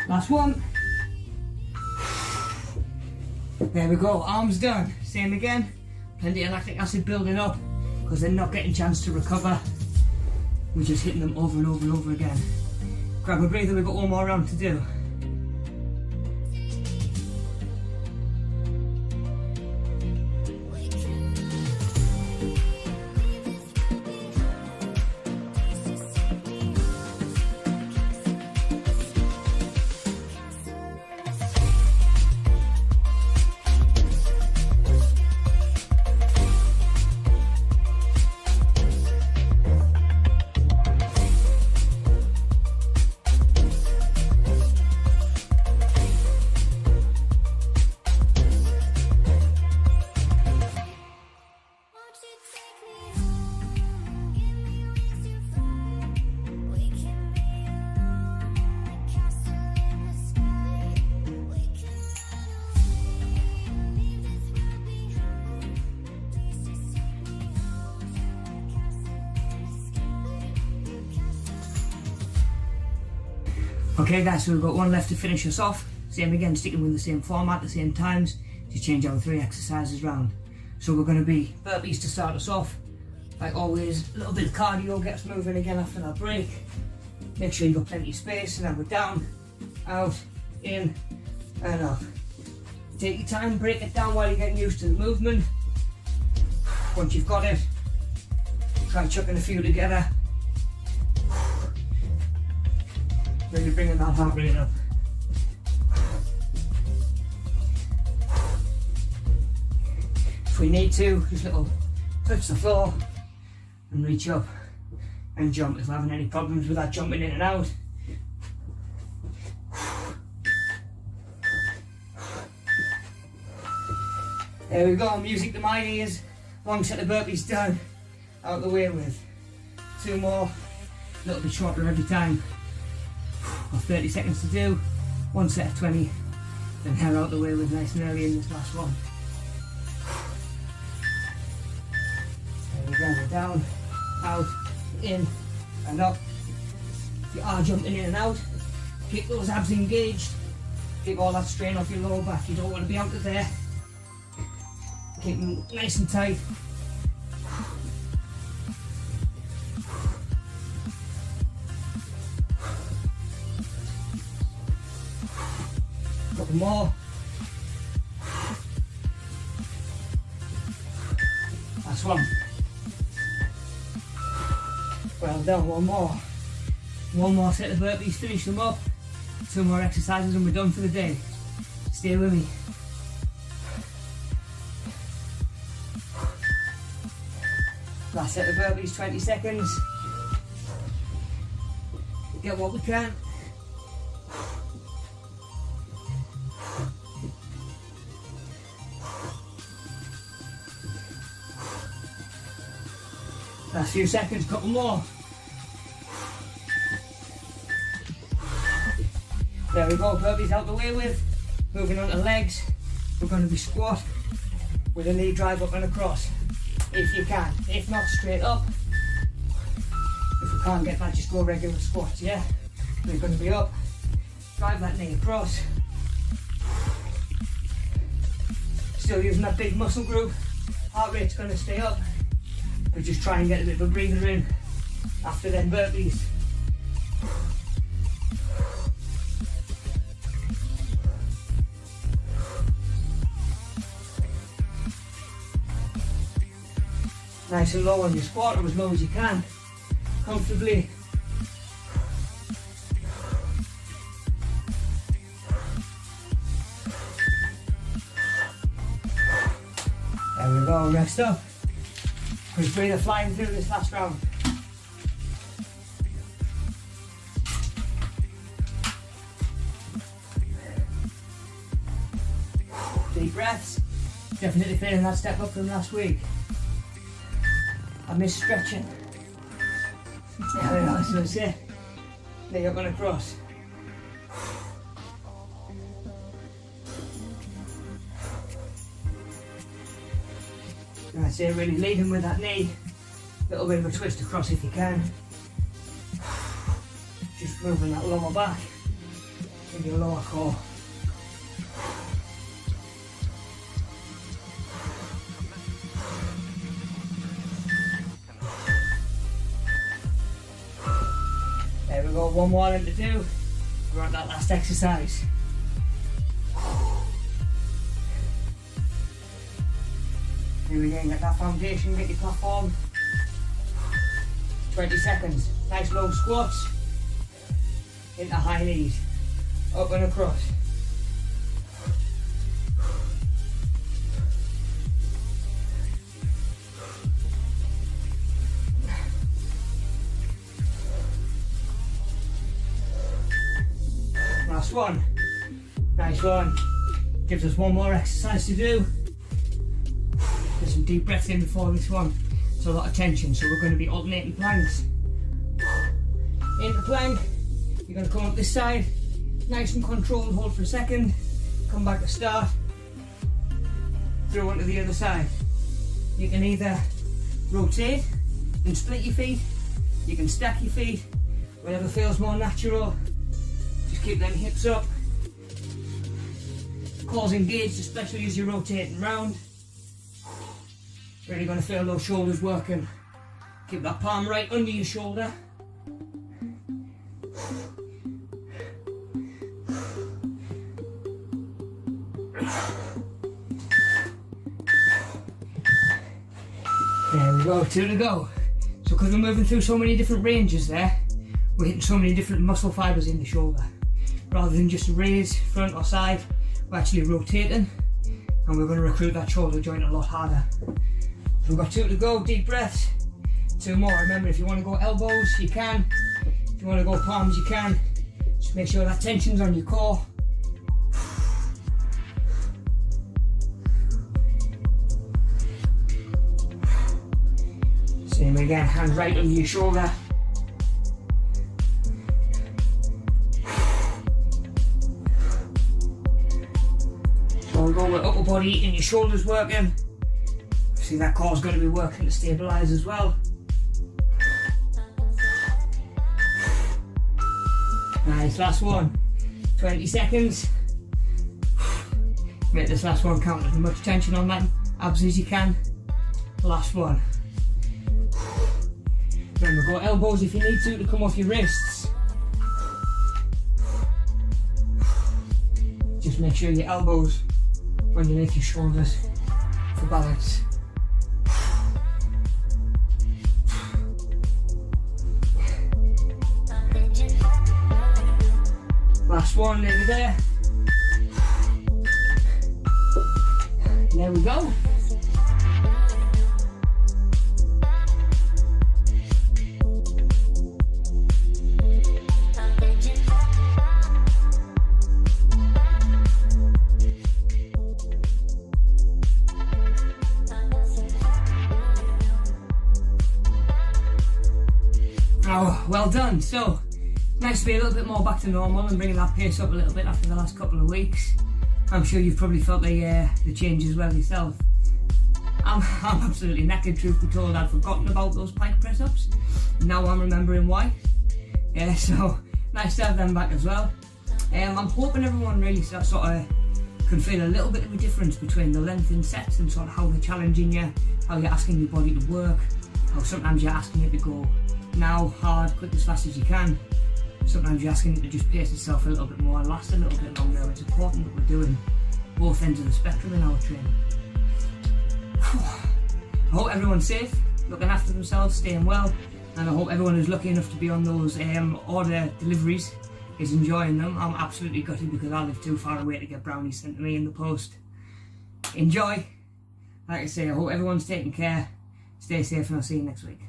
Last one. There we go, arms done. Same again. Plenty of lactic acid building up because they're not getting a chance to recover. We're just hitting them over and over and over again. Grab a breather, we've got one more round to do. Okay guys, so we've got one left to finish us off. Same again, sticking with the same format, the same times, to change our 3 exercises round. So we're going to be burpees to start us off. Like always, a little bit of cardio, get us moving again after that break. Make sure you've got plenty of space, and then we're down, out, in, and up. Take your time, break it down while you're getting used to the movement. Once you've got it, try chucking a few together. Really bringing that heart rate up. If we need to, just little touch the floor and reach up and jump if we're having any problems with that jumping in and out. There we go, music to my ears. Long set of burpees done, out the way with. 2 more, a little bit shorter every time. Got 30 seconds to do, 1 set of 20, then head out the way with nice and early in this last one. There we go, we're down, out, in, and up. If you are jumping in and out, keep those abs engaged, keep all that strain off your lower back. You don't want to be out of there. Keep them nice and tight. Couple more. Last one. Well done, one more. One more set of burpees, finish them up. 2 more exercises and we're done for the day. Stay with me. Last set of burpees, 20 seconds. Get what we can. Last few seconds, couple more. There we go, burpees out the way with. Moving on to legs. We're going to be squat with a knee drive up and across. If you can, if not, straight up. If we can't get that, just go regular squats, yeah? We're going to be up, drive that knee across. Still using that big muscle group, heart rate's going to stay up. But just try and get a bit of a breather in after them burpees. Nice and low on your squat, or as low as you can, comfortably. There we go, rest up. Quick breather flying through this last round. Deep breaths. Definitely feeling that step up from last week. I miss stretching. There we go, so it's it. Knee up and across. That's it, really leading with that knee. Little bit of a twist across if you can. Just moving that lower back in your lower core. There we go, one more in to do. We're on that last exercise. Here we go, get that foundation, get your platform. 20 seconds, nice low squats. Into high knees, up and across. Last one, nice one. Gives us one more exercise to do. Get some deep breaths in before this one. It's a lot of tension, so we're going to be alternating planks. Into plank, you're going to come up this side, nice and controlled, hold for a second, come back to start, through onto the other side. You can either rotate and split your feet, you can stack your feet, whatever feels more natural. Just keep them hips up, cores engaged, especially as you're rotating round. Really going to feel those shoulders working. Keep that palm right under your shoulder. There we go, 2 to go. So because we're moving through so many different ranges there, we're hitting so many different muscle fibres in the shoulder. Rather than just a raise, front or side, we're actually rotating, and we're going to recruit that shoulder joint a lot harder. So we've got 2 to go, deep breaths. 2 more. Remember, if you want to go elbows, you can. If you want to go palms, you can. Just make sure that tension's on your core. Same again, hand right under your shoulder. So we'll go with upper body and your shoulders working. See, that core's going to be working to stabilise as well. Nice, last one. 20 seconds. Make this last one count. As much tension on that abs as you can. Last one. Remember, go elbows if you need to come off your wrists. Just make sure your elbows underneath your shoulders for balance. Last one, nearly there. There we go. Oh, well done. So, nice to be a little bit more back to normal and bringing that pace up a little bit after the last couple of weeks. I'm sure you've probably felt the change as well yourself. I'm absolutely knackered, truth be told. I'd forgotten about those pike press ups. Now I'm remembering why. Yeah, so nice to have them back as well. I'm hoping everyone really sort of can feel a little bit of a difference between the length in sets and sort of how they're challenging you, how you're asking your body to work, how sometimes you're asking it to go now, hard, quick, as fast as you can. Sometimes you're asking it to just pace itself a little bit more and last a little bit longer. It's important that we're doing both ends of the spectrum in our training. I hope everyone's safe, looking after themselves, staying well, and I hope everyone who's lucky enough to be on those order deliveries is enjoying them. I'm absolutely gutted because I live too far away to get brownies sent to me in the post. Enjoy. Like I say, I hope everyone's taking care. Stay safe and I'll see you next week.